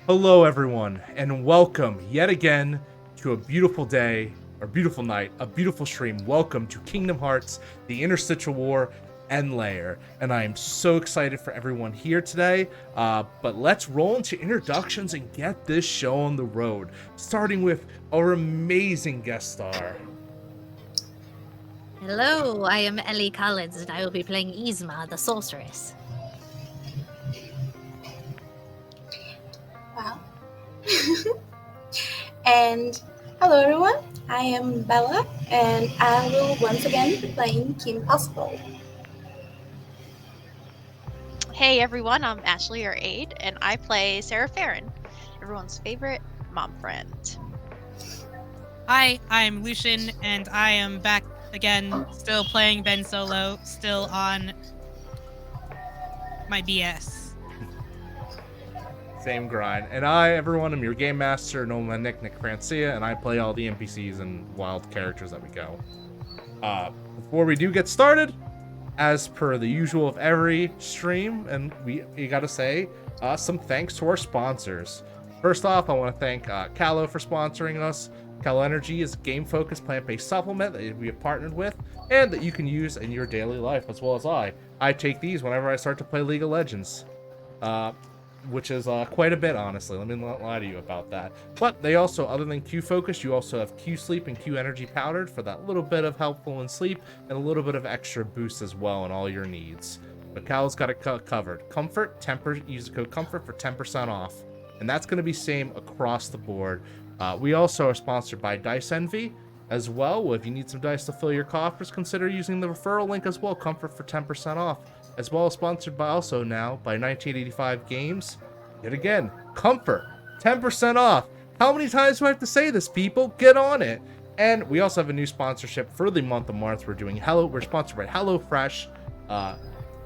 Hello, everyone, and welcome yet again to a beautiful day, or beautiful night, a beautiful stream. Welcome to Kingdom Hearts, the Interstitial War End Layer, and I am so excited for everyone here today. But let's roll into introductions and get this show on the road, starting with our amazing guest star. Hello, I am Ellie Collins, and I will be playing Yzma, the sorceress. Wow. And hello everyone, I am Bella, and I will once again be playing Kim Possible. Hey everyone, I'm Ashley or Aid, and I play Sarah Farron, everyone's favorite mom friend. Hi, I'm Lucian, and I am back again, still playing Ben Solo, still on my BS. Same grind. And I, everyone, am your game master, known by Nick Francia, and I play all the NPCs and wild characters that we go. Before we do get started, as per the usual of every stream, and we gotta say, some thanks to our sponsors. First off, I want to thank Callow for sponsoring us. Callow Energy is a game-focused plant-based supplement that we have partnered with, and that you can use in your daily life, as well as I take these whenever I start to play League of Legends. Which is quite a bit, honestly. Let me not lie to you about that. But they also, other than Q Focus, you also have Q Sleep and Q Energy powdered for that little bit of helpful in sleep and a little bit of extra boost as well in all your needs. But Cal's got it covered. Comfort, use the code COMFORT for 10% off. And that's going to be same across the board. We also are sponsored by Dice Envy as well. If you need some dice to fill your coffers, consider using the referral link as well, Comfort for 10% off. As well as sponsored by also now by 1985 Games. Yet again, Comfort, 10% off. How many times do I have to say this, people? Get on it. And we also have a new sponsorship for the month of March. We're sponsored by HelloFresh.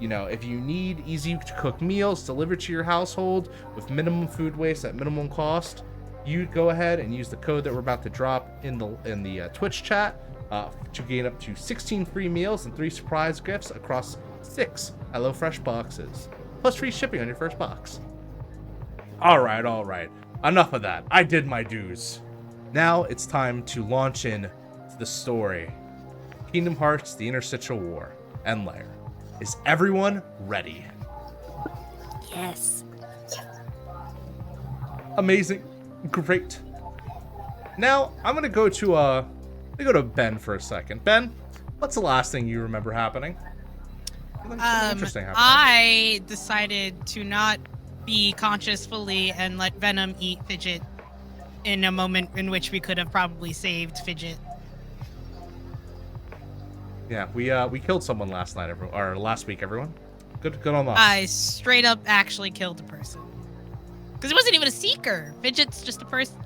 If you need easy to cook meals delivered to your household with minimum food waste at minimum cost, you go ahead and use the code that we're about to drop in the Twitch chat to gain up to 16 free meals and 3 surprise gifts across 6 HelloFresh boxes, plus free shipping on your first box. All right. Enough of that. I did my dues. Now it's time to launch in to the story. Kingdom Hearts: The Interstitial War End Layer. Is everyone ready? Yes. Amazing. Great. Now I'm gonna go to Ben for a second. Ben, what's the last thing you remember happening? Interesting happening. I decided to not be conscious fully and let Venom eat Fidget in a moment in which we could have probably saved Fidget. Yeah, we killed someone last week, everyone. Good on us. I straight up actually killed a person. Because it wasn't even a seeker. Fidget's just a person,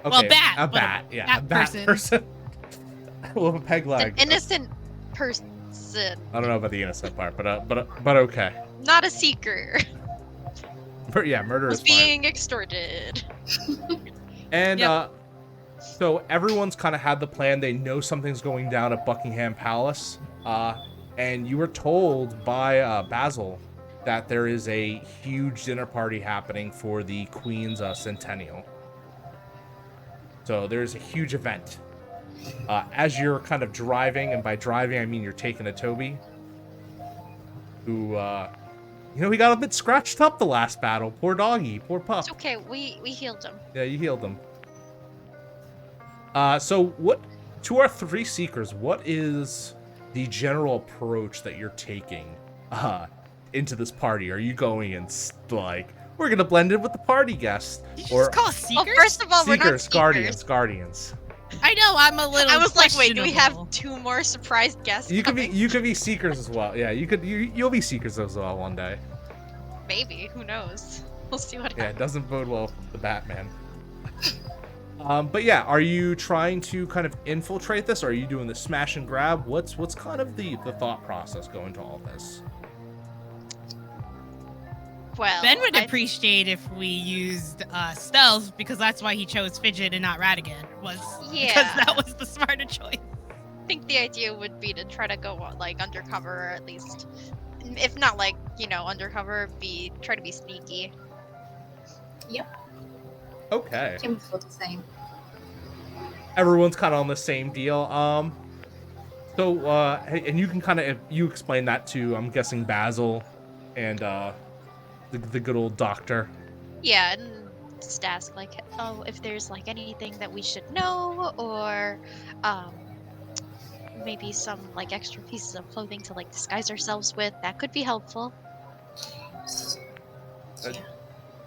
a bat. A bat person. Well, a peg leg. An innocent person. I don't know about the innocent part, but okay. Not a seeker. Yeah, murder is being extorted. And Yep. So everyone's kind of had the plan. They know something's going down at Buckingham Palace, and you were told by Basil that there is a huge dinner party happening for the Queen's centennial. So there's a huge event. As you're kind of driving, and by driving I mean you're taking a Toby, who he got a bit scratched up the last battle. Poor doggy, poor pup. It's okay, we healed him. Yeah, you healed him. So what, to our 3 seekers, what is the general approach that you're taking into this party? Are you going in we're gonna blend in with the party guests? Did you just call us seekers? Well, first of all, we're not seekers, guardians. I know, I'm a little I was like, wait, do we have questionable. 2 more surprise guests You could coming? be seekers as well. Yeah, you'll be seekers as well one day. Maybe, who knows? We'll see what Yeah, it happens. doesn't bode well for the Batman. But yeah, are you trying to kind of infiltrate this? Or are you doing the smash and grab? What's kind of the thought process going to all this? Well, Ben would appreciate if we used stealth, because that's why he chose Fidget and not Ratigan. Because Yeah. that was the smarter choice. I think the idea would be to try to go undercover, or at least, if not undercover, try to be sneaky. Yep. Okay. Kim feels the same. Everyone's kind of on the same deal. And you can kind of you explain that to, I'm guessing, Basil and the good old doctor. Yeah, and just ask like, oh, if there's like anything that we should know, or um, maybe some like extra pieces of clothing to like disguise ourselves with. That could be helpful. Uh,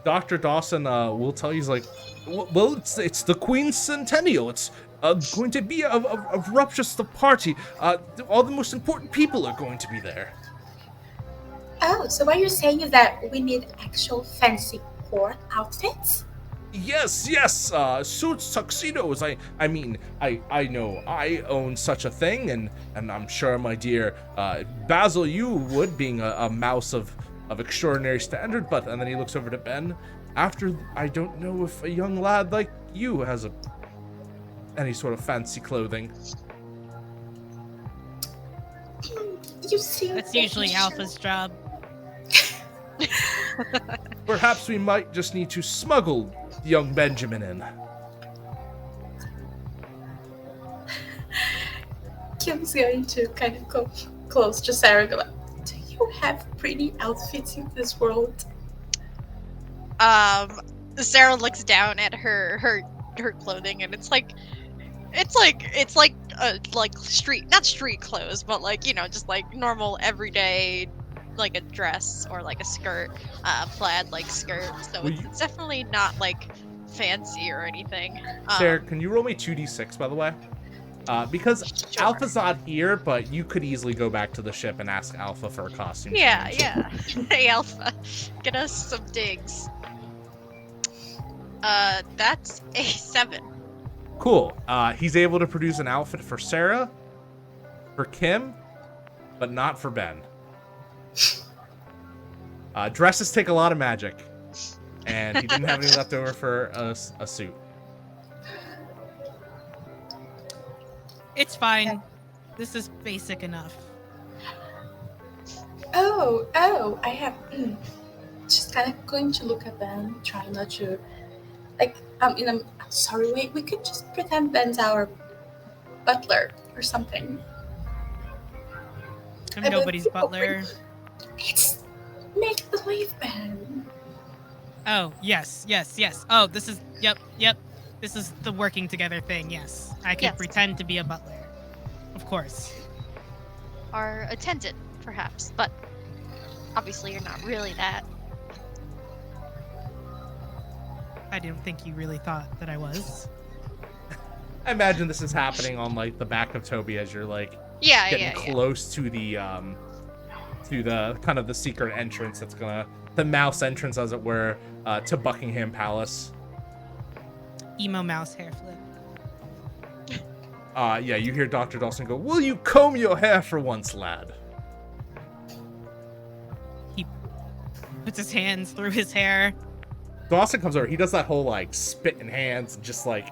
Dr. Dawson will tell you, he's like, well, it's the Queen's Centennial. It's going to be a rupturous party. All the most important people are going to be there. Oh, so what you're saying is that we need actual fancy court outfits? Yes, suits, tuxedos. I mean, I know I own such a thing, and I'm sure, my dear Basil, you would, being a mouse of extraordinary standard. But, and then he looks over to Ben. After, I don't know if a young lad like you has any sort of fancy clothing. You see, That's usually Alpha's job. Perhaps we might just need to smuggle young Benjamin in. Kim's going to kind of go close to Sarah and go like, do you have pretty outfits in this world? Sarah looks down at her clothing, and it's like street, not street clothes, but like, you know, just like normal everyday, like a dress or like a skirt, plaid like skirt. So it's definitely not like fancy or anything. Sarah, can you roll me 2d6, by the way? Because Sure. Alpha's not here, but you could easily go back to the ship and ask Alpha for a costume Yeah, change. yeah. Hey, Alpha, get us some digs. That's a 7. Cool. He's able to produce an outfit for Sarah, for Kim, but not for Ben. Dresses take a lot of magic, and he didn't have any left over for a suit. It's fine. This is basic enough. Oh, I have. Just kind of going to look at Ben, trying not to, like, in a sorry way. We could just pretend Ben's our butler or something. I'm nobody's butler. It's make believe, Ben. Oh, yes. Oh, this is, yep. This is the working together thing, yes. I can Yes. pretend to be a butler. Of course. Our attendant, perhaps, but obviously you're not really that. I didn't think you really thought that I was. I imagine this is happening on like the back of Toby as you're like Yeah, getting close to the kind of the secret entrance the mouse entrance, as it were, to Buckingham Palace. Emo mouse hair flip. Yeah, you hear Dr. Dawson go, "Will you comb your hair for once, lad?" He puts his hands through his hair. Dawson comes over. He does that whole like spit in hands, and just like,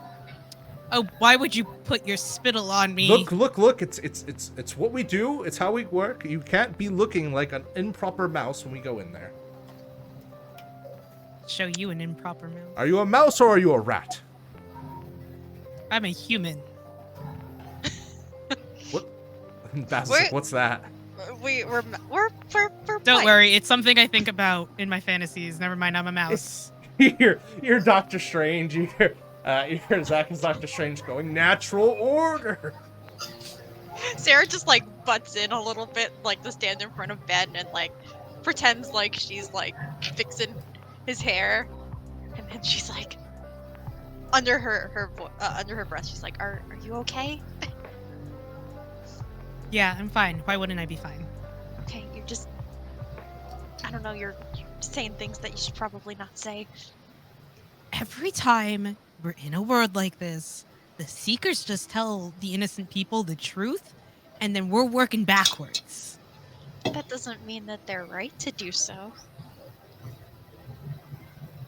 Oh, why would you put your spittle on me? look. It's what we do. It's how we work. You can't be looking like an improper mouse when we go in there. Show you an improper move. Are you a mouse or are you a rat? I'm a human. What? Basil's like, what's that? We're Don't fine. worry, it's something I think about in my fantasies. Never mind, I'm a mouse. You're Doctor Strange. You hear Zach as Doctor Strange going, "Natural order." Sarah just like butts in a little bit, like to stand in front of Ben and like pretends like she's like fixing his hair, and then she's like under her breath, she's like, "Are you okay?" Yeah, I'm fine. Why wouldn't I be fine? Okay, you're just, I don't know, you're saying things that you should probably not say. Every time we're in a world like this, the Seekers just tell the innocent people the truth, and then we're working backwards. That doesn't mean that they're right to do so.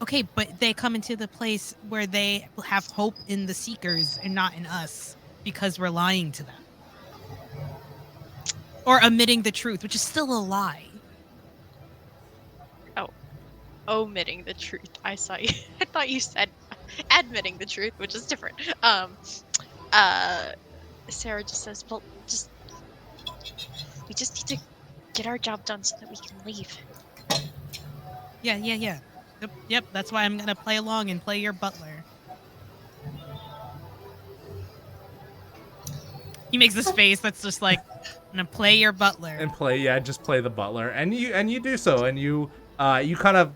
Okay, but they come into the place where they have hope in the Seekers and not in us because we're lying to them. Or omitting the truth, which is still a lie. Omitting the truth. I thought you said admitting the truth, which is different. Sarah just says, "Well, we just need to get our job done so that we can leave." Yeah. Yep. That's why I'm gonna play along and play your butler. He makes this face that's just like, I'm gonna play your butler. And just play the butler, and you do so, and you kind of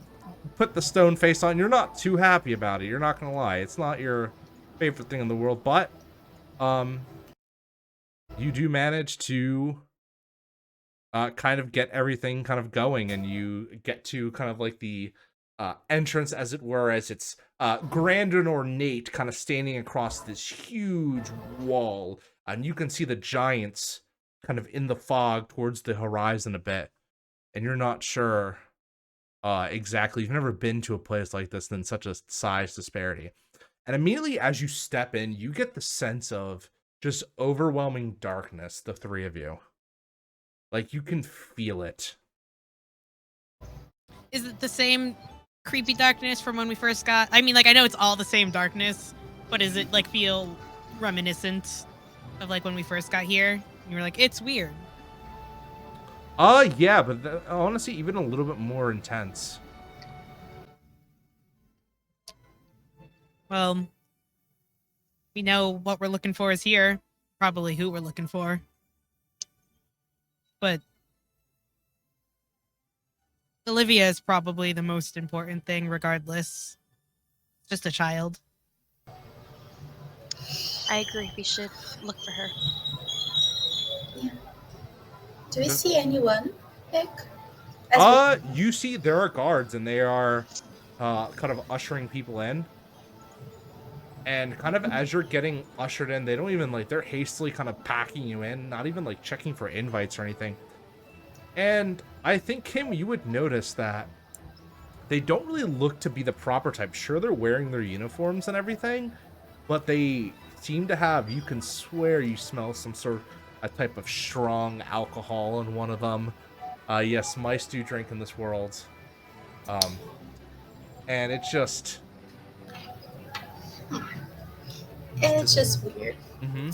put the stone face on. You're not too happy about it. You're not gonna lie. It's not your favorite thing in the world, but you do manage to kind of get everything kind of going, and you get to kind of like the entrance, as it were, as it's grand and ornate, kind of standing across this huge wall, and you can see the giants kind of in the fog towards the horizon a bit, and you're not sure exactly. You've never been to a place like this in such a size disparity. And immediately as you step in, you get the sense of just overwhelming darkness, the three of you. Like, you can feel it. Is it the same creepy darkness from when we first got? I mean, like, I know it's all the same darkness, but does it, like, feel reminiscent of, like, when we first got here? You were like, it's weird. Yeah, but honestly, even a little bit more intense. Well, we know what we're looking for is here. Probably who we're looking for. But Olivia is probably the most important thing, regardless. Just a child. I agree. We should look for her. Yeah. Do we see anyone, Nick? You see there are guards, and they are kind of ushering people in. And kind of as you're getting ushered in, they don't even, like, they're hastily kind of packing you in, not even, like, checking for invites or anything. And I think, Kim, you would notice that they don't really look to be the proper type. Sure, they're wearing their uniforms and everything, but they seem to have, you can swear you smell some sort of a type of strong alcohol in one of them. Yes, mice do drink in this world. And it's just... It's just weird. Mm-hmm.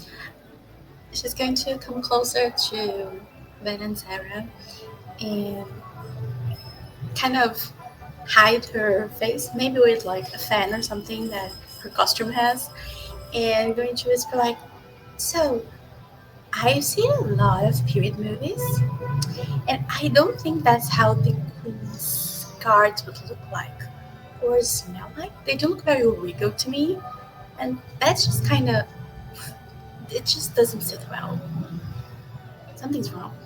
She's going to come closer to Ben and Sarah and kind of hide her face, maybe with like a fan or something that her costume has, and going to whisper like, "So, I've seen a lot of period movies, and I don't think that's how the Queen's guards would look like or smell like. They don't look very regal to me, and that's just kind of, it just doesn't sit well. Something's wrong."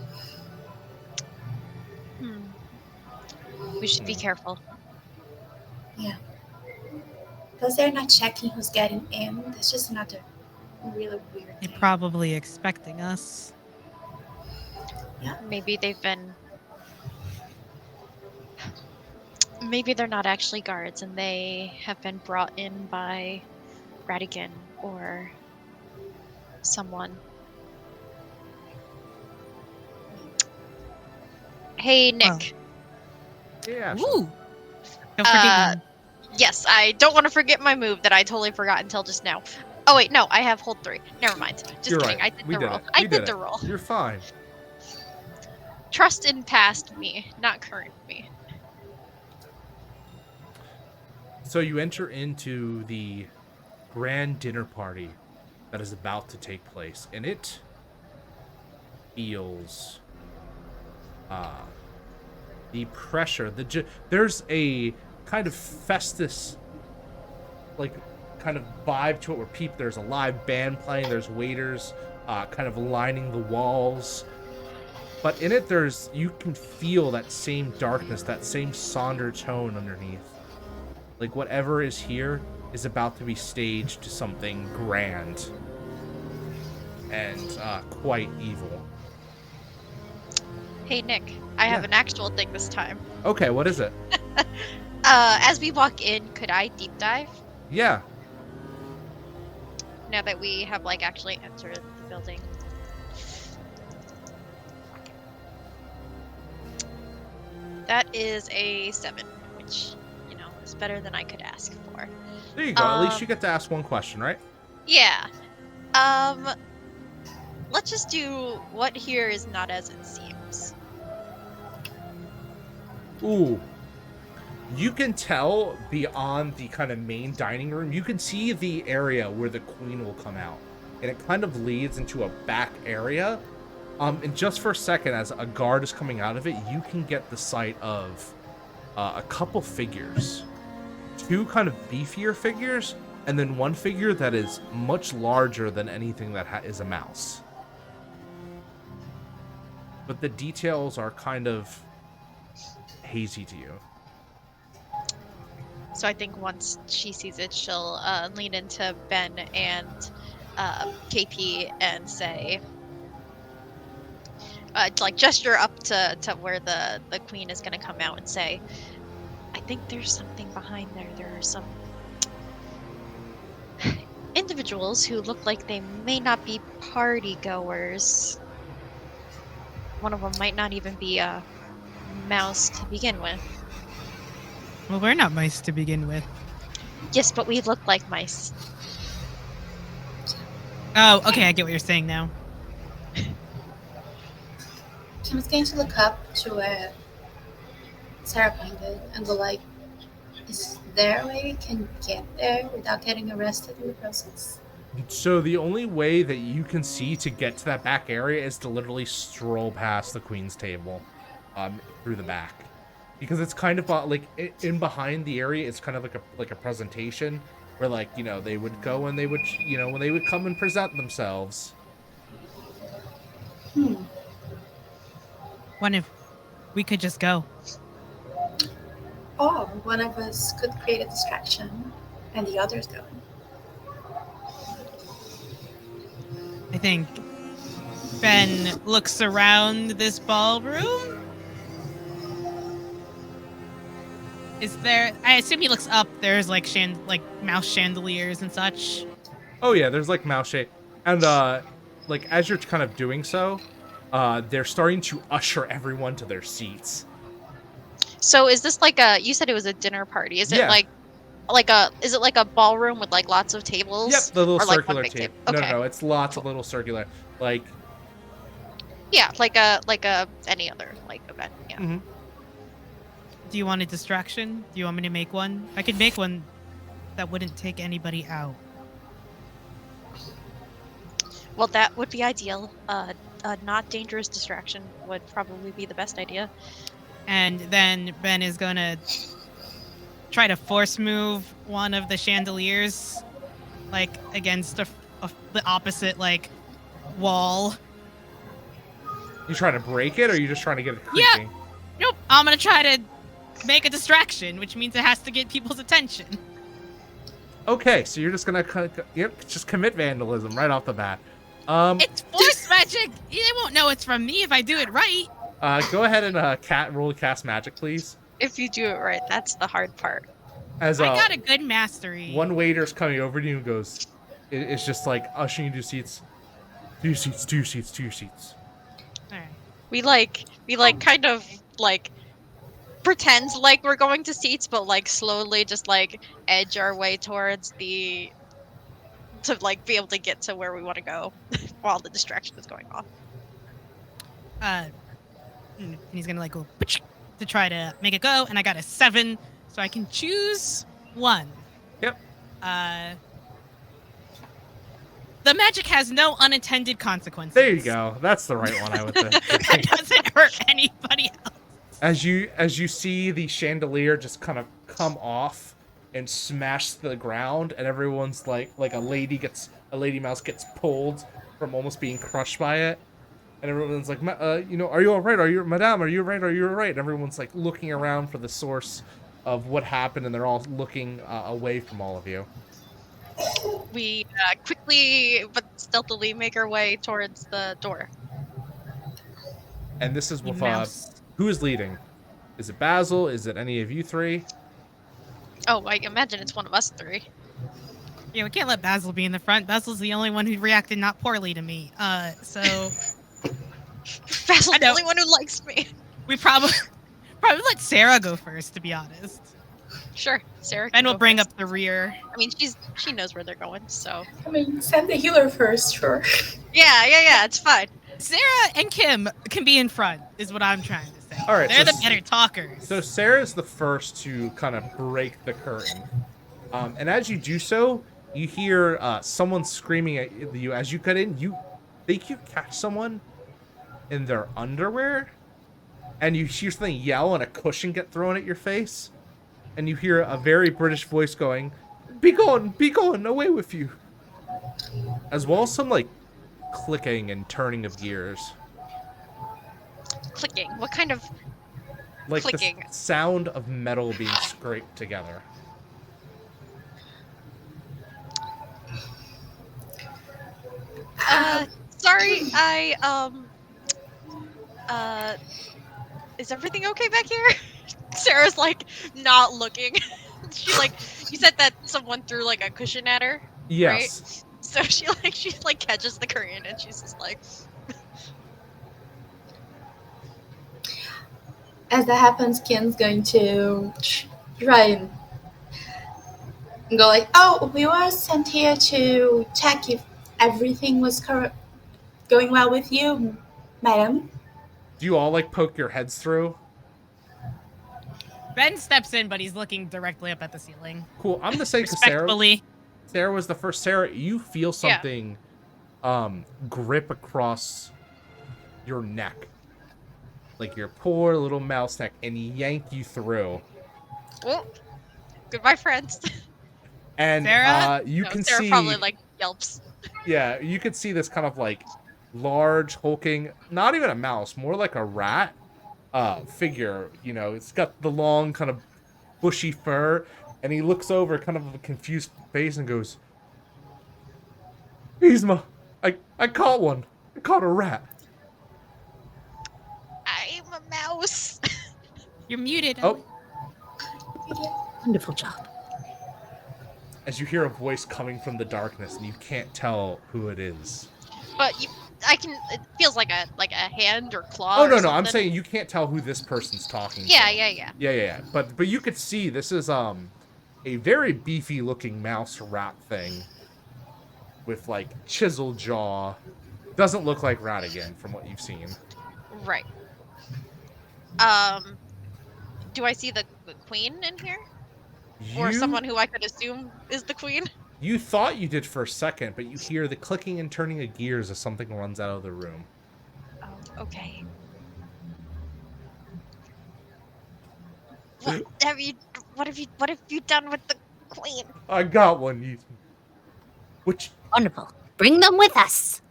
We should be careful. Yeah. Because they're not checking who's getting in. That's just another really weird They're thing. probably expecting us. Maybe maybe they're not actually guards and they have been brought in by Radigan or someone. Hey, Nick. Yeah. Ooh. Don't forget Yes, I don't want to forget my move that I totally forgot until just now. Oh wait, no, I have hold 3. Never mind. Just You're kidding. right. I did We the did roll. it. I We did did the it. roll. You're fine. Trust in past me, not current me. So you enter into the grand dinner party that is about to take place, and it feels the pressure. There's a kind of festus, like, kind of vibe to it, where there's a live band playing, there's waiters kind of lining the walls, but in it you can feel that same darkness, that same somber tone underneath. Like, whatever is here is about to be staged to something grand and quite evil. Hey, Nick, I have an actual thing this time. Okay, what is it? As we walk in, could I deep dive? Yeah. Now that we have, like, actually entered the building. That is a 7, which, you know, is better than I could ask for. There you go. At least you get to ask one question, right? Yeah. Let's just do what here is not as it seems. Ooh. You can tell beyond the kind of main dining room, you can see the area where the queen will come out. And it kind of leads into a back area. And just for a second, as a guard is coming out of it, you can get the sight of a couple figures. Two kind of beefier figures, and then one figure that is much larger than anything that is a mouse. But the details are kind of hazy to you. So I think once she sees it, she'll lean into Ben and KP and say, like gesture up to where the queen is going to come out and say, I think there's something behind there. There are some individuals who look like they may not be party goers. One of them might not even be a mouse to begin with. Well, we're not mice to begin with. Yes, but we look like mice. Oh, okay, I get what you're saying now. Kim's going to look up to where Sarah pointed and go like, is there a way we can get there without getting arrested in the process? So the only way that you can see to get to that back area is to literally stroll past the queen's table through the back. Because it's kind of like in behind the area, it's kind of like a presentation where, like, you know, they would go and they would, you know, when they would come and present themselves. What if we could just go? Or one of us could create a distraction and the others go. I think Ben looks around this ballroom. Is there? I assume he looks up. There's like mouse chandeliers and such. Oh yeah, there's like mouse shape, and like as you're kind of doing so, they're starting to usher everyone to their seats. So is this like you said it was a dinner party? Is it Yeah. is it like a ballroom with like lots of tables? Yep, the little Or, like, circular one big table. table? No, Okay. no, it's lots of little circular, like. Yeah, like a any other like event. Yeah. Mhm. Do you want a distraction? Do you want me to make one? I could make one that wouldn't take anybody out. Well, that would be ideal. A not dangerous distraction would probably be the best idea. And then Ben is gonna try to force move one of the chandeliers, like against the opposite like wall. You trying to break it, or are you just trying to get it Yeah. creaking? Nope. I'm gonna try to make a distraction, which means it has to get people's attention. Okay, so you're just gonna just commit vandalism right off the bat. It's force magic. They won't know it's from me if I do it right. Go ahead and roll cast magic, please. If you do it right, that's the hard part. As I got a good mastery. one waiter's coming over to you and goes, it's just like ushering you to seats. 2 seats, 2 seats, 2 seats. All right. We kind of like pretend like we're going to seats, but like slowly just like edge our way towards to like be able to get to where we want to go while the distraction is going off. And he's gonna like go to try to make it go, and I got a 7, so I can choose one. Yep. The magic has no unintended consequences. There you go. That's the right one, I would think. It doesn't hurt anybody else. As you see the chandelier just kind of come off and smash to the ground, and everyone's like a lady mouse gets pulled from almost being crushed by it, and everyone's like, you know, are you all right? Are you, madame? Are you right? Are you all right? And everyone's like looking around for the source of what happened, and they're all looking away from all of you. We quickly but stealthily make our way towards the door. And this is with Mouse. who is leading? Is it Basil? Is it any of you three? Oh, I imagine it's one of us three. Yeah, we can't let Basil be in the front. Basil's the only one who reacted not poorly to me. So Basil's I the know. only one who likes me. we probably let Sarah go first, to be honest. Sure, Sarah. Ben can will go bring first. up the rear. I mean, she knows where they're going, so. I mean, send the healer first, sure. Yeah. It's fine. Sarah and Kim can be in front, is what I'm trying to say. All right, They're so the better talkers. So Sarah's the first to kind of break the curtain. And as you do so, you hear someone screaming at you. As you cut in, you think you catch someone in their underwear, and you hear something yell and a cushion get thrown at your face. And you hear a very British voice going, be gone, away with you. As well as some, like, clicking and turning of gears. Clicking. What kind of Like clicking? the sound of metal being scraped together. Sorry, is everything okay back here? Sarah's like not looking. She like, you said that someone threw like a cushion at her. Yes. Right? So she catches the curtain and she's just like. As that happens, Ken's going to try and go like, oh, we were sent here to check if everything was going well with you, madam. Do you all, like, poke your heads through? Ben steps in, but he's looking directly up at the ceiling. Cool. I'm gonna say Respectfully. Sarah was the first. Sarah, you feel something grip across your neck. Like your poor little mouse neck, and yank you through. Well, goodbye, friends. And Sarah? you No, can Sarah see probably like yelps. Yeah, you could see this kind of like large hulking, not even a mouse, more like a rat figure. You know, it's got the long kind of bushy fur, and he looks over kind of with a confused face and goes, Yzma, I caught one. I caught a rat. I'm a mouse. You're muted. Oh, Wonderful job. as you hear a voice coming from the darkness, and you can't tell who it is. But it feels like a hand or claw. Oh, or no, something. I'm saying you can't tell who this person's talking to. Yeah. But you could see this is a very beefy looking mouse rat thing with like chiseled jaw. Doesn't look like Ratigan from what you've seen. Right. Do I see the queen in here? Or someone who I could assume is the queen? You thought you did for a second, but you hear the clicking and turning of gears as something runs out of the room. Oh, okay. What have you done with the queen? I got one. Which Wonderful. Bring them with us.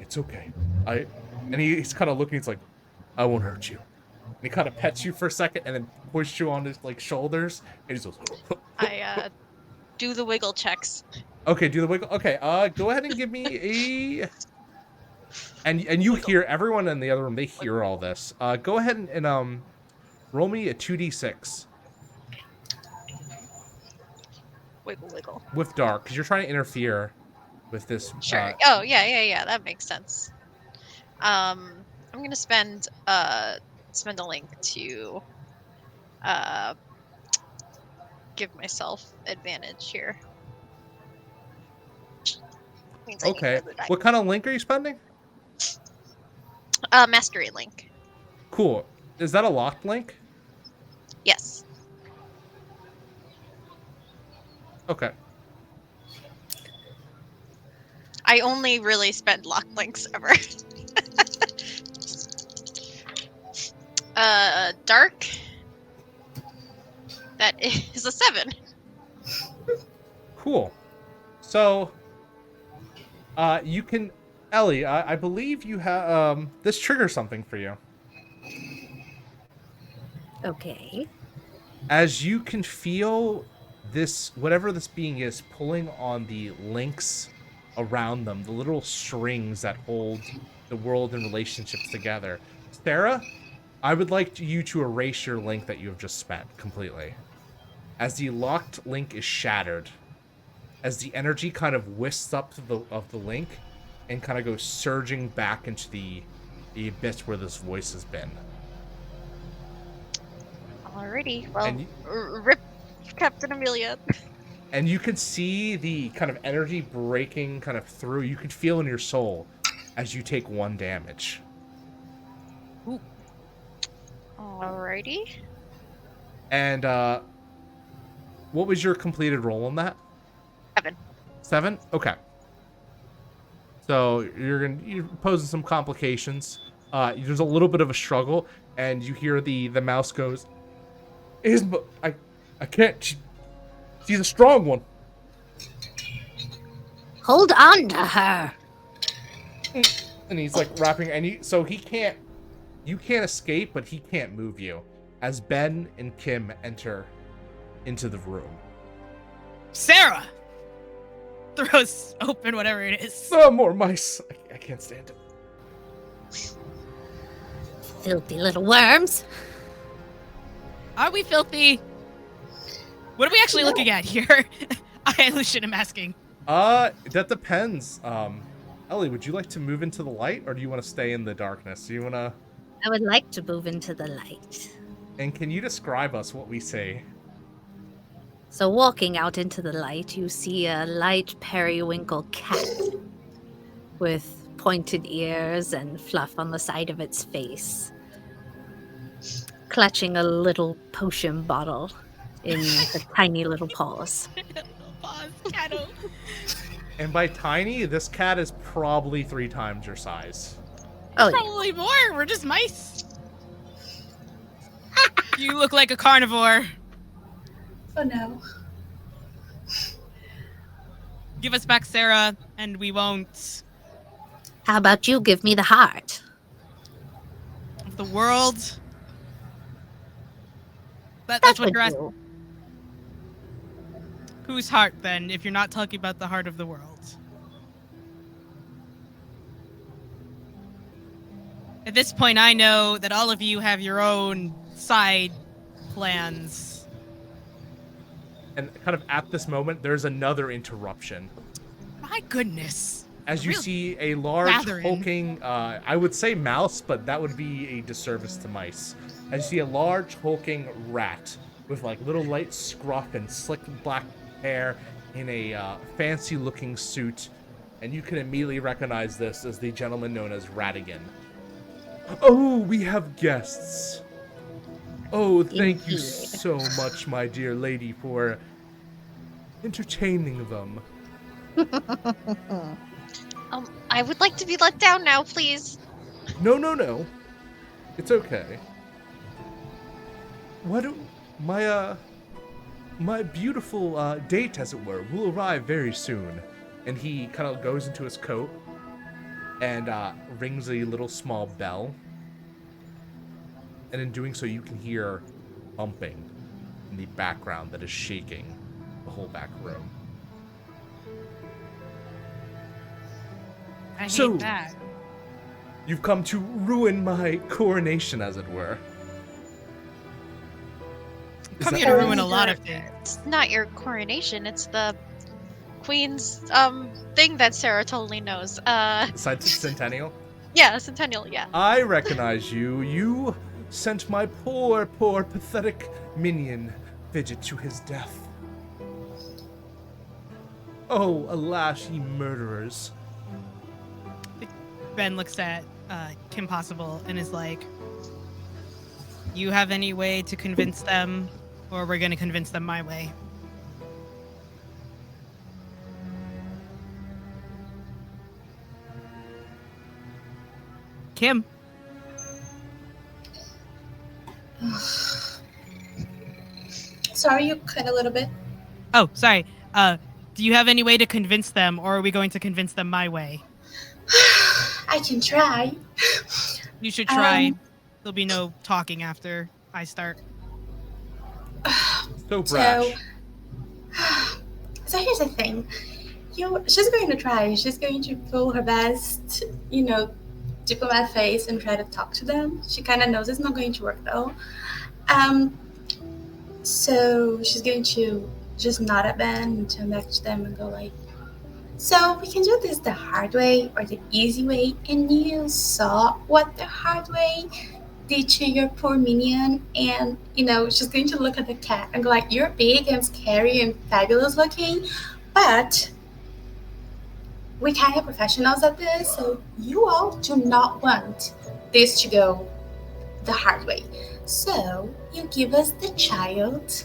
it's okay. And he's kind of looking. It's like, I won't hurt you. And he kind of pets you for a second, and then pushes you on his like shoulders, and he goes. I do the wiggle checks. Okay, do the wiggle. Okay, go ahead and give me a. And you hear everyone in the other room. They hear all this. Go ahead and roll me a 2d6 Wiggle. with dark, because you're trying to interfere with this. Sure. Oh yeah. That makes sense. I'm gonna spend a link to give myself advantage here. Means I need Okay. another die. What kind of link are you spending? Mastery link. Cool. Is that a locked link? Yes. Okay. I only really spend lock links ever. Dark. That is a 7. Cool. So, you can, Ellie. I believe you have this triggers something for you. Okay. As you can feel this, whatever this being is, pulling on the links around them, the little strings that hold the world and relationships together. Sarah, I would like you to erase your link that you have just spent completely. As the locked link is shattered, as the energy kind of whisks up of the link and kind of goes surging back into the abyss where this voice has been. Alrighty. Well, And rip Captain Amelia. And you could see the kind of energy breaking kind of through. You could feel in your soul as you take 1 damage. Alrighty. And what was your completed roll on that? 7. 7? Okay. So you're posing some complications. There's a little bit of a struggle, and you hear the mouse goes, I can't. She's a strong one. Hold on to her. And he's like wrapping, and you can't escape, but he can't move you. As Ben and Kim enter into the room. Sarah throws open whatever it is. Oh, more mice. I can't stand it. Filthy little worms. Are we filthy? What are we actually looking at here? I legit am asking. That depends. Ellie, would you like to move into the light, or do you want to stay in the darkness? Do you want to... I would like to move into the light. And can you describe us what we see? So walking out into the light, you see a light periwinkle cat with pointed ears and fluff on the side of its face, clutching a little potion bottle in the tiny little paws. And by tiny, this cat is probably 3 times your size. Oh, yeah. Probably more. We're just mice. You look like a carnivore. Oh no. Give us back Sarah, and we won't. How about you give me the heart? Of the world. That's what you're asking. Whose heart, then, if you're not talking about the heart of the world? At this point, I know that all of you have your own side plans. And kind of at this moment, there's another interruption. My goodness. As you see a large hulking, I would say mouse, but that would be a disservice to mice. As you see a large hulking rat with like little light scruff and slick black hair in a fancy looking suit, and you can immediately recognize this as the gentleman known as Ratigan. Oh, we have guests. Oh, thank you so much, my dear lady, for entertaining them. I would like to be let down now, please. No. It's okay. My beautiful date, as it were, will arrive very soon. And he kind of goes into his coat and rings a little small bell. And in doing so, you can hear bumping in the background that is shaking the whole back room. I So- hate that. You've come to ruin my coronation, as it were. Is Come that here to right? ruin a lot of things. It's not your coronation. It's the queen's thing that Sarah totally knows. Centennial? Yeah, Centennial. Yeah. I recognize you. You sent my poor, pathetic minion Fidget to his death. Oh, alas, ye murderers. Ben looks at Kim Possible and is like, you have any way to convince them, or we're going to convince them my way? Kim? Sorry, you cut a little bit. Oh, sorry. Do you have any way to convince them, or are we going to convince them my way? I can try. You should try. There'll be no talking after I start. So brash. So here's the thing. She's going to try. She's going to pull her best, diplomat face and try to talk to them. She kind of knows it's not going to work though. So she's going to just nod at Ben and turn back to them and go like, so we can do this the hard way or the easy way, and you saw what the hard way ditch your poor minion, and she's going to look at the cat and go like, "You're big and scary and fabulous looking, but we're kind of professionals at this, so you all do not want this to go the hard way. So you give us the child,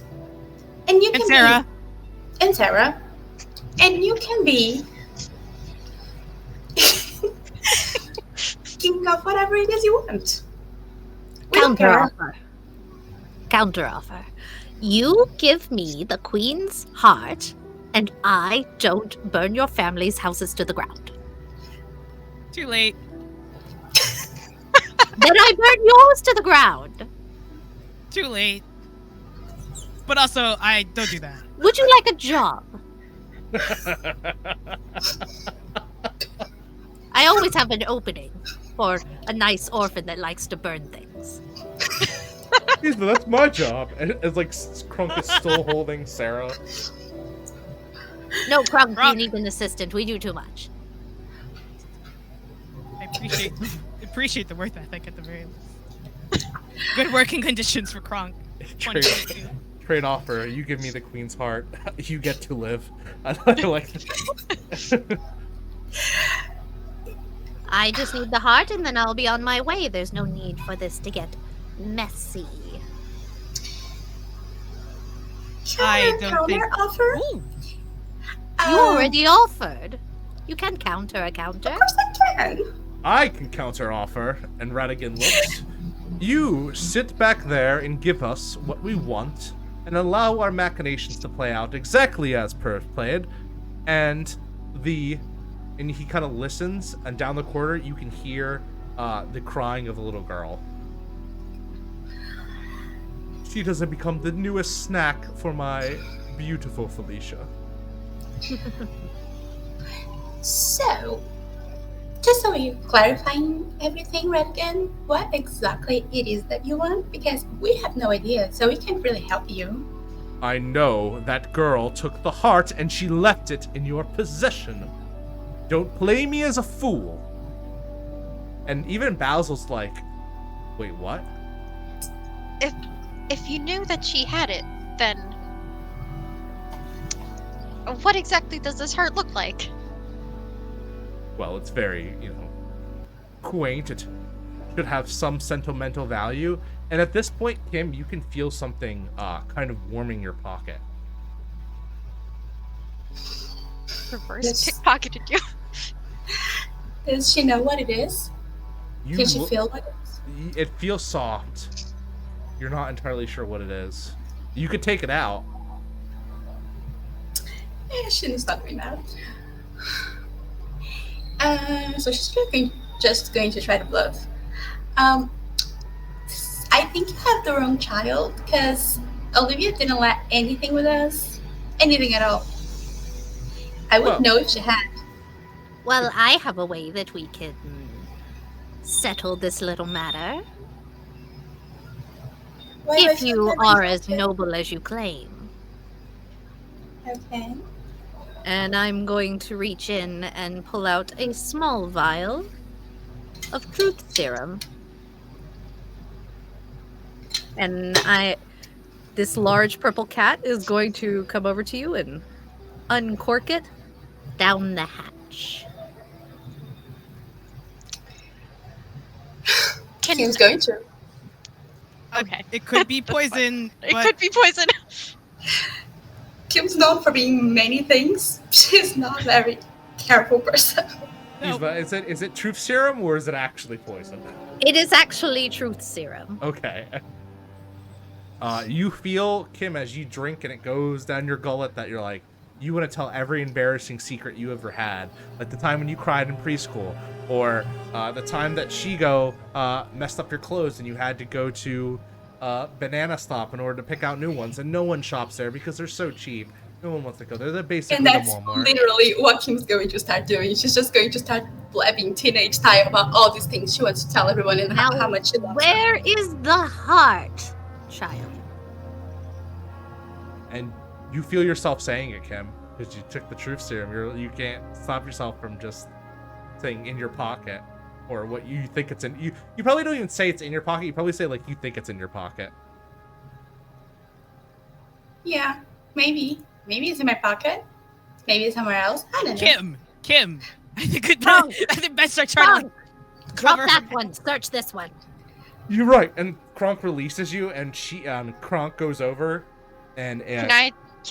and you And can Sarah. and Sarah, and you can be king of whatever it is you want. We don't care." Counteroffer. You give me the queen's heart, and I don't burn your family's houses to the ground. Too late. Then I burn yours to the ground. Too late. But also, I don't do that. Would you like a job? I always have an opening for a nice orphan that likes to burn things. Excuse me, that's my job. And it's like Krunk is still holding Sarah. No, Krunk, you Krunk. need an assistant. We do too much. I appreciate the work ethic at the very least. Good working conditions for Kronk. Trade offer. You give me the queen's heart. You get to live. I like that. I just need the heart, and then I'll be on my way. There's no need for this to get messy. I don't think- Counter offer? Ooh, You already offered. You can counter a counter. Of course I can. I can counter offer. And Radigan looks. You sit back there and give us what we want, and allow our machinations to play out exactly as per played. And he kind of listens, and down the corridor you can hear the crying of a little girl. She doesn't become the newest snack for my beautiful Felicia. So, just so we're clarifying everything right again, what exactly it is that you want? Because we have no idea, so we can't really help you. I know that girl took the heart and she left it in your possession. Don't play me as a fool. And even Basil's like, wait, what? If you knew that she had it, then what exactly does this heart look like? Well, it's very, quaint. It should have some sentimental value. And at this point, Kim, you can feel something kind of warming your pocket. Reverse Yes. pickpocketed you. Does she know what it is? Can she feel what it is? It feels soft. You're not entirely sure what it is. You could take it out. She needs to doing that. So she's just going to try to bluff. I think you have the wrong child, because Olivia didn't let anything with us. Anything at all. I would know if she had. Well, I have a way that we can settle this little matter. If you are as noble as you claim. Okay. And I'm going to reach in and pull out a small vial of truth serum. And this large purple cat is going to come over to you and uncork it down the hatch. Kim's going to. Okay. it could be poison. It but could be poison. Kim's known for being many things. She's not a very careful person. No. Is it truth serum or is it actually poison? It is actually truth serum. Okay. You feel, Kim, as you drink and it goes down your gullet that you're like, you want to tell every embarrassing secret you ever had. Like the time when you cried in preschool, or the time that Shigo messed up your clothes and you had to go to Banana Stop in order to pick out new ones, and no one shops there because they're so cheap. No one wants to go there. They're basically And that's Walmart. literally what Kim's going to start doing. She's just going to start blabbing teenage style about all these things she wants to tell everyone and how much she loves them. Where is the heart, child? And you feel yourself saying it, Kim, because you took the truth serum. You can't stop yourself from just saying in your pocket. or what you think it's in. You probably don't even say it's in your pocket. You probably say like you think it's in your pocket. Yeah, maybe. Maybe it's in my pocket. Maybe it's somewhere else. I don't know. Kim. I think Wrong. I think best start trying to Drop cover that her. one. Search this one. You're right. And Kronk releases you, and Kronk goes over, and Can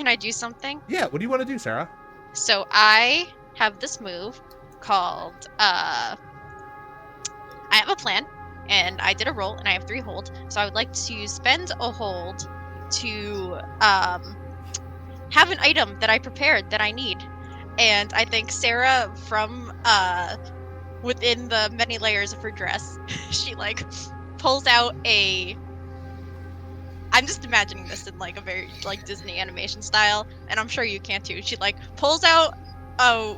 I do something? yeah. What do you want to do, Sarah? So I have this move called I have a plan, and I did a roll, and I have 3 hold. So I would like to spend a hold to have an item that I prepared that I need. And I think Sarah, from within the many layers of her dress, she like pulls out I'm just imagining this in like a very like Disney animation style, and I'm sure you can too. She like pulls out a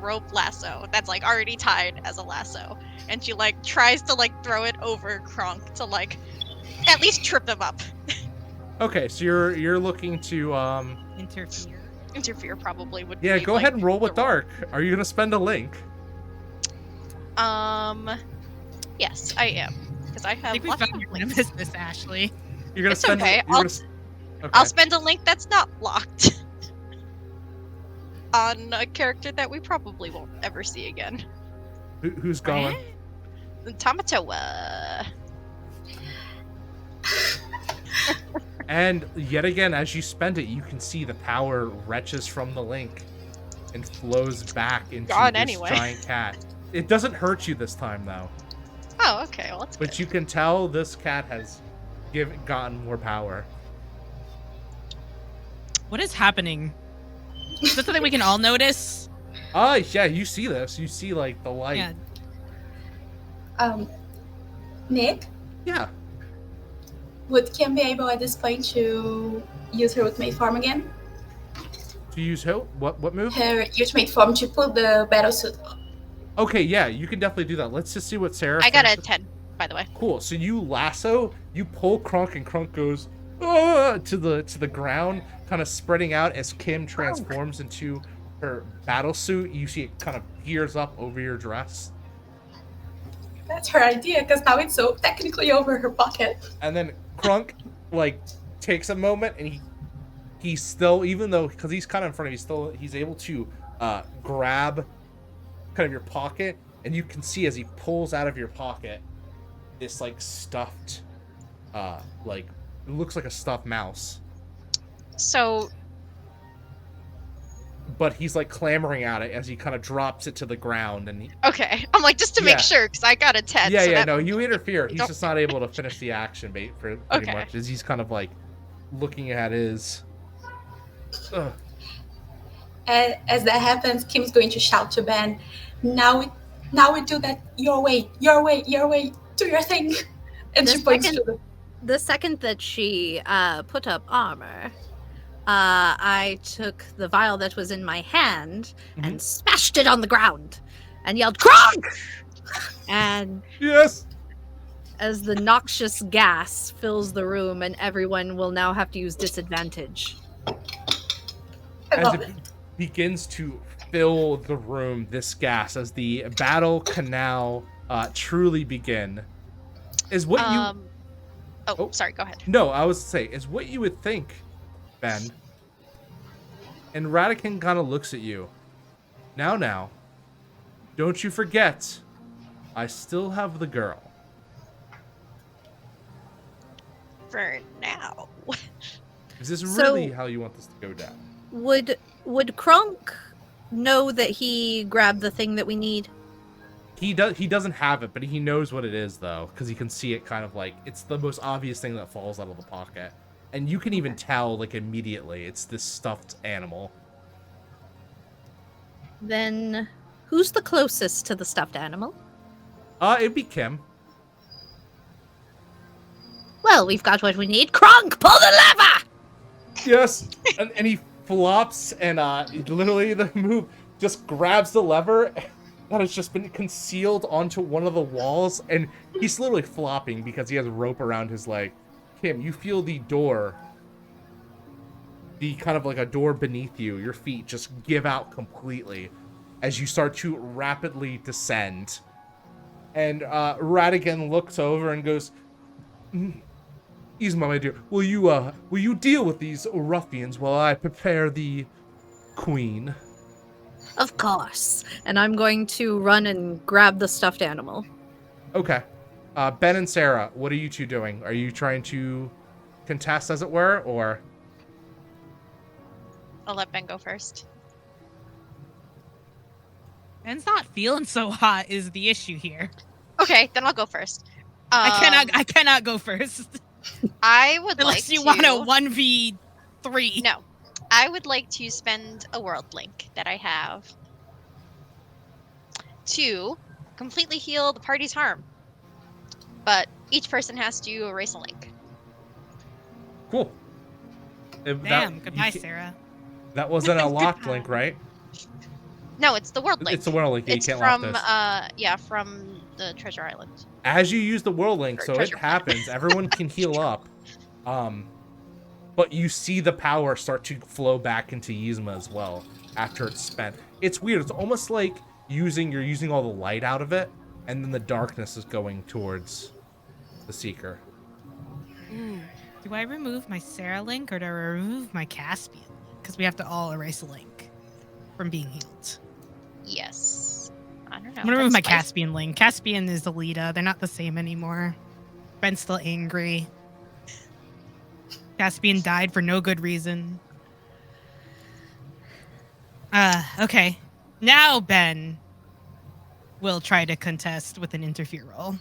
rope lasso that's like already tied as a lasso, and she like tries to like throw it over Kronk to like at least trip him up. Okay, so you're looking to Interfere. Probably would yeah. be, Go like, ahead and roll the with dark. Are you gonna spend a link? Yes, I am, because I I have think we lots found of you're gonna links. miss this, Ashley. You're gonna It's spend. okay. Okay. I'll spend a link that's not locked on a character that we probably won't ever see again. Who's going? Tamatoa. And yet again, as you spend it, you can see the power retches from the link and flows back into Gone this anyway. giant cat. It doesn't hurt you this time, though. Oh, okay. Well, that's But good. you can tell this cat has gotten more power. What is happening? Is this something we can all notice? Yeah, you see this. You see, like, the light. Yeah. Nick, Yeah. would Kim be able at this point to use her ultimate form again? To use who? What move? Her ultimate form to put the battle suit on. Okay, yeah, you can definitely do that. Let's just see what Sarah I got a thinks. 10, by the way. Cool. So you lasso, you pull Kronk, and Kronk goes to the ground, kind of spreading out as Kim transforms into her battle suit. You see it kind of gears up over your dress, That's her idea, because now it's so technically over her pocket. and then Kronk like takes a moment, and he's still, even though because he's kind of in front of you, he's able to grab kind of your pocket, and you can see as he pulls out of your pocket this like stuffed like it looks like a stuffed mouse, So, but he's like clamoring at it as he kind of drops it to the ground, and okay. I'm like, just to Yeah. make sure, because I got a 10. yeah so yeah that- no, you interfere. He's Don't- just not able to finish the action bait for pretty Okay. much, as he's kind of like looking at his Ugh. And as that happens, Kim's going to shout to Ben, now we do that your way, do your thing. And she The points second- to The second that she put up armor, I took the vial that was in my hand and smashed it on the ground and yelled, "Kronk!" And Yes. as the noxious gas fills the room, and everyone will now have to use disadvantage. I As love it it. begins to fill the room, this gas, as the battle can now truly begin, is what you... Oh, sorry, go ahead. No, I was to say, is what you would think, Ben. And Radican kind of looks at you. Now, don't you forget, I still have the girl. For now. Is this So- really how you want this to go down? Would Kronk know that he grabbed the thing that we need? He doesn't have it, but he knows what it is, though, because he can see it kind of like, it's the most obvious thing that falls out of the pocket. And you can even tell, like, immediately, it's this stuffed animal. Then who's the closest to the stuffed animal? It'd be Kim. Well, we've got what we need. Kronk, pull the lever! Yes! and he flops, and literally the move just grabs the lever that has just been concealed onto one of the walls, and he's literally flopping because he has a rope around his leg. Kim, you feel the door, the kind of like a door beneath you, your feet just give out completely as you start to rapidly descend And Radigan looks over and goes, Yzma, my dear, will you deal with these ruffians while I prepare the queen? Of course. And I'm going to run and grab the stuffed animal. Okay. Ben and Sarah, what are you two doing? Are you trying to contest, as it were, or? I'll let Ben go first. Ben's not feeling so hot is the issue here. Okay, then I'll go first. I cannot go first. I would Unless like you to... want a 1v3. No. I would like to spend a world link that I have to completely heal the party's harm. But each person has to erase a link. Cool. Damn, goodbye, Sarah. That wasn't a locked link, right? No, it's the world link. It's the world link. It's you can't from, lock this. from the Treasure Island. As you use the world link, Or so it treasure planet. happens, everyone can heal up. But you see the power start to flow back into Yzma as well after it's spent. It's weird. It's almost like you're using all the light out of it, and then the darkness is going towards the Seeker. Ooh. Do I remove my Sarah link or do I remove my Caspian? Because we have to all erase a link from being healed. Yes. I don't know. I'm gonna remove my That's spicy. Caspian link. Caspian is Alita. They're not the same anymore. Ben's still angry. Caspian died for no good reason. Okay. Now Ben will try to contest with an interfere roll.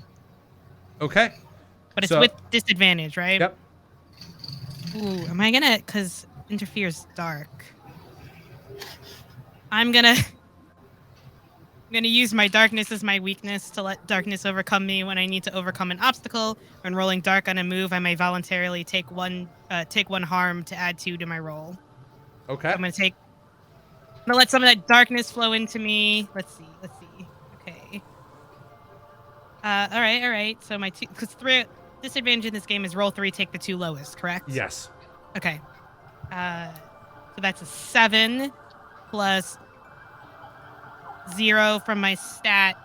Okay. But it's So- with disadvantage, right? Yep. Ooh, am I gonna... Because interfere's dark. I'm gonna use my darkness as my weakness to let darkness overcome me when I need to overcome an obstacle. When rolling dark on a move, I may voluntarily take one harm to add 2 to my roll. Okay. I'm gonna let some of that darkness flow into me. Let's see. Okay. All right. So my 2, because 3 disadvantage in this game is roll 3, take the 2 lowest, correct? Yes. Okay. So that's a 7 plus 0 from my stat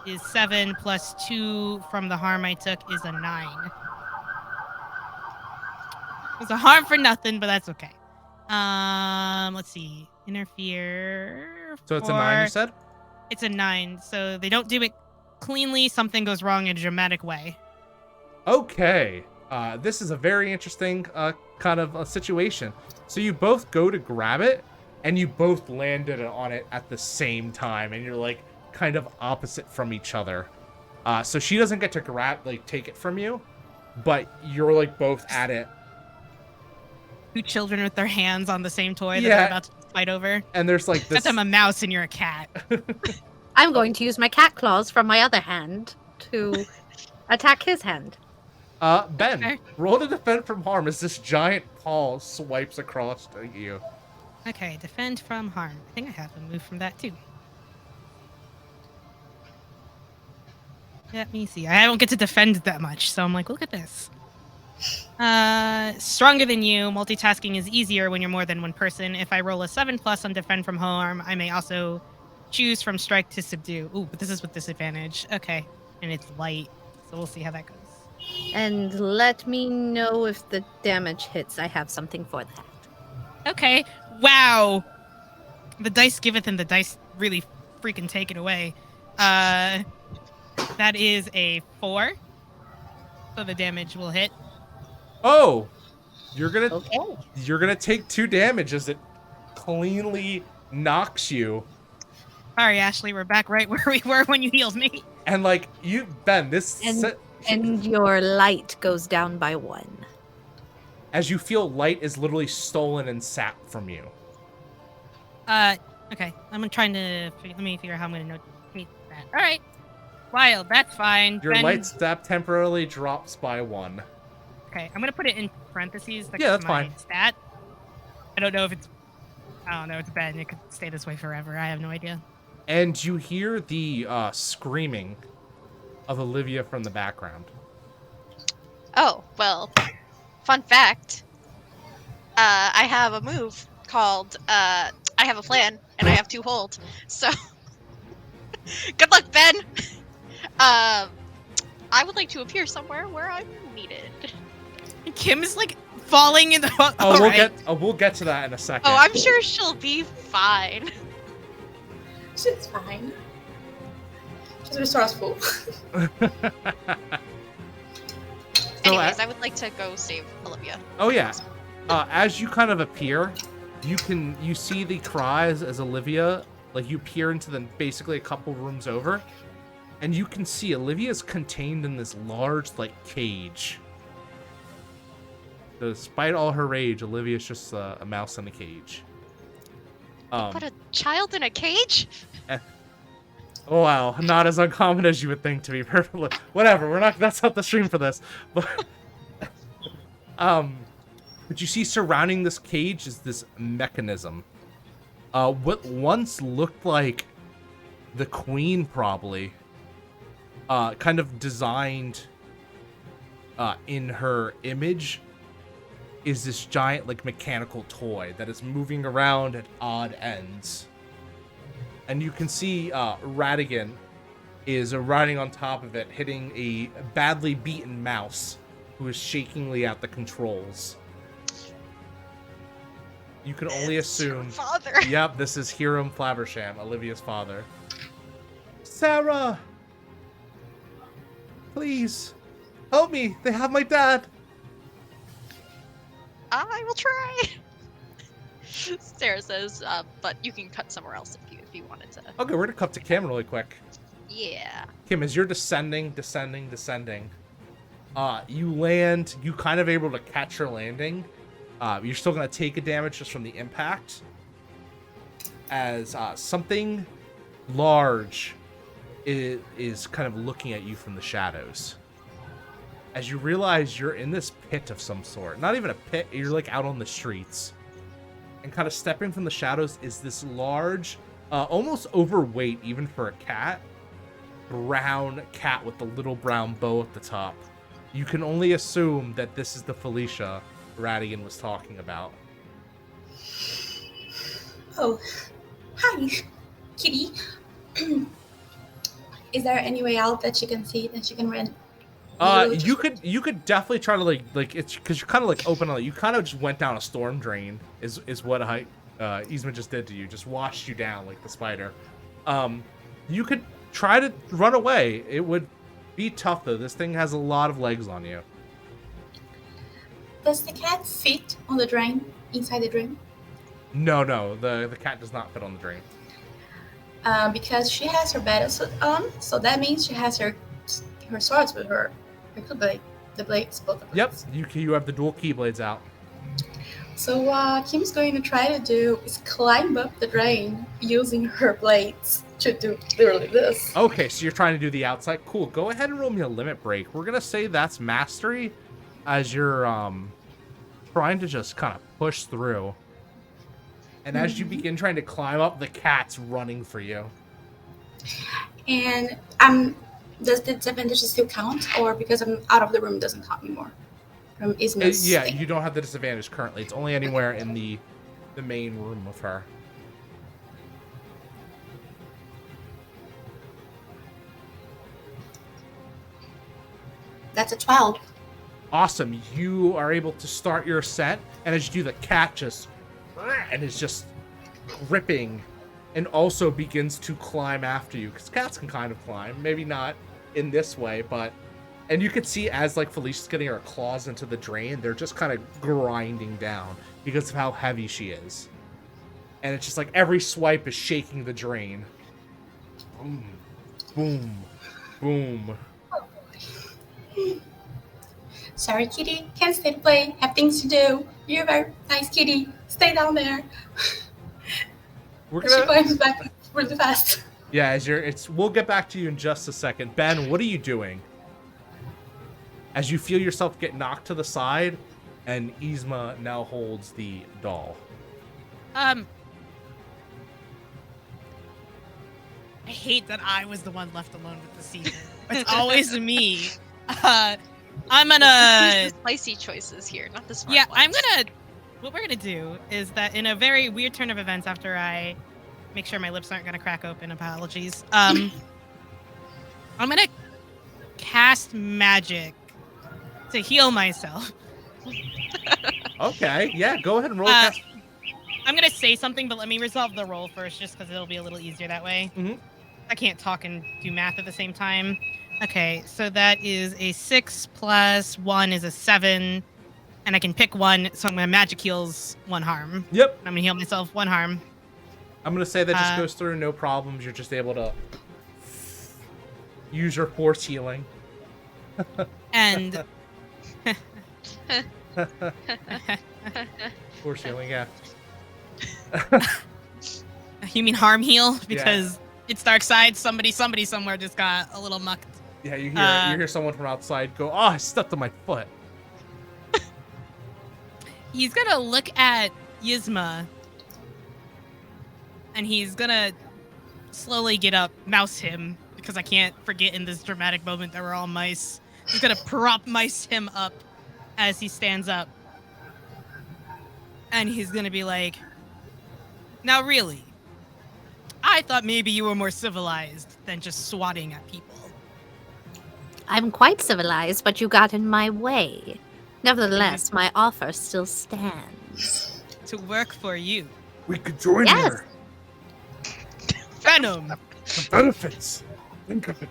is 7 plus 2 from the harm I took is a 9. It was a harm for nothing, but that's okay. Let's see. Interfere. So it's a 9, you said? It's a 9. So they don't do it cleanly. Something goes wrong in a dramatic way. Okay. This is a very interesting kind of a situation. So you both go to grab it, and you both landed on it at the same time, and you're like kind of opposite from each other. So she doesn't get to take it from you, but you're like both at it. 2 children with their hands on the same toy that Yeah. they're about to fight over. And there's like this. Except I'm a mouse and you're a cat. I'm going to use my cat claws from my other hand to attack his hand. Ben, Okay. roll to defend from harm as this giant paw swipes across to you. Okay, defend from harm. I think I have a move from that too. Let me see. I don't get to defend that much, so I'm like, look at this. Stronger than you. Multitasking is easier when you're more than one person. If I roll a 7+ on defend from harm, I may also choose from strike to subdue. Ooh, but this is with disadvantage. Okay, and it's light, so we'll see how that goes. And let me know if the damage hits. I have something for that. Okay. Wow. The dice giveth and the dice really freaking take it away. That is a 4. So the damage will hit. Oh, you're Okay. gonna take 2 damage as it cleanly knocks you. Sorry, Ashley, we're back right where we were when you healed me. And like Ben, And your light goes down by 1. as you feel light is literally stolen and sapped from you. Okay. I'm trying to let me figure out how I'm gonna notate that. All right. Wild, that's fine. Your Ben- light step temporarily drops by 1. Okay, I'm gonna put it in parentheses. Like Yeah, that's my fine. Stat. I don't know. It's bad. It could stay this way forever. I have no idea. And you hear the screaming of Olivia from the background. Oh, well, fun fact. I have a move called, I have a plan, and I have 2 hold. So, good luck, Ben! I would like to appear somewhere where I'm needed. Kim is like falling in the. We'll get to that in a second. Oh, I'm sure she'll be fine. She's fine. She's resourceful. Anyways, I would like to go save Olivia. Oh yeah. As you kind of appear, you see the cries as Olivia, like you peer into the basically a couple rooms over, and you can see Olivia's contained in this large like cage. Despite all her rage, Olivia's just a mouse in a cage. Put a child in a cage? Oh wow, not as uncommon as you would think, to be perfectly. Whatever, that's not the stream for this. But what you see surrounding this cage is this mechanism. What once looked like the queen, probably, kind of designed in her image, is this giant like mechanical toy that is moving around at odd ends. And you can see Radigan is riding on top of it, hitting a badly beaten mouse who is shakingly at the controls. You can only assume... Father. Yep, this is Hiram Flaversham, Olivia's father. Sarah! Please, help me! They have my dad! I will try. Sarah says, but you can cut somewhere else if you wanted to. Okay, we're gonna cut to Kim really quick. Yeah. Kim, as you're descending, you land, you kind of able to catch your landing. You're still gonna take a damage just from the impact. As something large is kind of looking at you from the shadows. As you realize you're in this pit of some sort. Not even a pit, you're like out on the streets. And kind of stepping from the shadows is this large, almost overweight even for a cat, brown cat with the little brown bow at the top. You can only assume that this is the Felicia Radigan was talking about. Oh, hi, kitty. Is there any way out that she can see, that she can run? You could definitely try to like it's because you're kind of like open on. You kind of just went down a storm drain. Is what Yzma just did to you. Just washed you down like the spider. You could try to run away. It would be tough though. This thing has a lot of legs on you. Does the cat fit on the drain, inside the drain? No, the cat does not fit on the drain. Because she has her battle suit on, so that means she has her swords with her. Her blade, the blades, both of them. Yep, you have the dual keyblades out. So Kim's going to try to do is climb up the drain using her blades to do literally this. Okay, so you're trying to do the outside. Cool. Go ahead and roll me a limit break. We're gonna say that's mastery, as you're trying to just kind of push through. And as you begin trying to climb up, the cat's running for you. And does the disadvantage still count, or because I'm out of the room doesn't count anymore? From Yzma's yeah, thing? you don't have the disadvantage currently. It's only anywhere in the main room of her. That's a 12. Awesome. You are able to start your ascent, and as you do, the cat just and is just gripping, and also begins to climb after you. Because cats can kind of climb, maybe not in this way, but and you can see as like Felicia's getting her claws into the drain, they're just kind of grinding down because of how heavy she is. And it's just like every swipe is shaking the drain. Boom, boom, boom. Sorry, kitty. Can't stay to play. Have things to do. You're a very nice kitty. Stay down there. She climbs back really fast. Yeah, we'll get back to you in just a second. Ben, what are you doing? As you feel yourself get knocked to the side, and Yzma now holds the doll. I hate that I was the one left alone with the season. It's always me. I'm gonna spicy choices here, not the smart Yeah, ones. what we're gonna do is that in a very weird turn of events, after I make sure my lips aren't gonna crack open, apologies. I'm gonna cast magic to heal myself. Okay, yeah, go ahead and roll. I'm gonna say something, but let me resolve the roll first, just because it'll be a little easier that way. Mhm. I can't talk and do math at the same time. Okay, so that is a 6 plus 1 is a 7, and I can pick one, so I'm gonna magic heals 1 harm. Yep. I'm gonna heal myself 1 harm. I'm gonna say that just goes through no problems. You're just able to use your force healing. And Force healing, yeah. you mean harm heal? Because it's dark side. Somebody somewhere just got a little mucked. Yeah, you hear someone from outside go, "Oh, I stepped on my foot." He's gonna look at Yzma, and he's gonna slowly get up, mouse him, because I can't forget in this dramatic moment that we're all mice. He's gonna prop mice him up as he stands up. And he's gonna be like, now really, I thought maybe you were more civilized than just swatting at people. I'm quite civilized, but you got in my way. Nevertheless, my offer still stands. To work for you. We could join Yes. her. Venom! The benefits. Think of it.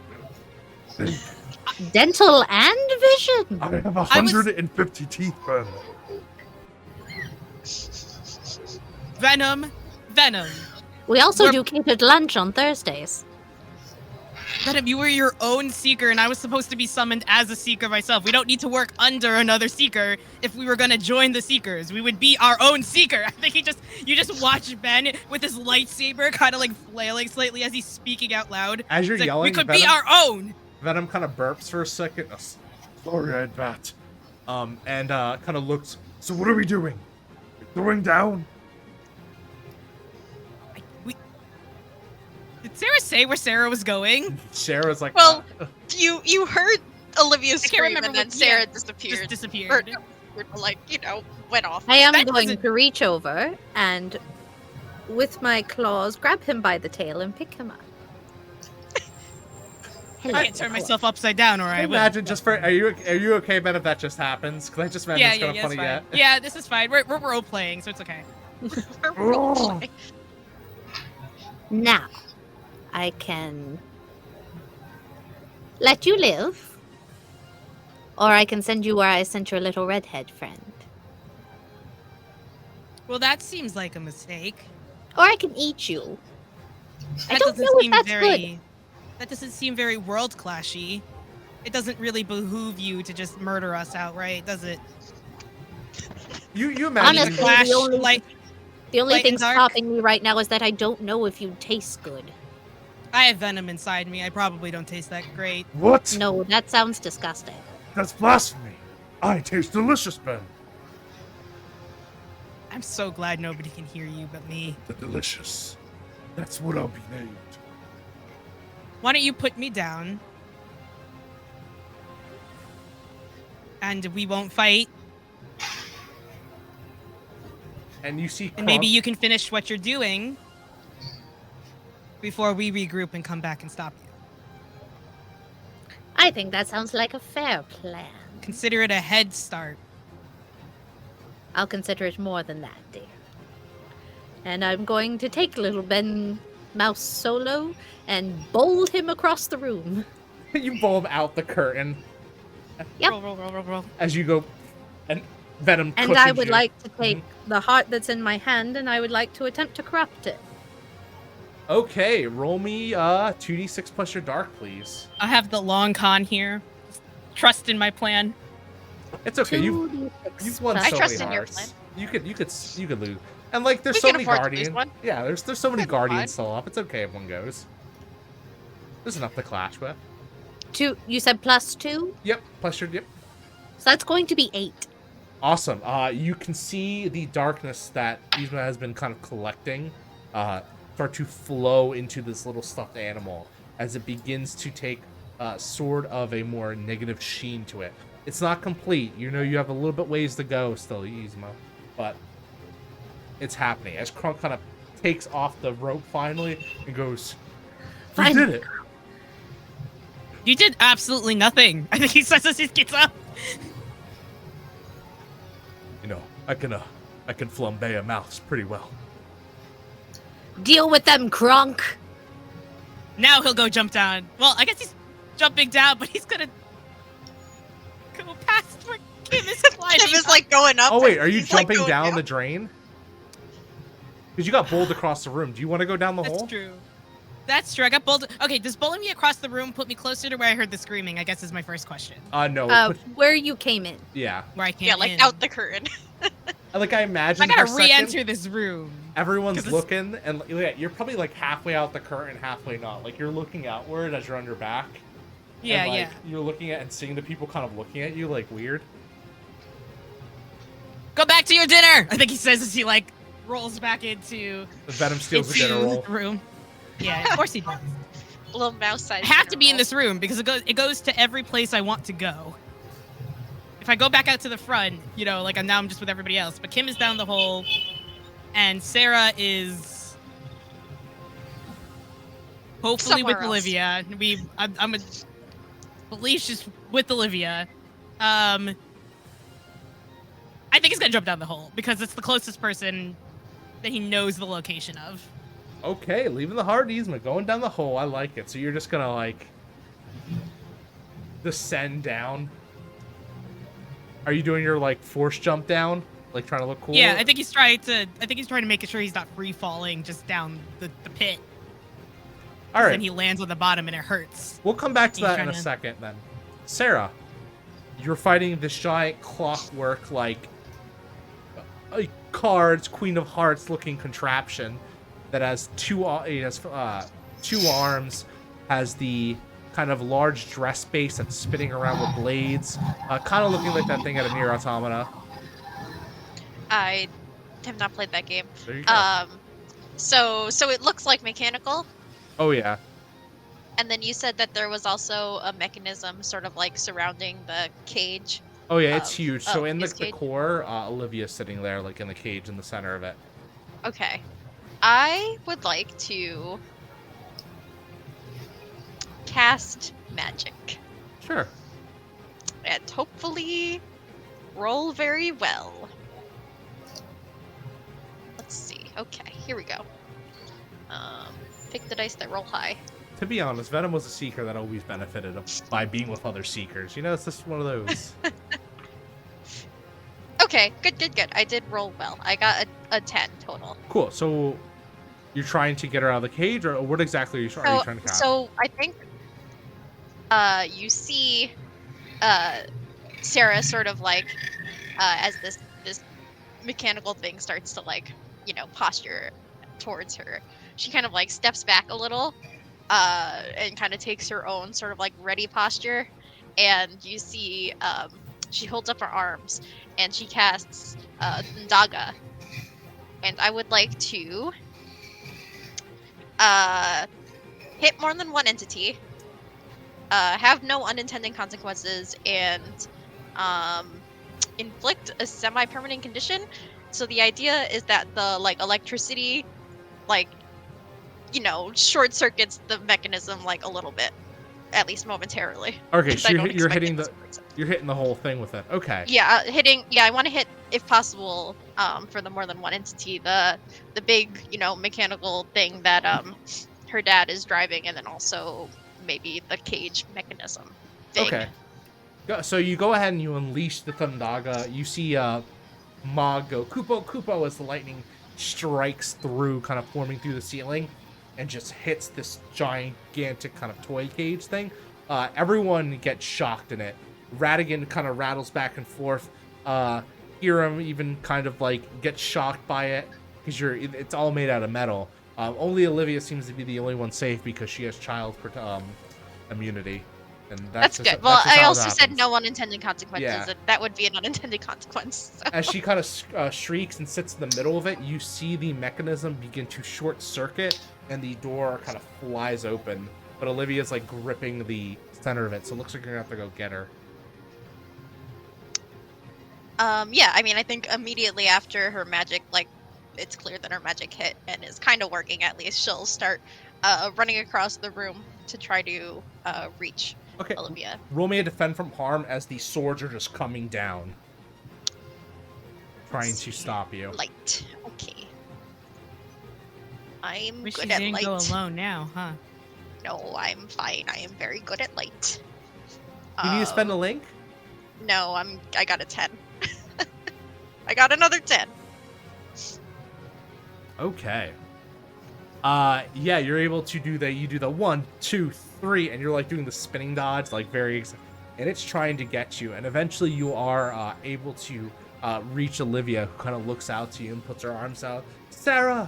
Dental and vision. I have 150 teeth, Ben. Venom! We also We're- do catered lunch on Thursdays. Venom, you were your own seeker, and I was supposed to be summoned as a seeker myself. We don't need to work under another seeker if we were gonna join the seekers. We would be our own seeker. I think you just watch Ben with his lightsaber kind of like flailing slightly as he's speaking out loud. As you're It's like, yelling, we could Venom, be our own! Venom kind of burps for a second. Oh, sorry, I had bat. And kind of looks. So what are we doing? Throwing down? Did Sarah say where Sarah was going? Sarah's like, Well, you heard Olivia I can't scream, remember and then what- Sarah yeah, disappeared. Just disappeared. Or, like, went off. I am That going doesn't- to reach over and, with my claws, grab him by the tail and pick him up. Hello, I can't turn myself upside down, or I will. imagine just for. Are you okay, Ben? If that just happens, because I just imagine Yeah, it's kind of it's funny. fine. Yet. Yeah, this is fine. We're role playing, so it's okay. We're role-playing. Now, I can let you live, or I can send you where I sent your little redhead friend. Well, that seems like a mistake. Or I can eat you. I That don't doesn't know if seem that's very. good. That doesn't seem very world clashy. It doesn't really behoove you to just murder us outright, does it? You imagine. Honestly, Clash, the only, like the only light thing and dark? stopping me right now is that I don't know if you taste good. I have venom inside me. I probably don't taste that great. What? No, that sounds disgusting. That's blasphemy. I taste delicious, Ben. I'm so glad nobody can hear you but me. The delicious. That's what I'll be named. Why don't you put me down? And we won't fight. And you see. And maybe you can finish what you're doing before we regroup and come back and stop you. I think that sounds like a fair plan. Consider it a head start. I'll consider it more than that, dear. And I'm going to take little Ben Mouse solo and bowl him across the room. You bulb out the curtain Yep. Roll. as you go, and Venom. And I cushions would you. like to take the heart that's in my hand and I would like to attempt to corrupt it. Okay, roll me 2d6 plus your dark, please. I have the long con here. Trust in my plan. It's okay. You've 2d6 won plus so trust many in your hearts. plan. You could lose. And like, there's We so can many afford to lose guardians. one. Yeah, there's so many Good guardians God. still up. It's okay if one goes. There's enough to clash with. Two. You said plus 2? Yep. Plus your yep. So that's going to be 8. Awesome. You can see the darkness that Yzma has been kind of collecting start to flow into this little stuffed animal as it begins to take sort of a more negative sheen to it. It's not complete. You know you have a little bit ways to go still, Yzma, but it's happening. As Krunk kind of takes off the rope finally and goes, "We Finally. did it! You did absolutely nothing. I think he says as he gets up. You know, I can flambe a mouse pretty well. Deal with them, Crunk. Now he'll go jump down. Well, I guess he's jumping down, but he's gonna go past where Kim is climbing. Kim is like going up. Oh wait, are you He's, like, jumping going down the drain? Because you got bowled across the room. Do you want to go down the hole? That's true. That's true. I got bowled. Okay, does bowling me across the room put me closer to where I heard the screaming? I guess is my first question. No. Where you came in. Yeah. Where I came Yeah, like in. out the curtain. Like I imagine. I gotta for a second, re-enter this room. Everyone's looking, and you're probably like halfway out the curtain, halfway not. Like you're looking outward as you're on your back. Yeah, and, like, yeah. You're looking at and seeing the people kind of looking at you like weird. Go back to your dinner. I think he says as he like rolls back into The Venom steals the dinner roll. the room. Yeah, of course he does. Little mouse size. I have to be in this room because it goes to every place I want to go. If I go back out to the front, you know, like now I'm just with everybody else. But Kim is down the hole, and Sarah is hopefully Somewhere with else. Olivia. I'm believe she's with Olivia. I think he's gonna jump down the hole because it's the closest person that he knows the location of. Okay, leaving the hard easement, going down the hole. I like it. So you're just gonna like descend down. Are you doing your like force jump down, like trying to look cool? Yeah, I think he's trying to make sure he's not free falling just down the pit. All right. Then he lands on the bottom and it hurts. We'll come back to He's that in a trying to- second then. Sarah, you're fighting this giant clockwork like a cards, Queen of Hearts looking contraption that has two arms, has the kind of large dress base that's spinning around with blades, kind of looking like that thing at a Nier Automata. I have not played that game. There you go. So it looks like mechanical. Oh yeah. And then you said that there was also a mechanism sort of like surrounding the cage. Oh yeah, it's huge. So in the his cage? core, Olivia's sitting there, like in the cage in the center of it. Okay. I would like to cast magic Sure. and hopefully roll very well. Let's see. Okay, here we go. Pick the dice that roll high. To be honest, Venom was a seeker that always benefited by being with other seekers. You know, it's just one of those. Okay, good. I did roll well. I got a 10 total. Cool. So you're trying to get her out of the cage, or what exactly are you trying to cast? So I think you see Sarah sort of like as this mechanical thing starts to like, you know, posture towards her. She kind of like steps back a little and kind of takes her own sort of like ready posture, and you see she holds up her arms and she casts Ndaga. And I would like to hit more than one entity, have no unintended consequences, and inflict a semi-permanent condition. So the idea is that the like electricity, like, you know, short circuits the mechanism like a little bit, at least momentarily. Okay, 'Cause so I don't you're expect hitting it the to break something. you're hitting the whole thing with it. Okay. Yeah, I want to hit, if possible, for the more than one entity, the big, you know, mechanical thing that her dad is driving, and then also maybe the cage mechanism thing. Okay. So you go ahead and you unleash the Thundaga. You see Mog go Kupo as the lightning strikes through, kind of forming through the ceiling, and just hits this gigantic kind of toy cage thing. Everyone gets shocked in it. Radigan kind of rattles back and forth. Hiram even kind of like gets shocked by it because it's all made out of metal. Only Olivia seems to be the only one safe because she has child immunity. And That's just, good. Well, that's just I how it also said happens. no unintended consequences, Yeah. and that would be an unintended consequence. So. As she kind of shrieks and sits in the middle of it, you see the mechanism begin to short circuit, and the door kind of flies open. But Olivia's like gripping the center of it, so it looks like you're gonna have to go get her. Yeah, I mean, I think immediately after her magic, like, it's clear that her magic hit and is kind of working at least, she'll start running across the room to try to reach Okay. Olivia. Roll me a defend from harm as the swords are just coming down, trying to stop you. Light. Okay. I'm Wish you good at didn't light. go alone now, huh? No, I'm fine. I am very good at light. You need to spend a link? No, I got a 10. I got another 10. Okay. Yeah, you're able to do you do the 1, 2, 3, and you're like doing the spinning dodge, like and it's trying to get you, and eventually you are able to reach Olivia, who kind of looks out to you and puts her arms out. Sarah!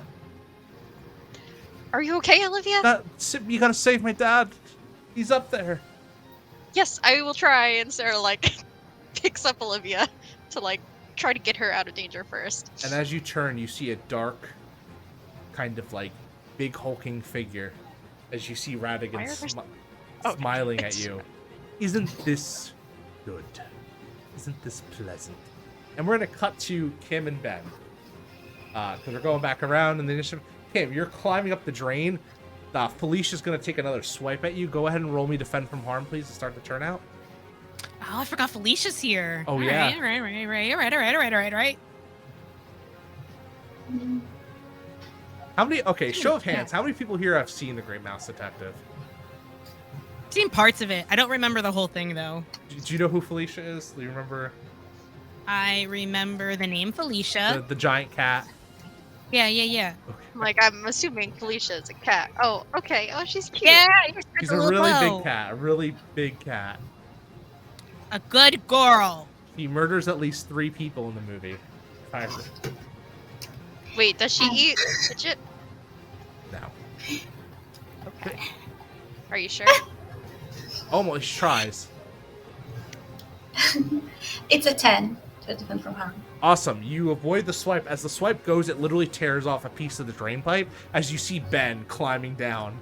Are you okay, Olivia? You gotta save my dad. He's up there. Yes, I will try. And Sarah, like, picks up Olivia to, like, try to get her out of danger first. And as you turn, you see a dark, kind of like big hulking figure as you see Radigan smiling at you. Isn't this good? Isn't this pleasant? And we're gonna cut to Kim and Ben. Because we're going back around in the initiative. Kim, you're climbing up the drain. Felicia's gonna take another swipe at you. Go ahead and roll me defend from harm, please, to start the turn out. Oh, I forgot Felicia's here. Oh, yeah. All right. How many? Okay, show of hands. How many people here have seen The Great Mouse Detective? I've seen parts of it. I don't remember the whole thing, though. Do you know who Felicia is? Do you remember? I remember the name Felicia. The giant cat. Yeah. Okay. Like, I'm assuming Felicia is a cat. Oh, okay. Oh, she's cute. Yeah, She's a really big cat. A really big cat. A good girl. He murders at least 3 people in the movie. Wait, does she eat legit? No. Okay. Are you sure? Almost tries. It's a 10 to defend from harm. Awesome. You avoid the swipe. As the swipe goes, it literally tears off a piece of the drain pipe as you see Ben climbing down.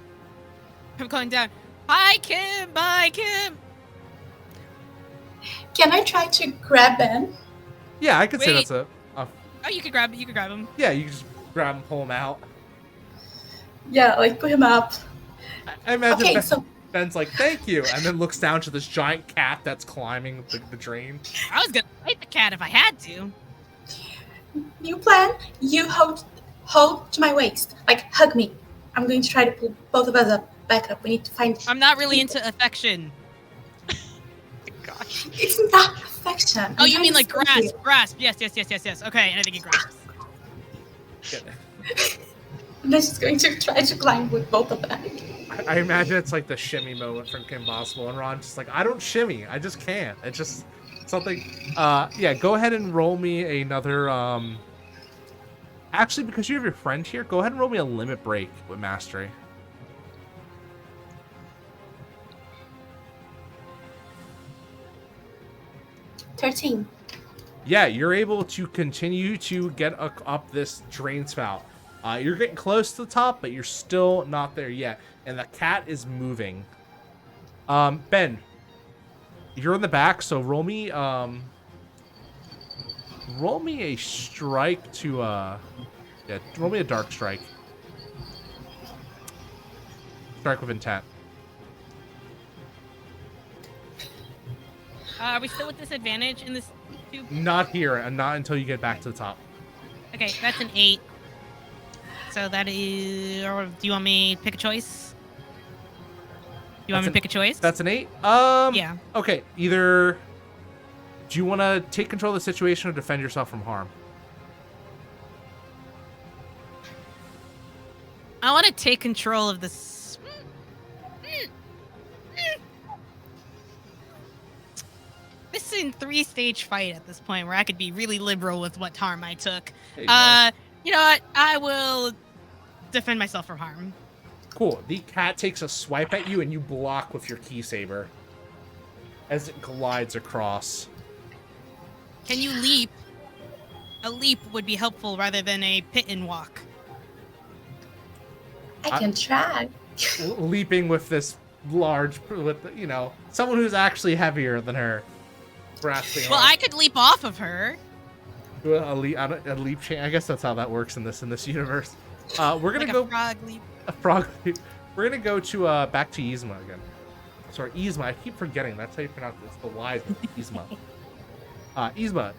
I'm going down. Hi, Kim. Bye, Kim. Can I try to grab Ben? Yeah, I could say Wait. that's a... Oh, you could grab him. Yeah, you can just grab him, pull him out. Yeah, like put him up. I imagine Okay, so Ben's like, thank you, and then looks down to this giant cat that's climbing the drain. I was gonna fight the cat if I had to. new plan. You hold to my waist, like hug me. I'm going to try to pull both of us back up. We need to find. I'm not really into affection. Gosh. It's not affection. Oh, I'm you trying mean to like save grasp? you. Grasp. Yes. Okay, and I think he grasps. And then she's going to try to climb with both of them. I imagine it's like the shimmy moment from Kim Possible, and Ron's just like, I don't shimmy, I just can't. It's just something. Yeah, go ahead and roll me another. Actually, because you have your friend here, go ahead and roll me a limit break with mastery. $13. Yeah, you're able to continue to get up this drain spout. You're getting close to the top, but you're still not there yet. And the cat is moving. Ben, you're in the back, so roll me a strike to yeah, roll me a dark strike. Strike with intent. Are we still with disadvantage in this tube? Not here, and not until you get back to the top. Okay, that's an 8. So that is. Or do you want me to pick a choice? You want me to pick a choice? That's an 8? Yeah. Okay, either... Do you want to take control of the situation or defend yourself from harm? I want to take control of this. This is a 3-stage fight at this point where I could be really liberal with what harm I took. There you go. You know what? I will defend myself from harm. Cool. The cat takes a swipe at you and you block with your key saber as it glides across. Can you leap? A leap would be helpful rather than a pit and walk. I can try. Leaping with this large, you know, someone who's actually heavier than her. Grasping Well, her. I could leap off of her. A leap chain. I guess that's how that works in this universe. We're gonna Like go a frog leap. a frog leap. We're gonna go to back to Yzma again. sorry, Yzma. I keep forgetting. That's how you pronounce it. It's the Y, Yzma. Yzma.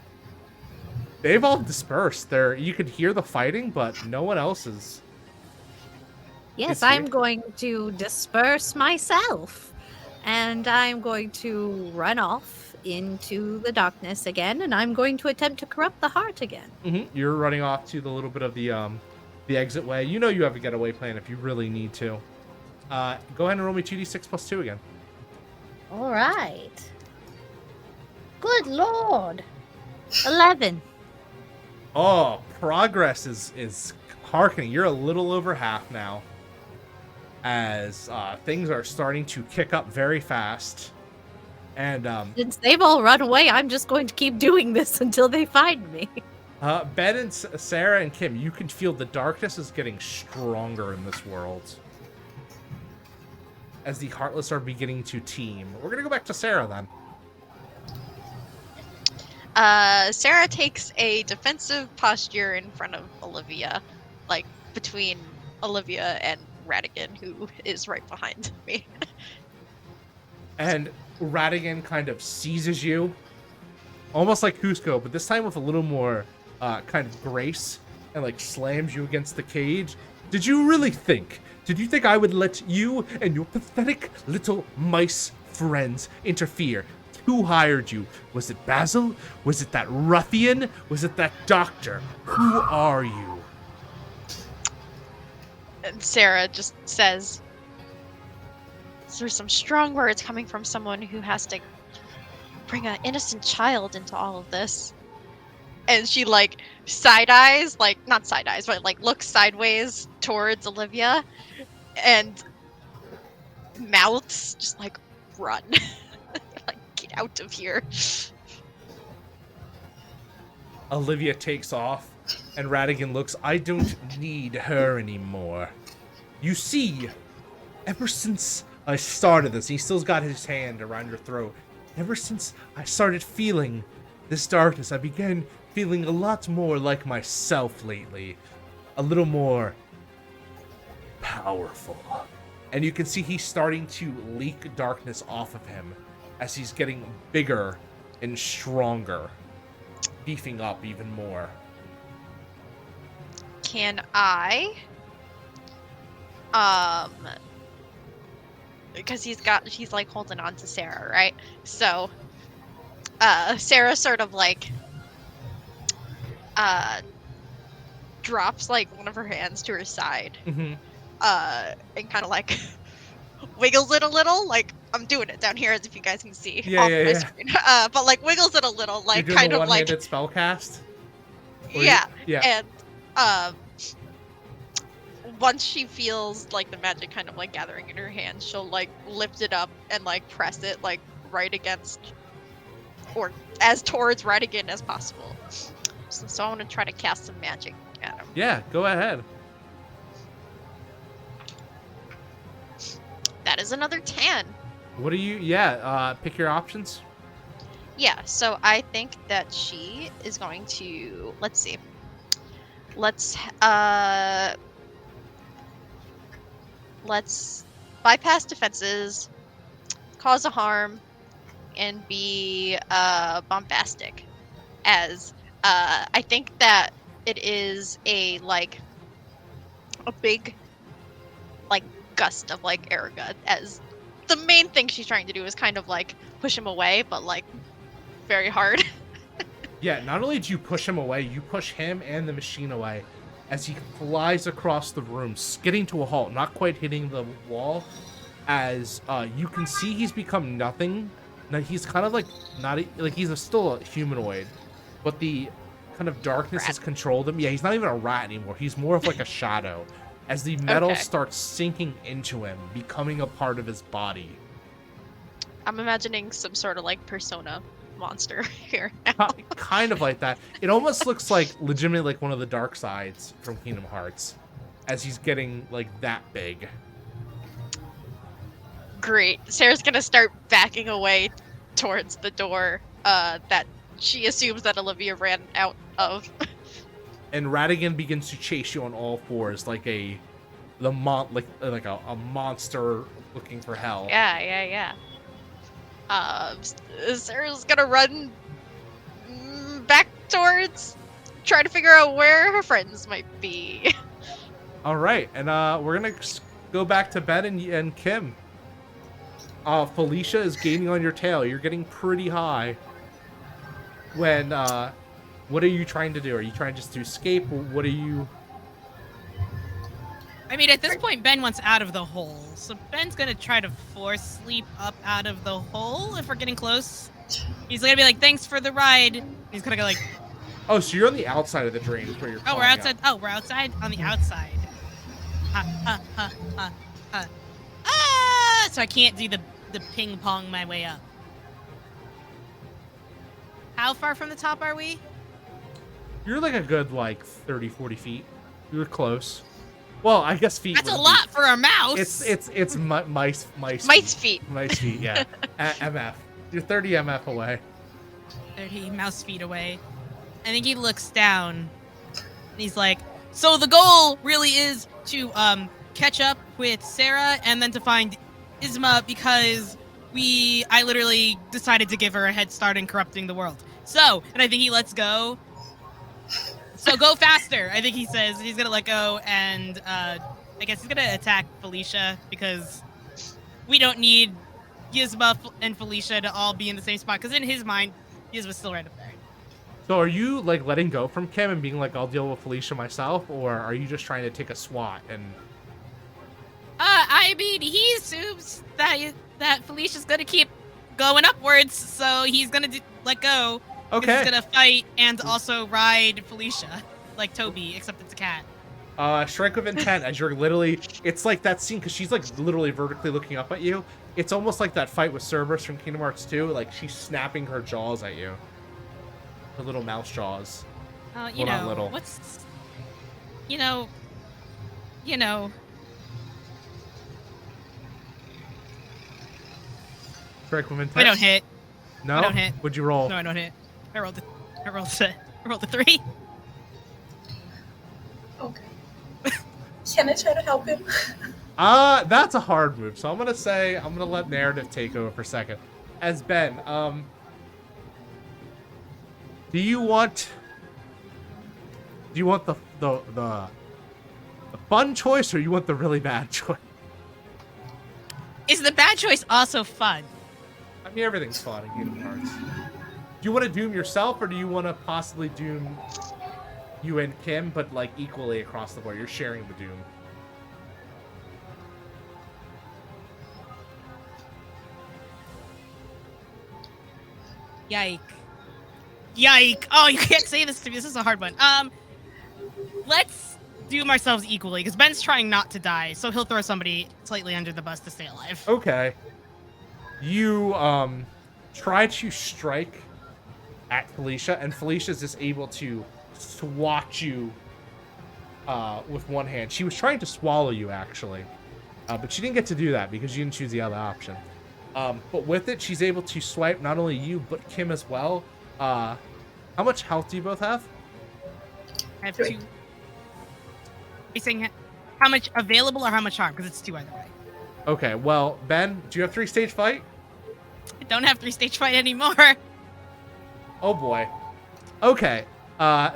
They've all dispersed. You could hear the fighting, but no one else is. Yes, Is I'm here. going to disperse myself. And I'm going to run off into the darkness again, and I'm going to attempt to corrupt the heart again. You're running off to the little bit of the exit way. You know you have a getaway plan if you really need to. Go ahead and roll me 2d6 plus 2 again. All right. Good lord. 11. Oh, progress is harkening. You're a little over half now. As things are starting to kick up very fast. And Since they've all run away, I'm just going to keep doing this until they find me. Ben and Sarah and Kim, you can feel the darkness is getting stronger in this world. As the Heartless are beginning to team. We're going to go back to Sarah then. Sarah takes a defensive posture in front of Olivia, like between Olivia and Radigan, who is right behind me. And Radigan kind of seizes you, almost like Cusco, but this time with a little more kind of grace, and like slams you against the cage. Did you really think? Did you think I would let you and your pathetic little mice friends interfere? Who hired you? Was it Basil? Was it that ruffian? Was it that doctor? Who are you? And Sarah just says, there's some strong words coming from someone who has to bring an innocent child into all of this. And she like side eyes, like not side eyes, but like looks sideways towards Olivia and mouths just like run. Like get out of here. Olivia takes off, and Radigan looks, I don't need her anymore. You see, ever since I started this, he still's got his hand around your throat. Ever since I started feeling this darkness, I began feeling a lot more like myself lately. A little more powerful. And you can see he's starting to leak darkness off of him as he's getting bigger and stronger, beefing up even more. Can I because he's like holding on to Sarah, right? So Sarah sort of like drops like one of her hands to her side, and kind of like wiggles it a little. Like I'm doing it down here, as if you guys can see off my screen. But like wiggles it a little, like You're doing kind the of like one-handed spell cast? yeah. Yeah. And once she feels like the magic kind of like gathering in her hand, she'll like lift it up and like press it like right against or as towards Radigan as possible. So I want to try to cast some magic at him. Yeah, go ahead. That is another 10. What do you... pick your options. Yeah, so I think that she is going to... Let's see. Let's bypass defenses, cause a harm, and be bombastic. As I think that it is a big like gust of like Araga, as the main thing she's trying to do is kind of like push him away, but like very hard. Yeah, not only do you push him away, you push him and the machine away as he flies across the room, skidding to a halt, not quite hitting the wall. As you can see, he's become nothing. Now he's kind of like he's still a humanoid, but the kind of darkness has controlled him. Yeah, he's not even a rat anymore. He's more of like a shadow. As the metal starts sinking into him, becoming a part of his body. I'm imagining some sort of like persona monster here. Kind of like that. It almost looks like legitimately like one of the dark sides from Kingdom Hearts, as he's getting like that big. Great. Sarah's gonna start backing away towards the door that she assumes that Olivia ran out of. And Radigan begins to chase you on all fours like a monster looking for hell. Yeah. Sarah's gonna run back towards, try to figure out where her friends might be. All right, and we're gonna go back to Ben and Kim. Felicia is gaining on your tail. You're getting pretty high. When what are you trying to do? Are you trying just to escape? Or what are you? I mean, at this point, Ben wants out of the hole, so Ben's gonna try to force sleep up out of the hole. If we're getting close, he's gonna be like, "Thanks for the ride." He's gonna go like, Oh, so you're on the outside of the drain, is where you're. "Oh, we're outside. Oh, we're outside on the outside." Ah! So I can't do the ping pong my way up. How far from the top are we? You're like a good like 30, 40 feet. You're close. Well, I guess feet. That's a wouldn't lot for a mouse. It's mice feet. Mice feet, yeah. MF. You're 30 MF away. 30 mouse feet away. I think he looks down and he's like, so the goal really is to catch up with Sarah and then to find Isma because I literally decided to give her a head start in corrupting the world. So, and I think he lets go. So go faster, I think he says. He's gonna let go and I guess he's gonna attack Felicia because we don't need Gizma and Felicia to all be in the same spot because in his mind, Gizma's still right up there. So are you like letting go from Kim and being like, I'll deal with Felicia myself, or are you just trying to take a swat and? I mean, he assumes that Felicia's gonna keep going upwards, so he's gonna let go. Okay. He's gonna fight and also ride Felicia, like Toby, except it's a cat. Strike with intent as you're literally. It's like that scene because she's like literally vertically looking up at you. It's almost like that fight with Cerberus from Kingdom Hearts 2. Like she's snapping her jaws at you. Her little mouse jaws. You well, know, little. what's, you know. Strike with intent. I don't hit. No. I don't hit. Would you roll? No, I don't hit. I rolled a 3. Okay. Can I try to help him? That's a hard move. So I'm gonna let narrative take over for a second. As Ben, do you want the fun choice or you want the really bad choice? Is the bad choice also fun? I mean, everything's fun in Kingdom Hearts. Do you want to doom yourself or do you want to possibly doom you and Kim, but like equally across the board? You're sharing the doom. Yike. Oh, you can't say this to me. This is a hard one. Let's doom ourselves equally, because Ben's trying not to die, so he'll throw somebody slightly under the bus to stay alive. Okay. You, try to strike at Felicia, and Felicia's just able to swat you, with one hand. She was trying to swallow you, actually. But she didn't get to do that because you didn't choose the other option. But with it, she's able to swipe not only you, but Kim as well. How much health do you both have? I have 2. Are you saying how much available or how much harm? Because it's 2 either way. Okay, well, Ben, do you have 3-stage fight? I don't have 3-stage fight anymore. Oh boy. Okay.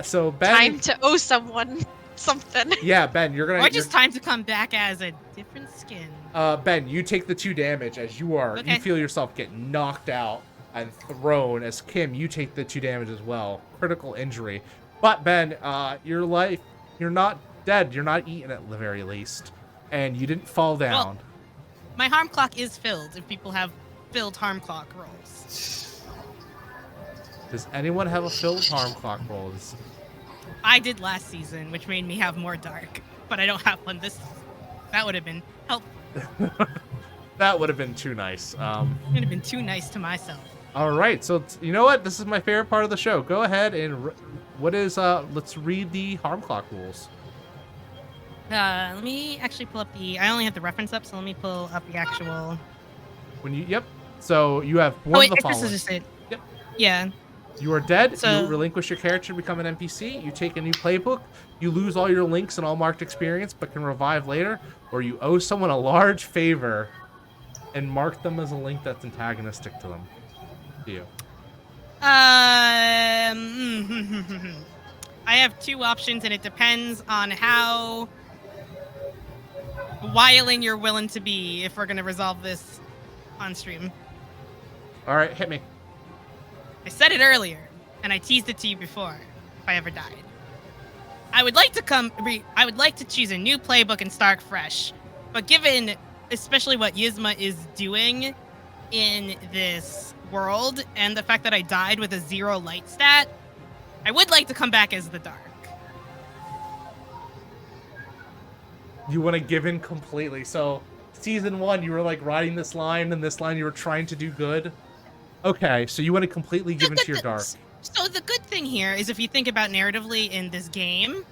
So Ben. Time to owe someone something. Yeah, Ben, you're gonna. Or just time to come back as a different skin. Ben, you take the 2 damage as you are. Okay. You feel yourself get knocked out and thrown. As Kim, you take the 2 damage as well. Critical injury. But Ben, your life, you're not dead. You're not eaten at the very least, and you didn't fall down. Well, my harm clock is filled. If people have filled harm clock rolls. Does anyone have a filled harm clock roll? I did last season, which made me have more dark, but I don't have one this. That would have been helpful. That would have been too nice. Would have been too nice to myself. All right, so you know what? This is my favorite part of the show. Go ahead and let's read the harm clock rules. Let me actually pull up I only have the reference up, so let me pull up the actual. Yep. So you have one of the following. This is just it. Yep. Yeah. You are dead. So, you relinquish your character to become an NPC. You take a new playbook. You lose all your links and all marked experience, but can revive later. Or you owe someone a large favor and mark them as a link that's antagonistic to them. To you. I have two options, and it depends on how wiling you're willing to be if we're gonna resolve this on stream. All right, hit me. I said it earlier, and I teased it to you before. If I ever died, I would like to choose a new playbook and start fresh. But given, especially what Yzma is doing in this world, and the fact that I died with a 0 light stat, I would like to come back as the Dark. You want to give in completely. So, season 1, you were like riding this line, and this line you were trying to do good. Okay, so you want to completely give into your dark. So the good thing here is, if you think about narratively in this game,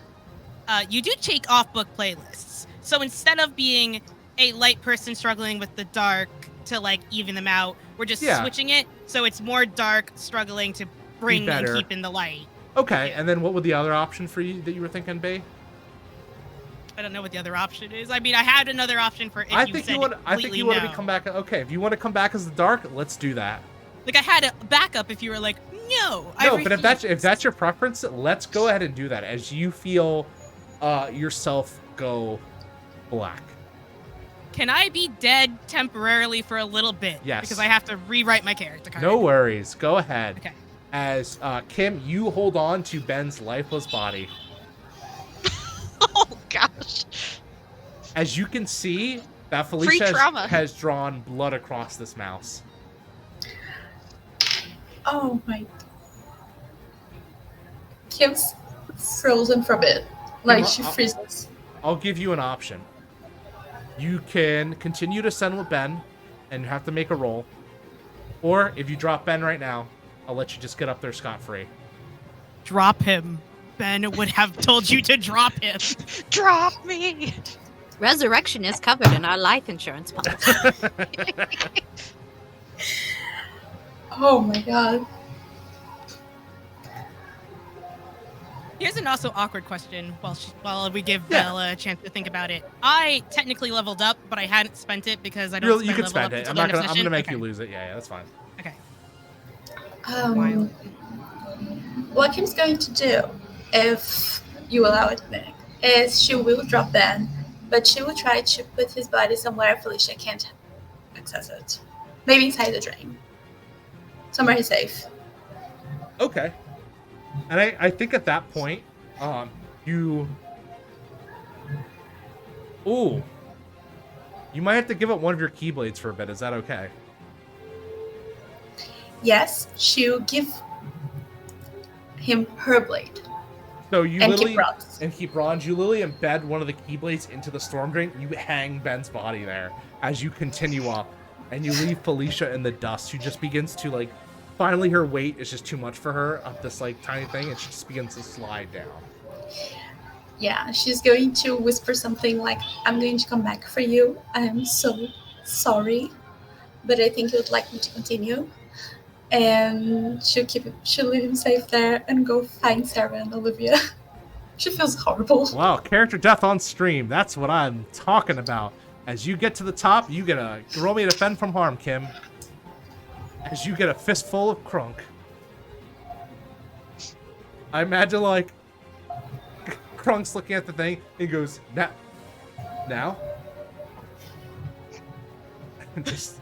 you do take off book playlists. So instead of being a light person struggling with the dark to like even them out, we're just switching it. So it's more dark struggling to bring and keep in the light. Okay, and then what would the other option for you that you were thinking be? I don't know what the other option is. I mean, I had another option for if I think you want to come back. Okay, if you want to come back as the dark, let's do that. Like, I had a backup if you were like, no. No, but if that's your preference, let's go ahead and do that as you feel yourself go black. Can I be dead temporarily for a little bit? Yes. Because I have to rewrite my character card. No worries. Go ahead. Okay. As Kim, you hold on to Ben's lifeless body. Oh gosh. As you can see, that Felicia has drawn blood across this mouse. Oh my. Kim's frozen from it. Like, she freezes. I'll give you an option. You can continue to send with Ben, and you have to make a roll. Or, if you drop Ben right now, I'll let you just get up there scot-free. Drop him. Ben would have told you to drop him. Drop me! Resurrection is covered in our life insurance policy. Oh my god. Here's an also awkward question while we give Bella a chance to think about it. I technically leveled up, but I hadn't spent it because I don't You can spend it. I'm gonna make you lose it. Yeah, that's fine. Okay. What Kim's going to do, if you allow it, Nick, is she will drop Ben, but she will try to put his body somewhere Felicia can't access it. Maybe inside the drain. Somewhere he's safe. Okay. And I think at that point, you might have to give up one of your Keyblades for a bit. Is that okay? Yes, she'll give him her blade. So you and literally keep bronze. You literally embed one of the Keyblades into the storm drain. You hang Ben's body there as you continue up, and you leave Felicia in the dust, who just begins to like. Finally, her weight is just too much for her up this like tiny thing, and she just begins to slide down. Yeah, she's going to whisper something like, "I'm going to come back for you. I am so sorry, but I think you would like me to continue." And she'll leave him safe there and go find Sarah and Olivia. She feels horrible. Wow, character death on stream. That's what I'm talking about. As you get to the top, you get a roll me to defend from harm, Kim. As you get a fistful of crunk. I imagine, like, Crunk's looking at the thing, and he goes, now? And just...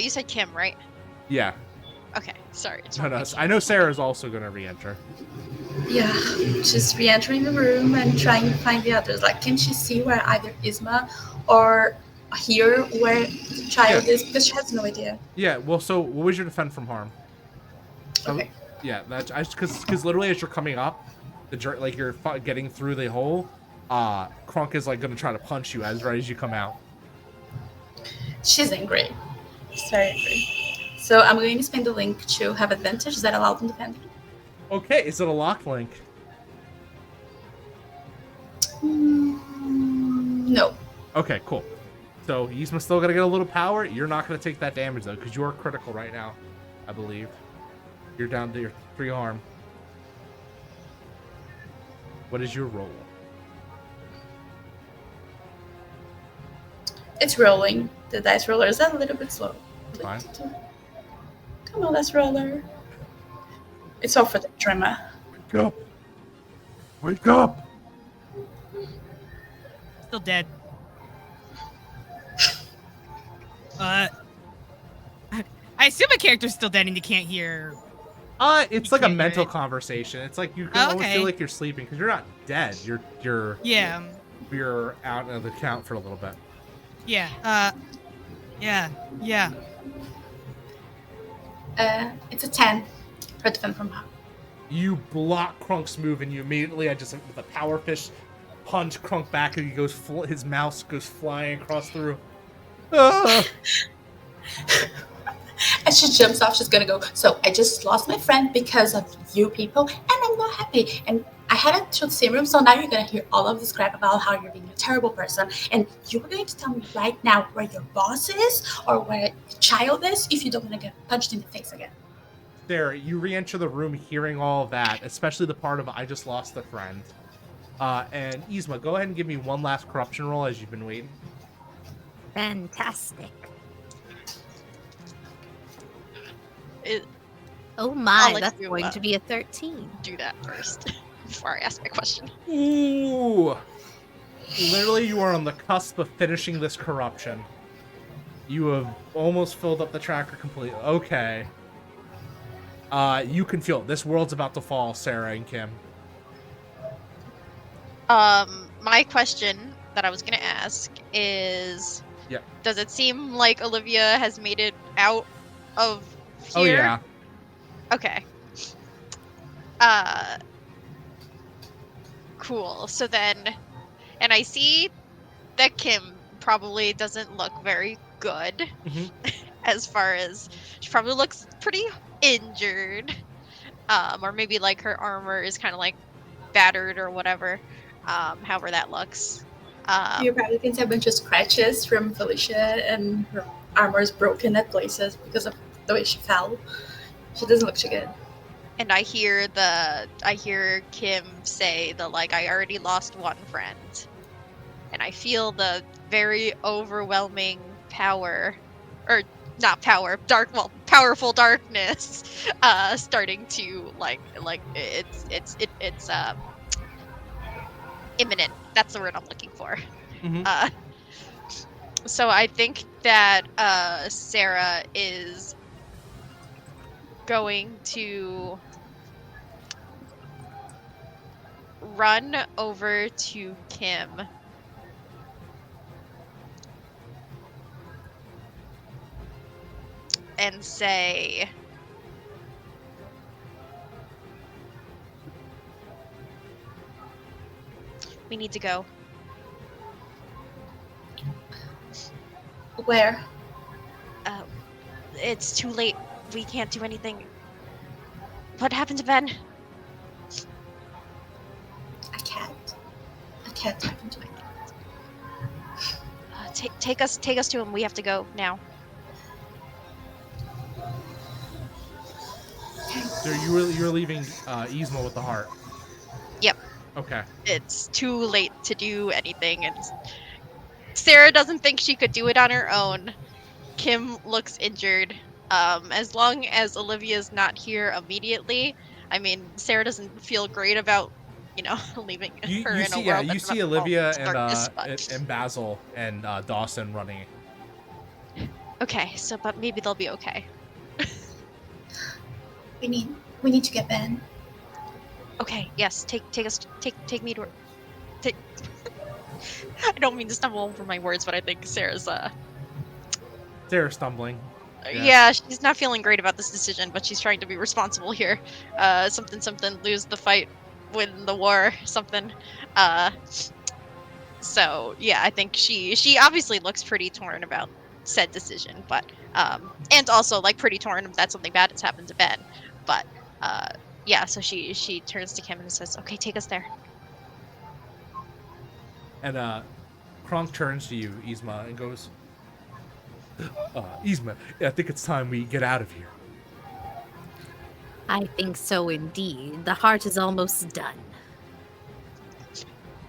You said Kim, right? Yeah. Okay, sorry. No, I know Sarah's also going to re-enter. Yeah, she's re-entering the room and trying to find the others. Like, can she see where either Yzma or here where the child is? Because she has no idea. Yeah, well, so what was your defend from harm? Okay. Yeah, that's because literally as you're coming up, like you're getting through the hole, Crunk is like going to try to punch you right as you come out. She's angry. She's very angry. So I'm going to spend the link to have advantage. Is that allowed in defending? Okay, is it a locked link? No. Okay, cool. So Yzma's still gonna get a little power. You're not gonna take that damage though, because you are critical right now, I believe. You're down to your 3 harm. What is your roll? It's rolling. The dice roller is a little bit slow. Fine. Come on, dice roller. It's all for the drama. Wake up! Wake up! Still dead. I assume a character's still dead and you can't hear. It's You like a can't hear mental it. conversation. It's like you can Oh, almost okay. feel like you're sleeping because you're not dead. You're Yeah. you're out of the count for a little bit. Yeah. Yeah. It's a 10 for defend from harm. You block Krunk's move, and you immediately, with a power fish, punch Krunk back, and he goes. His mouse goes flying across the room. Ah! As she jumps off, she's gonna go, so I just lost my friend because of you people, and I'm not happy. And I had to the same room, so now you're gonna hear all of this crap about how you're being a terrible person. And you're going to tell me right now where your boss is or where your child is if you don't want to get punched in the face again. There, you re-enter the room hearing all of that, especially the part of I just lost a friend. And Yzma, go ahead and give me one last corruption roll as you've been waiting. Fantastic. Oh I'll my, let that's you, going to be a 13. Do that first before I ask my question. Ooh! Literally, you are on the cusp of finishing this corruption. You have almost filled up the tracker completely. Okay. You can feel it. This world's about to fall, Sarah and Kim. My question that I was gonna ask is, Yep. does it seem like Olivia has made it out of here? Oh, yeah. Okay. Cool. So then, and I see that Kim probably doesn't look very good Mhm. as far as she probably looks pretty injured. Or maybe like her armor is kind of like battered or whatever. However that looks. You probably can see a bunch of scratches from Felicia, and her armor is broken at places because of the way she fell. She doesn't look too good. And I hear Kim say I already lost one friend. And I feel the very overwhelming power, or not power, powerful darkness, starting to it's imminent. That's the word I'm looking for. Mhm. So I think that Sarah is going to run over to Kim and say, we need to go. Where? It's too late. We can't do anything. What happened to Ben? I can't happen to it. Take us to him. We have to go now. So you're leaving Yzma with the heart. Yep. Okay. It's too late to do anything, and Sarah doesn't think she could do it on her own. Kim looks injured. As long as Olivia's not here immediately, I mean, Sarah doesn't feel great about, leaving her in a world. Yeah, you that's see about Olivia darkness, but- and Basil and Dawson running. Okay, but maybe they'll be okay. We need to get Ben. Okay, yes, take me to. Take. I don't mean to stumble over my words, but I think Sarah's Sarah's stumbling. Yeah, she's not feeling great about this decision, but she's trying to be responsible here. Something, lose the fight, win the war, something. So yeah, I think she obviously looks pretty torn about said decision, but and also pretty torn that something bad has happened to Ben. But yeah, so she turns to Kim and says, "Okay, take us there." And Kronk turns to you, Yzma, and goes, Yzma, I think it's time we get out of here. I think so indeed. The heart is almost done.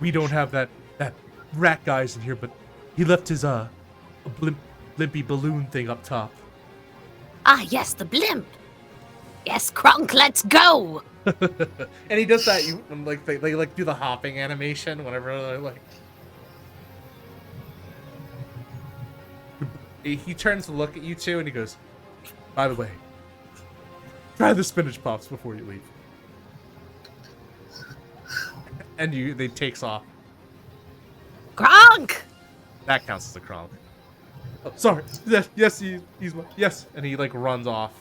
We don't have that rat guy's in here, but he left his blimpy balloon thing up top. Ah, yes, the blimp. Yes, Kronk, let's go. And he does that. They like do the hopping animation whenever they're like. He turns to look at you two and he goes, "By the way, try the spinach puffs before you leave." And they takes off. Kronk. That counts as a Kronk. Oh, sorry. Yes, yes. And he like runs off.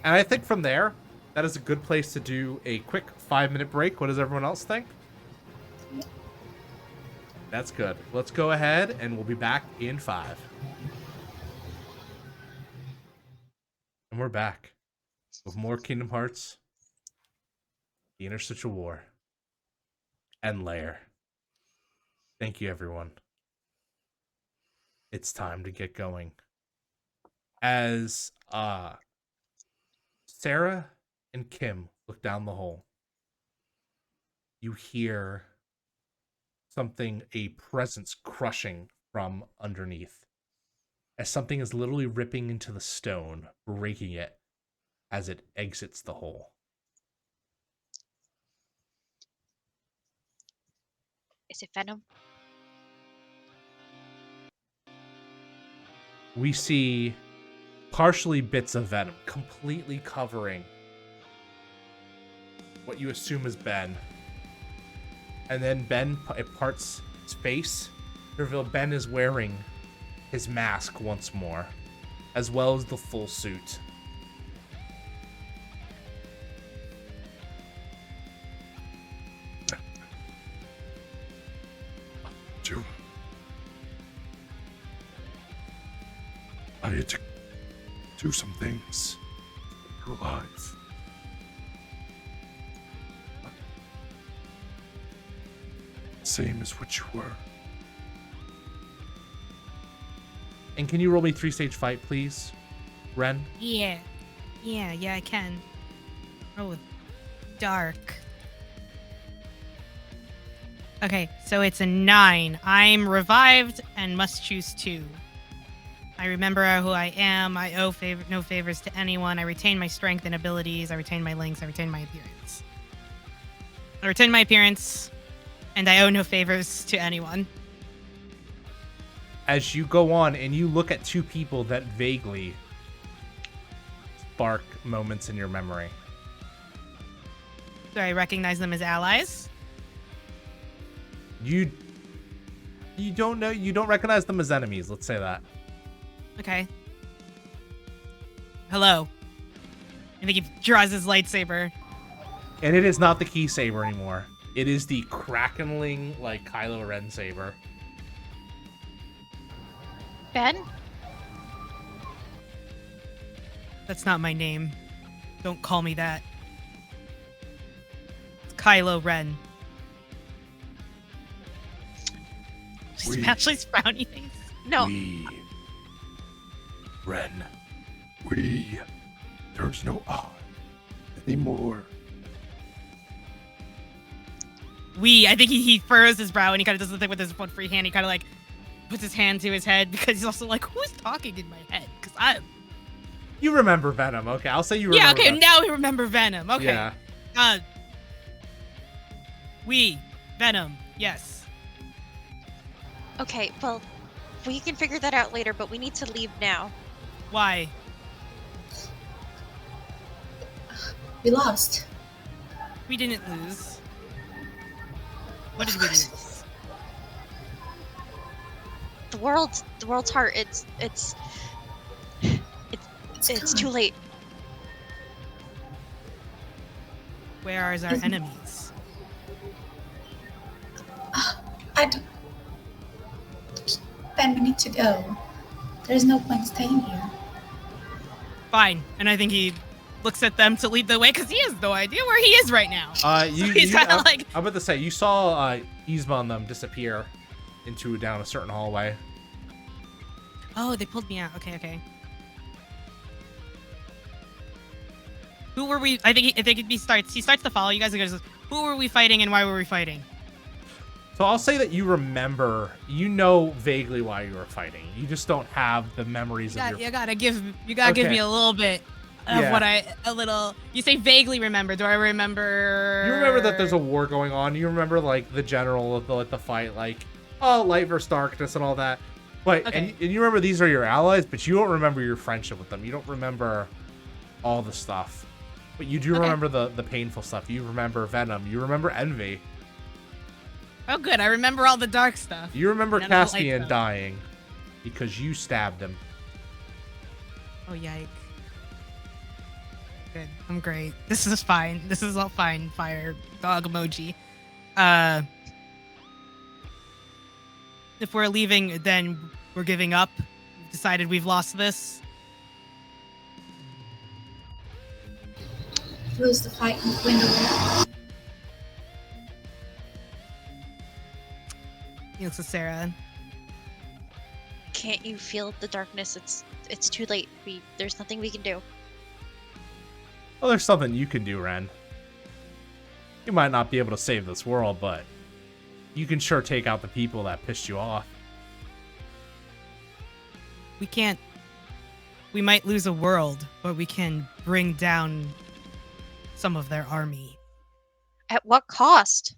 And I think from there, that is a good place to do a quick 5-minute break. What does everyone else think? That's good. Let's go ahead and we'll be back in 5. And we're back with more Kingdom Hearts, the Interstitial War, and Lair. Thank you, everyone. It's time to get going. As Sarah and Kim look down the hole, you hear something, a presence crushing from underneath, as something is literally ripping into the stone, breaking it as it exits the hole. Is it Venom? We see partially bits of Venom completely covering what you assume is Ben. And then Ben, it parts his face to reveal Ben is wearing his mask once more, as well as the full suit. I had to do some things to keep you alive. Same as what you were. And can you roll me 3-stage fight, please, Ren? Yeah, I can. Oh, dark. Okay, so it's a 9. I'm revived and must choose 2. I remember who I am. I owe no favors to anyone. I retain my strength and abilities. I retain my links. I retain my appearance. I retain my appearance, and I owe no favors to anyone. As you go on and you look at 2 people that vaguely spark moments in your memory. Do I recognize them as allies? You don't know, you don't recognize them as enemies, let's say that. Okay. Hello. I think he draws his lightsaber. And it is not the key saber anymore. It is the crackling, like, Kylo Ren saber. Ben? That's not my name. Don't call me that. It's Kylo Ren. Ashley's frowny face. No. Ren. There's no I anymore. I think he furrows his brow and he kind of does the thing with his one free hand. He kind of like puts his hand to his head because he's also like, who's talking in my head? Because You remember Venom, okay? I'll say you remember. Yeah, okay, Venom. now we remember Venom. Okay. Yeah. Venom, yes. Okay, well, we can figure that out later, but we need to leave now. Why? We lost. We didn't lose. What did we lose? The world's heart. It's too late. Where are our enemies? I don't. Ben, we need to go. There's no point staying here. Fine. And I think he looks at them to lead the way because he has no idea where he is right now. He's kind of like. I'm about to say, you saw Yzma and them disappear down a certain hallway. Oh, they pulled me out. Okay. Who were we? I think he starts to follow you guys and goes, who were we fighting and why were we fighting? So I'll say that you remember, you know vaguely why you were fighting. You just don't have the memories of your... You gotta give me a little bit of you say vaguely remember. Do I remember? You remember that there's a war going on. You remember, like, the general of the fight, like, oh, light versus darkness and all that. But, Okay. and you remember these are your allies, but you don't remember your friendship with them. You don't remember all the stuff. But you do remember the painful stuff. You remember Venom. You remember Envy. Oh, good. I remember all the dark stuff. You remember None of the light Caspian stuff. dying because you stabbed him. Oh, yike. Good. I'm great. This is fine. This is all fine. Fire dog emoji. If we're leaving, then we're giving up. We've decided we've lost this. Lose the fight and win the war. He looks at Sarah. Can't you feel the darkness? It's too late. There's nothing we can do. Well, there's something you can do, Ren. You might not be able to save this world, but you can sure take out the people that pissed you off. We can't. We might lose a world, but we can bring down some of their army. At what cost?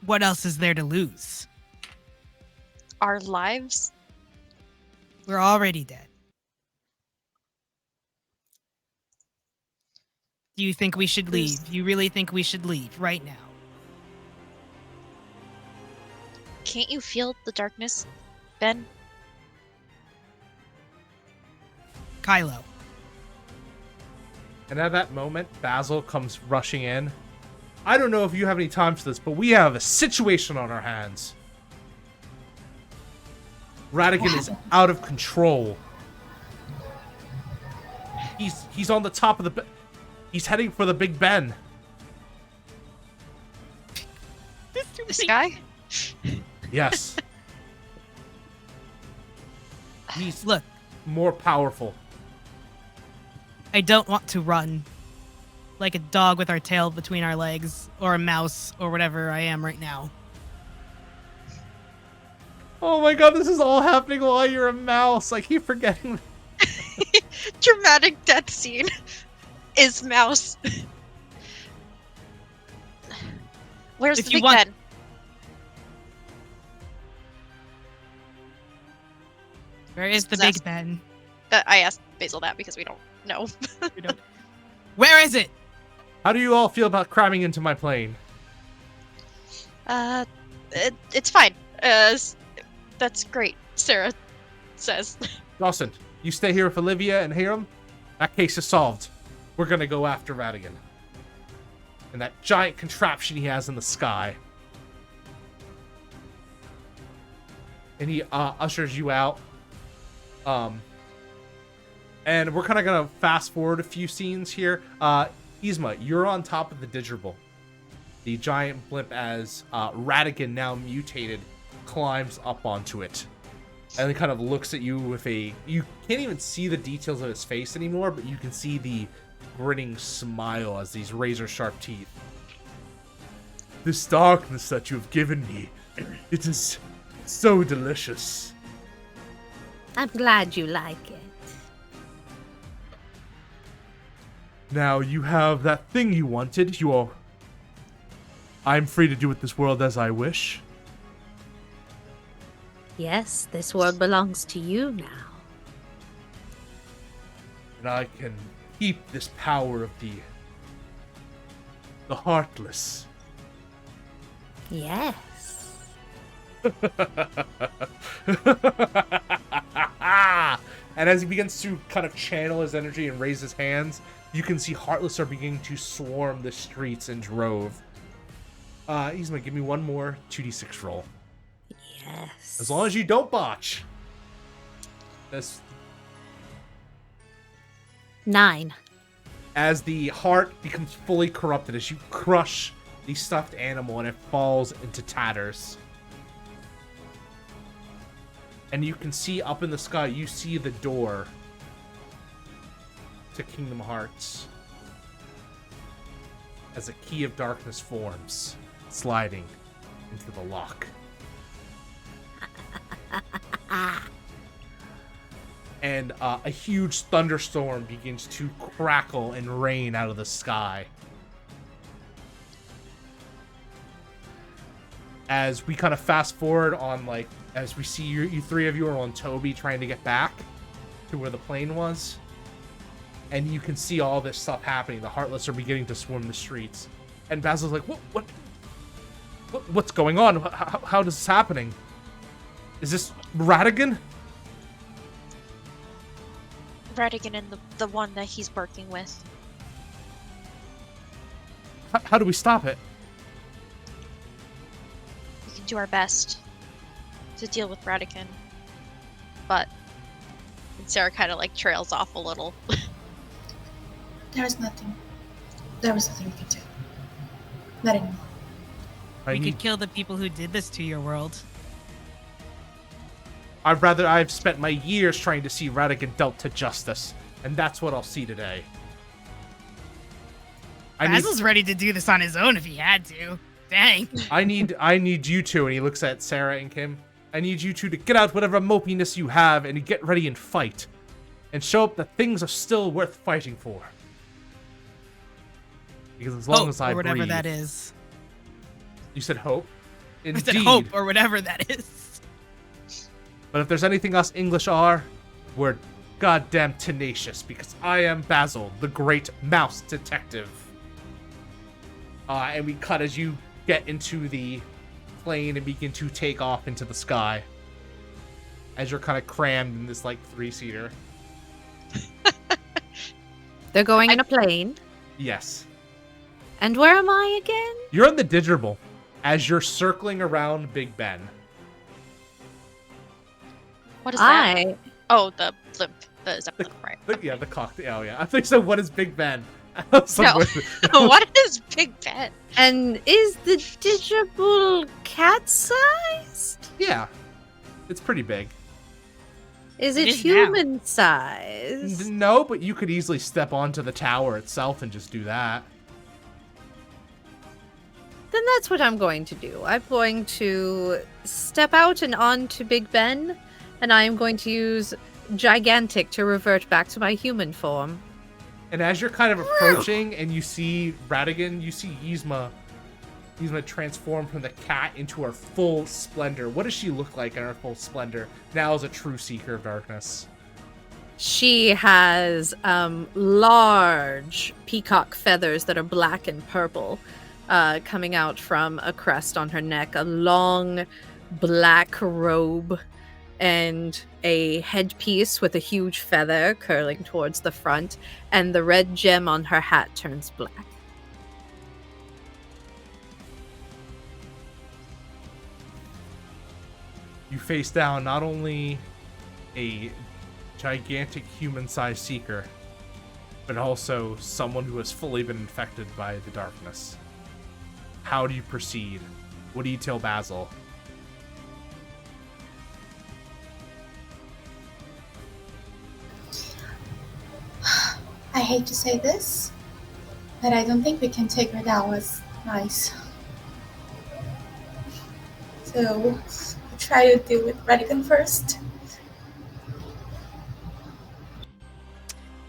What else is there to lose? Our lives? We're already dead. Do you think we should leave? You really think we should leave right now? Can't you feel the darkness, Ben? Kylo. And at that moment, Basil comes rushing in. I don't know if you have any time for this, but we have a situation on our hands. Radigan is out of control. He's on the top of the... He's heading for the Big Ben. This guy? Yes. He's Look, more powerful. I don't want to run like a dog with our tail between our legs, or a mouse, or whatever I am right now. Oh my god, this is all happening while you're a mouse. I keep forgetting. Dramatic death scene is mouse. Where's If the you Big want- Ben? Where is the That's- Big Ben? I asked Basil that because we don't know. We don't- Where is it? How do you all feel about cramming into my plane? It's fine. That's great, Sarah says. Dawson, you stay here with Olivia and Hiram. That case is solved. We're gonna go after Radigan. And that giant contraption he has in the sky. And he ushers you out. And we're kind of gonna fast forward a few scenes here. Yzma, you're on top of the dirigible. The giant blimp, as Radigan, now mutated, climbs up onto it. And he kind of looks at you with a... You can't even see the details of his face anymore, but you can see the grinning smile as these razor-sharp teeth. This darkness that you have given me, it is so delicious. I'm glad you like it. Now you have that thing you wanted. I'm free to do with this world as I wish. Yes, this world belongs to you now. And I can keep this power of the heartless. Yes. And as he begins to kind of channel his energy and raise his hands, you can see Heartless are beginning to swarm the streets in drove. Yzma, give me one more 2d6 roll. Yes. As long as you don't botch. This, 9. as the heart becomes fully corrupted, as you crush the stuffed animal and it falls into tatters. And you can see up in the sky, you see the door to Kingdom Hearts as a key of darkness forms. sliding into the lock. And a huge thunderstorm begins to crackle and rain out of the sky. As we kind of fast forward on, like, as we see you three of you are on Toby trying to get back to where the plane was. And you can see all this stuff happening. The Heartless are beginning to swarm the streets. And Basil's like, what's going on? How is this happening? Is this Radigan? Radigan and the one that he's working with. How do we stop it? We can do our best to deal with Radigan. But Sarah kind of like trails off a little. There was nothing we could do. Not anymore. We could kill the people who did this to your world. I've spent my years trying to see Radigan dealt to justice, and that's what I'll see today. Basil's ready to do this on his own if he had to. Dang. I need you two, and he looks at Sarah and Kim. I need you two to get out whatever mopiness you have and get ready and fight. And show up that things are still worth fighting for. Because as long as I or whatever breathe, that is. You said hope? Indeed. I said hope or whatever that is. But if there's anything us English are, we're goddamn tenacious, because I am Basil, the great mouse detective. And we cut as you get into the plane and begin to take off into the sky. As you're kind of crammed in this, like, 3-seater. They're going in a plane. Yes. And where am I again? You're in the dirigible as you're circling around Big Ben. What is that? Oh, the Zeppelin, right? Yeah, the cocktail. Oh, yeah. I think so. What is Big Ben? What is Big Ben? And is the dirigible cat-sized? Yeah. It's pretty big. Is it is human-sized? No, but you could easily step onto the tower itself and just do that. Then that's what I'm going to do. I'm going to step out and onto Big Ben, and I am going to use Gigantic to revert back to my human form. And as you're kind of approaching and you see Radigan, you see Yzma transform from the cat into her full splendor. What does she look like in her full splendor now as a true Seeker of Darkness? She has large peacock feathers that are black and purple coming out from a crest on her neck, a long black robe, and a headpiece with a huge feather curling towards the front, and the red gem on her hat turns black. You face down not only a gigantic human-sized Seeker, but also someone who has fully been infected by the darkness. How do you proceed? What do you tell Basil? I hate to say this, but I don't think we can take her down as nice. So, we'll try to deal with Radigan first.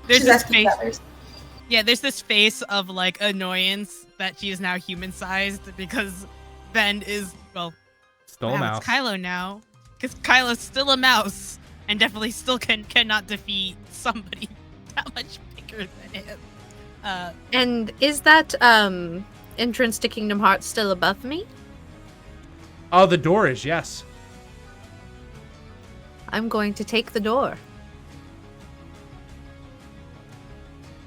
There's She's this asking face. others. Yeah, there's this face of like annoyance that she is now human-sized because Ben is Still a mouse. It's Kylo now, because Kylo's still a mouse and definitely still cannot defeat somebody that much bigger than him. And is that entrance to Kingdom Hearts still above me? Oh, the door is, yes. I'm going to take the door.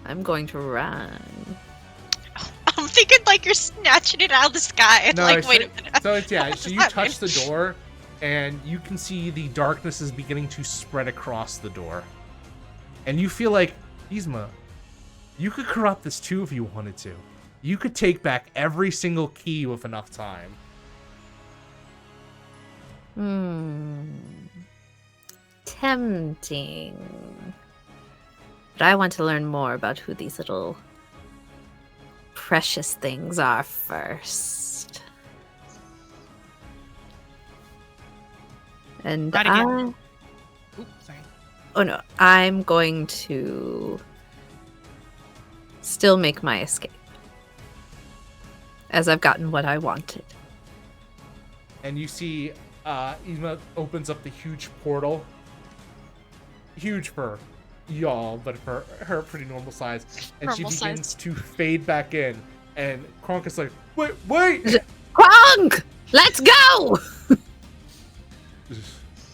I'm going to run. I'm thinking like you're snatching it out of the sky. And No, like, so, wait a minute. So it's, yeah, What so does you that touch mean? the door, and you can see the darkness is beginning to spread across the door. And you feel like, Yzma, you could corrupt this too if you wanted to. You could take back every single key with enough time. Tempting. But I want to learn more about who these little precious things are first. And Try to get- Oops, sorry. oh no, I'm going to still make my escape. As I've gotten what I wanted. And you see Yzma opens up the huge portal. Huge for y'all, but for her, pretty normal size. And Normal she begins size. to fade back in. And Kronk is like, wait! Kronk! Let's go!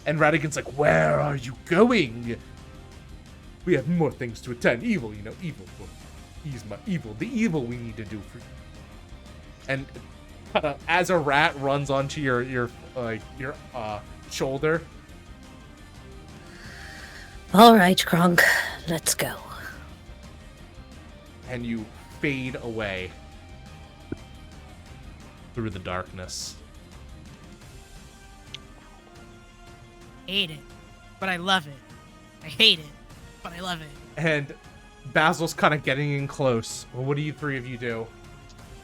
And Radigan's like, where are you going? We have more things to attend. Evil, evil. Yzma, evil. The evil we need to do for you. And as a rat runs onto your shoulder. All right, Kronk, let's go. And you fade away through the darkness. Hate it, but I love it. I hate it, but I love it. And Basil's kind of getting in close. Well, what do you three of you do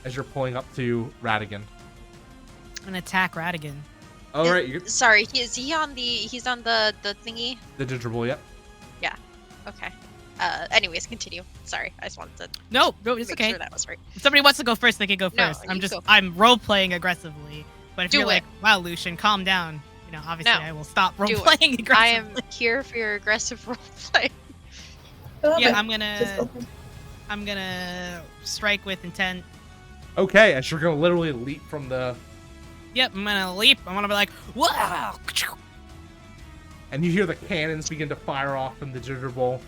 as you're pulling up to Radigan? I'm gonna attack Radigan. All right, you're Sorry, he's on the thingy. the didgeridoo, yep. Okay. Anyways, continue. Sorry, I just wanted to No, it's make okay. sure that was right. If somebody wants to go first, they can go No, first. you go. I'm role playing aggressively. But if Do you're it. like, wow, Lucian, calm down. Obviously, No. I will stop role Do it. playing aggressively. I am here for your aggressive roleplay. Yeah, Just I'm gonna strike with intent. Okay, as you're gonna literally leap from the, Yep, I'm gonna leap. I'm gonna be like, wow. and you hear the cannons begin to fire off from the didgeridoo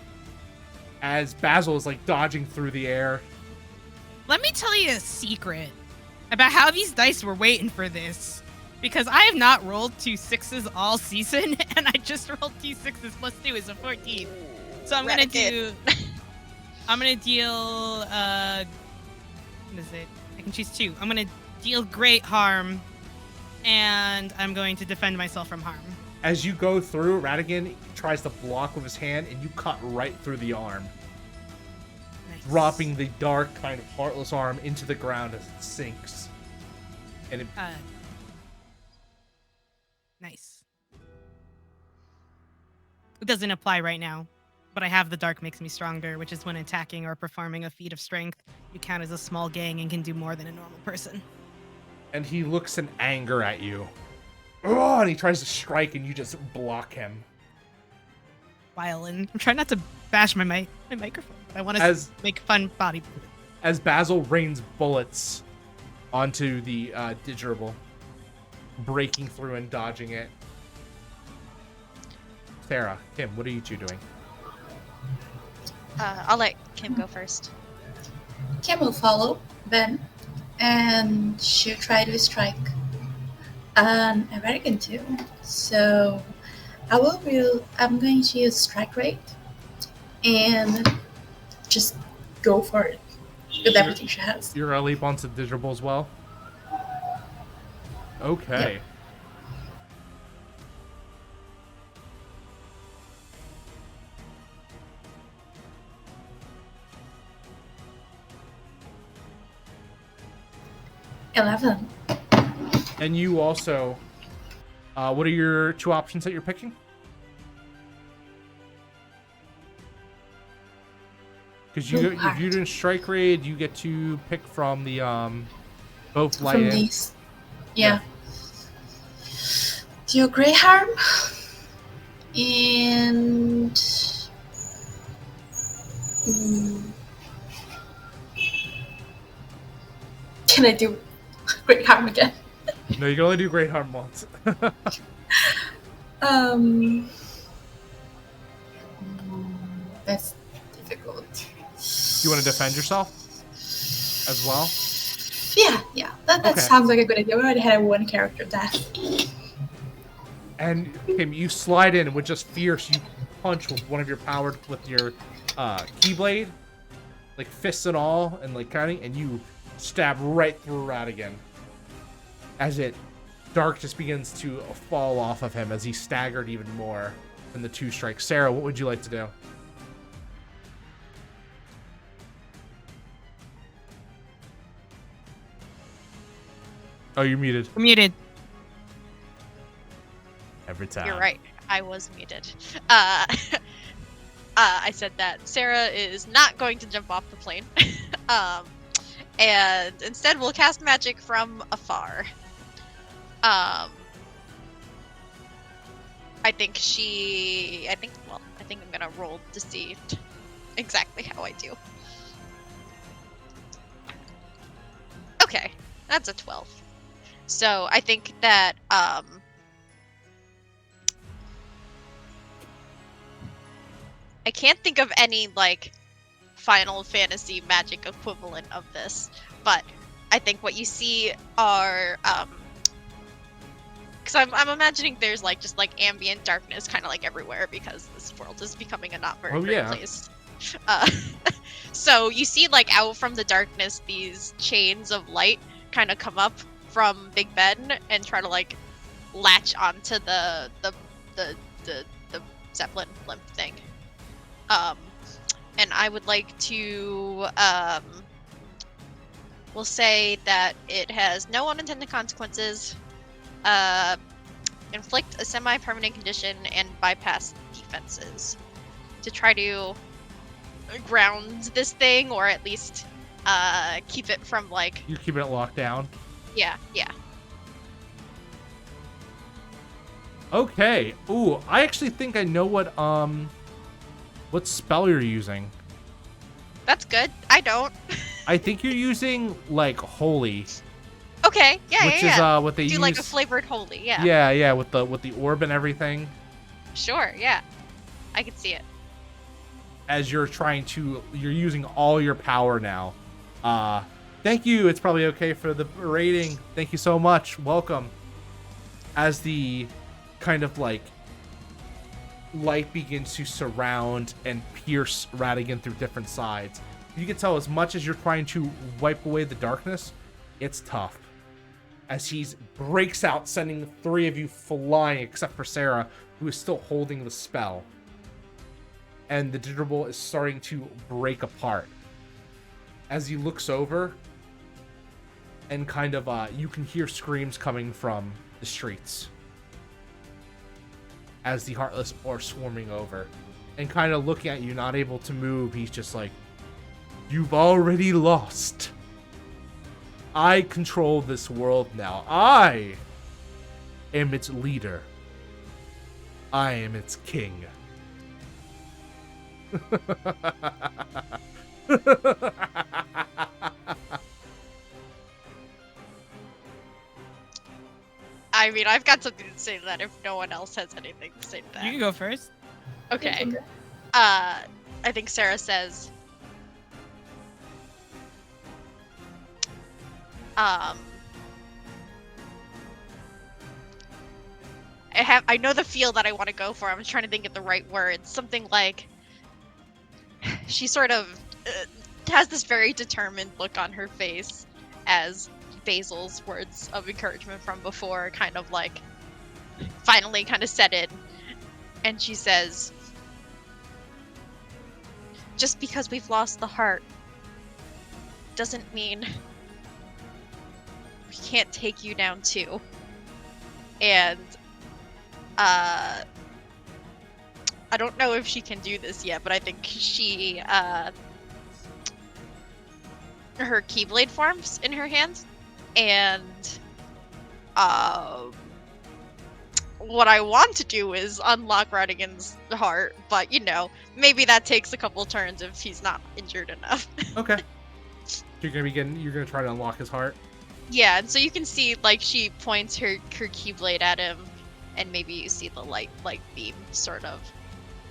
as Basil is like dodging through the air. Let me tell you a secret about how these dice were waiting for this. Because I have not rolled 2 6s all season, and I just rolled 2 6s plus 2 is a 14. So I'm gonna Renegade. I'm gonna deal what is it? I can choose 2. I'm gonna deal great harm, and I'm going to defend myself from harm. As you go through, Radigan tries to block with his hand, and you cut right through the arm, Nice. dropping the dark, kind of heartless arm into the ground as it sinks. And it, Nice. It doesn't apply right now, but I have the dark makes me stronger, which is when attacking or performing a feat of strength, you count as a small gang and can do more than a normal person. and he looks in anger at you. Oh, and he tries to strike, and you just block him. Violin. I'm trying not to bash my microphone, but I want to As- make fun body. As Basil rains bullets onto the didgeridoo, breaking through and dodging it. Sarah, Kim, what are you two doing? I'll let Kim go first. Kim will follow Ben, and she'll try to strike. American too. So I'm going to use strike rate and just go for it with everything she has. You're gonna leap onto the didgeridoo as well? Okay. Yep. $11. And you also, what are your 2 options that you're picking? Because Blue if you're doing strike raid, you get to pick from the both light From and these. Yeah. Do great harm. And can I do great harm again? No, you can only do great harm once. That's difficult. You want to defend yourself as well? Yeah. That Okay. sounds like a good idea. We already had 1 character death. And Kim, you slide in with just fierce. You punch with one of your powered with your keyblade, like fists and all, and like counting, and you stab right through Radigan. As dark just begins to fall off of him as he staggered even more than the 2 strikes. Sarah, what would you like to do? Oh, you're muted. I'm muted. every time. You're right. I was muted. I said that Sarah is not going to jump off the plane. And instead will cast magic from afar. I think I'm gonna roll to see exactly how I do. Okay, that's a 12. So I think that I can't think of any like Final Fantasy magic equivalent of this, but I think what you see are because I'm imagining there's like just like ambient darkness kind of like everywhere because this world is becoming a not very great place. So you see like out from the darkness these chains of light kind of come up from Big Ben and try to like latch onto the Zeppelin blimp thing. And I would like to we'll say that it has no unintended consequences, inflict a semi-permanent condition, and bypass defenses to try to ground this thing, or at least keep it from like... You're keeping it locked down? Yeah. Okay. Ooh, I actually think I know what spell you're using. That's good. I don't. I think you're using like holy. Okay. Yeah. Which is what they do use. Like a flavored holy. Yeah. Yeah. With the orb and everything. Sure. Yeah. I can see it. As you're using all your power now. Thank you. It's probably okay for the rating. Thank you so much. Welcome. As the kind of like light begins to surround and pierce Radigan through different sides. You can tell as much as you're trying to wipe away the darkness, it's tough. As he breaks out, sending the three of you flying, except for Sarah, who is still holding the spell. And the dirigible is starting to break apart. As he looks over, and kind of, you can hear screams coming from the streets. As the Heartless are swarming over. And kind of looking at you, not able to move, he's just like, "You've already lost. I control this world now. I am its leader. I am its king." I mean, I've got something to say to that if no one else has anything to say to that. You can go first. Okay. I think Sarah says, I know the feel that I want to go for. I'm trying to think of the right words. Something like, she sort of has this very determined look on her face as Basil's words of encouragement from before kind of like finally kind of set in. And she says, "Just because we've lost the heart doesn't mean we can't take you down too." And I don't know if she can do this yet, but I think she her Keyblade forms in her hands, and what I want to do is unlock Radigan's heart, but you know, maybe that takes a couple turns if he's not injured enough. Okay. You're gonna try to unlock his heart? Yeah, and so you can see like she points her Keyblade at him, and maybe you see the light beam sort of.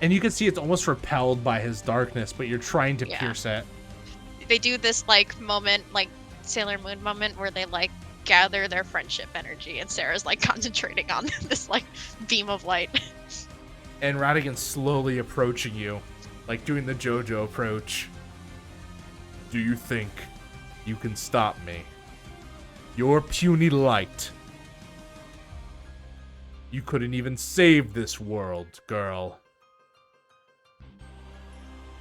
And you can see it's almost repelled by his darkness, but you're trying to pierce it. They do this like moment, like Sailor Moon moment, where they like gather their friendship energy, and Sarah's like concentrating on this like beam of light. And Radigan's slowly approaching you, like doing the JoJo approach. "Do you think you can stop me? Your puny light. You couldn't even save this world, girl.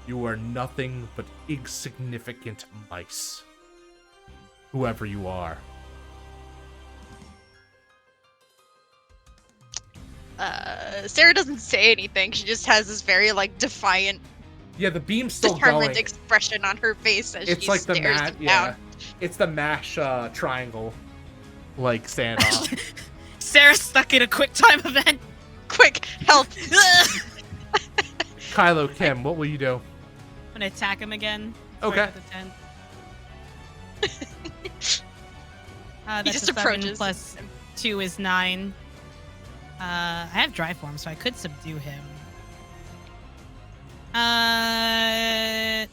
You are nothing but insignificant mice. Whoever you are." Sarah doesn't say anything. She just has this very like defiant, Yeah, the beam's still determined going. expression on her face as It's she like the stares mash, him yeah. down. It's the mash triangle, like standoff. Sarah's stuck in a quick time event. Quick, help! Kylo, Kim, what will you do? I'm gonna attack him again. Okay. With the 10. He That's just a 7 approaches plus 2 is 9. I have dry form, so I could subdue him.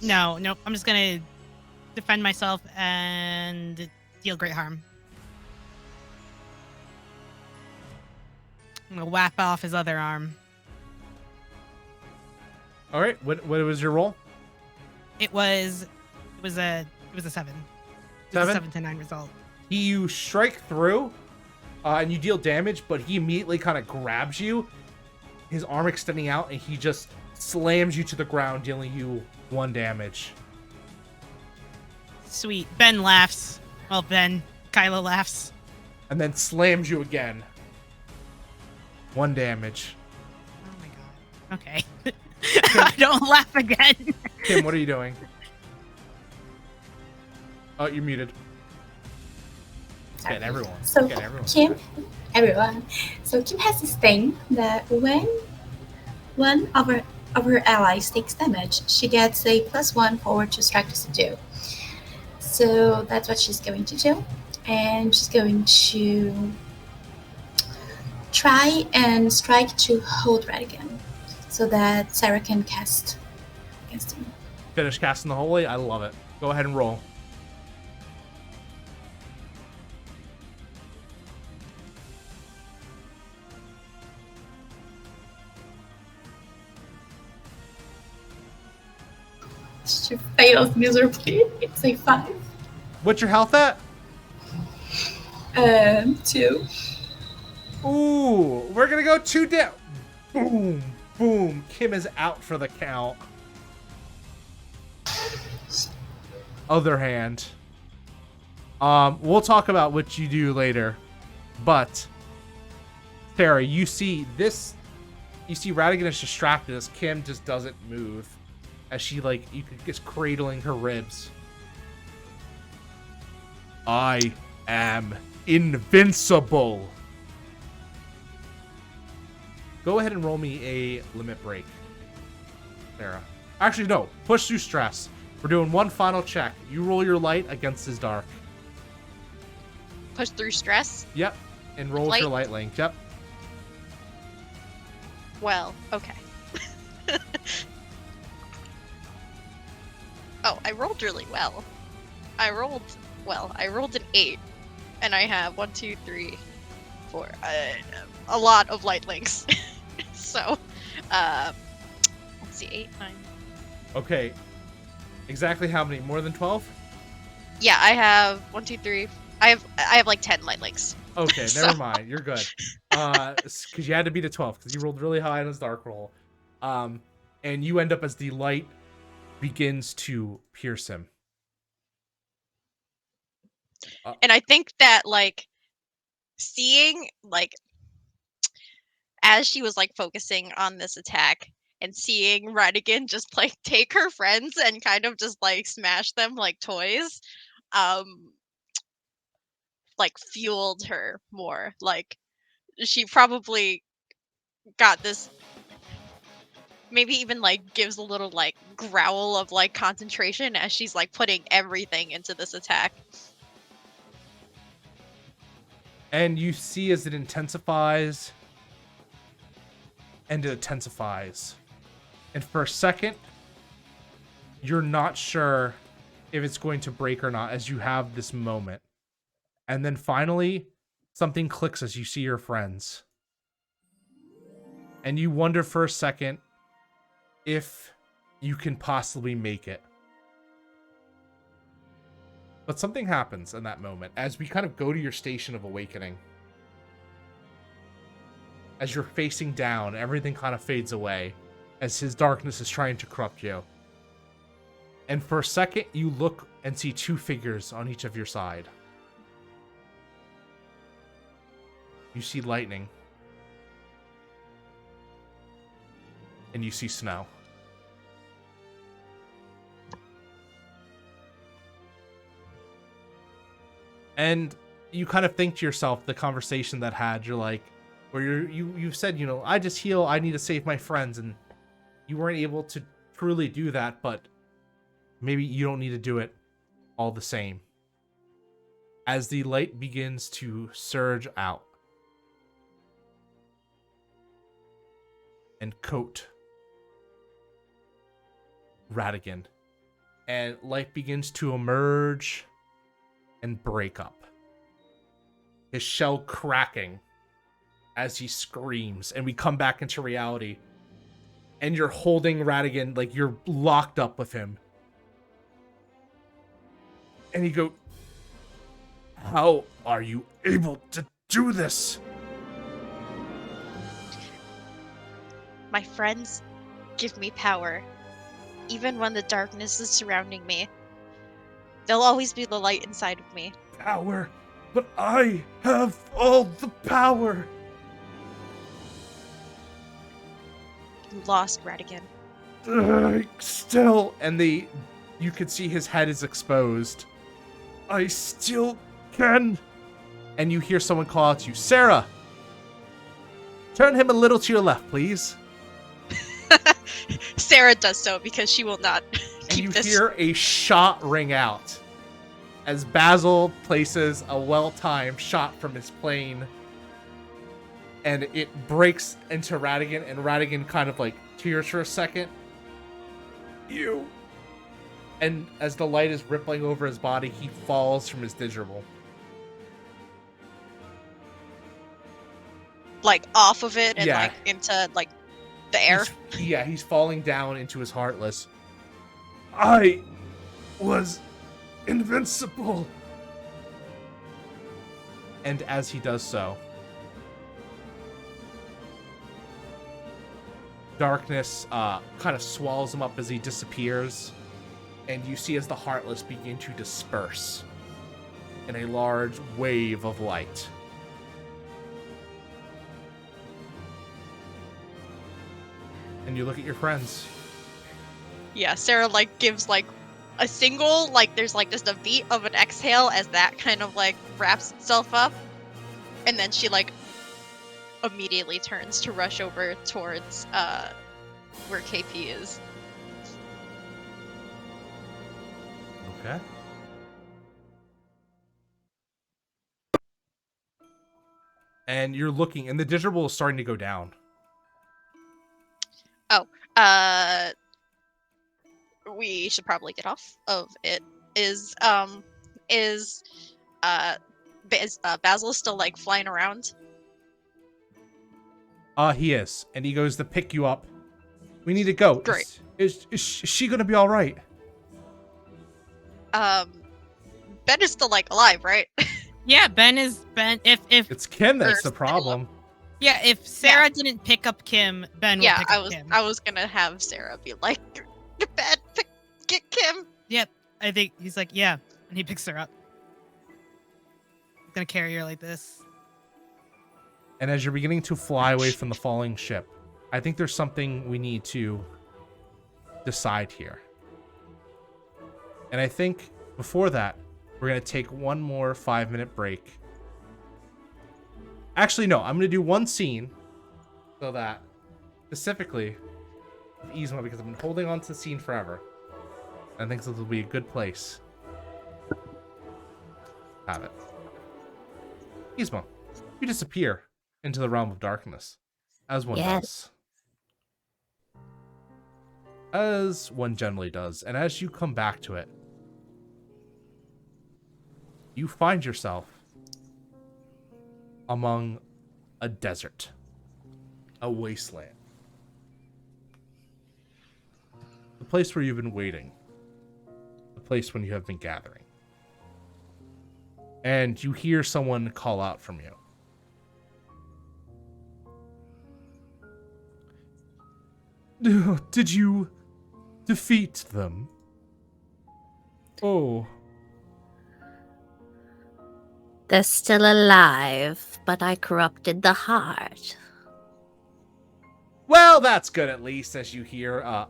No, nope. I'm just gonna defend myself and deal great harm. I'm gonna whap off his other arm. All right, what was your roll? It was a 7. It was a 7 to 9 result. You strike through, and you deal damage, but he immediately kind of grabs you, his arm extending out, and he just slams you to the ground, dealing you 1 damage. Sweet. Ben laughs. Well, Kylo laughs. And then slams you again. 1 damage. Oh my god. Okay. I don't laugh again. Kim, what are you doing? Oh, you're muted. Get everyone. So Get everyone. everyone. So Kim has this thing that when one of her allies takes damage, she gets a +1 forward to strike to subdue. So that's what she's going to do, and she's going to try and strike to hold Radigan, so that Sarah can cast against him. Finish casting the holy. I love it. Go ahead and roll. She fails miserably. It's a 5. What's your health at? 2. Ooh, we're gonna go 2 down. Boom, boom. Kim is out for the count. Other hand. We'll talk about what you do later, but Sarah, you see Radigan is distracted as Kim just doesn't move, as she is cradling her ribs. I am invincible. Go ahead and roll me a limit break, Sarah. Actually, no. Push through stress. We're doing one final check. You roll your light against his dark. Push through stress? Yep. And roll with your light link. Yep. Well, okay. Oh, I rolled really well. I rolled an 8. And I have 1, 2, 3, 4. A lot of light links. So, let's see, 8, 9. Okay. Exactly how many? More than 12? Yeah, I have 1, 2, 3. I have like 10 light links. Okay, So- never mind. You're good. Because you had to beat a 12 because you rolled really high on his dark roll. And you end up as the light begins to pierce him. And I think that seeing as she was focusing on this attack and seeing Radigan just take her friends and kind of just smash them like toys, fueled her more. She probably got this, maybe even gives a little growl of concentration as she's putting everything into this attack. And you see as it intensifies, and it intensifies. And for a second, you're not sure if it's going to break or not as you have this moment. And then finally, something clicks as you see your friends. And you wonder for a second if you can possibly make it. But something happens in that moment as we kind of go to your station of awakening. As you're facing down, everything kind of fades away as his darkness is trying to corrupt you. And for a second, you look and see 2 figures on each of your side. You see lightning. and you see snow. And you kind of think to yourself, the conversation that had, you're like, where you've said, I just heal, I need to save my friends, and you weren't able to truly do that, but maybe you don't need to do it all the same. As the light begins to surge out and coat Radigan, and light begins to emerge and break up, his shell cracking as he screams, and we come back into reality, and you're holding Radigan, like you're locked up with him, and you go, how are you able to do this? My friends give me power. Even when the darkness is surrounding me, there'll always be the light inside of me. Power? But I have all the power. You lost, Radigan. Still, and you can see his head is exposed. I still can. And you hear someone call out to you, Sarah, turn him a little to your left, please. Sarah does so because she will not keep this. And you hear a shot ring out as Basil places a well-timed shot from his plane, and it breaks into Radigan, and Radigan kind of like tears for a second. You. And as the light is rippling over his body, he falls from his dirigible. Like off of it and Yeah. like into like the air. He's falling down into his heartless. I was invincible. And as he does so, darkness kind of swallows him up as he disappears, and you see as the heartless begin to disperse in a large wave of light. And you look at your friends. Yeah, Sarah like gives like a single, like there's like just a beat of an exhale as that kind of like wraps itself up, and then she like immediately turns to rush over towards where KP is. Okay. And you're looking, and the dirigible is starting to go down. We should probably get off of it. Is Basil still like flying around? He is, and he goes to pick you up. We need to go. Great. Is she gonna be all right? Ben is still like alive, right? Yeah, Ben is Ben. If It's Kim that's the problem. yeah, if Sarah didn't pick up Kim, Ben would pick up Kim. I was gonna have Sarah be like, Ben, get Kim. Yep, I think he's like, yeah, and he picks her up. He's gonna carry her like this. And as you're beginning to fly away from the falling ship, I think there's something we need to decide here. And I think before that, we're going to take one more 5-minute break. Actually, no, I'm going to do one scene so that specifically with Yzma, because I've been holding on to the scene forever. I think this will be a good place. Have it. Yzma, you disappear into the realm of darkness, as one does. As one generally does. And as you come back to it, you find yourself among a desert, a wasteland. The place where you've been waiting, the place when you have been gathering. And you hear someone call out from you. Did you defeat them? Oh. They're still alive, but I corrupted the heart. Well, that's good at least, as you hear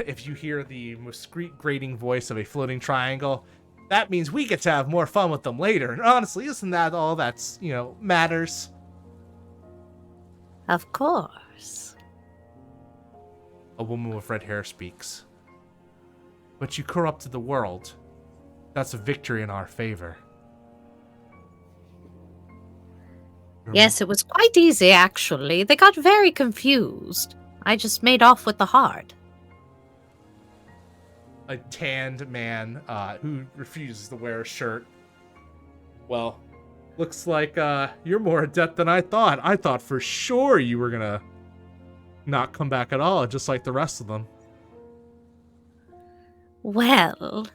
if you hear the discreet grating voice of a floating triangle, that means we get to have more fun with them later. And honestly, isn't that all that's, matters? Of course. A woman with red hair speaks. But you corrupted the world. That's a victory in our favor. Yes, it was quite easy, actually. They got very confused. I just made off with the heart. A tanned man who refuses to wear a shirt. Well, looks like you're more adept than I thought. I thought for sure you were gonna not come back at all, just like the rest of them. Well,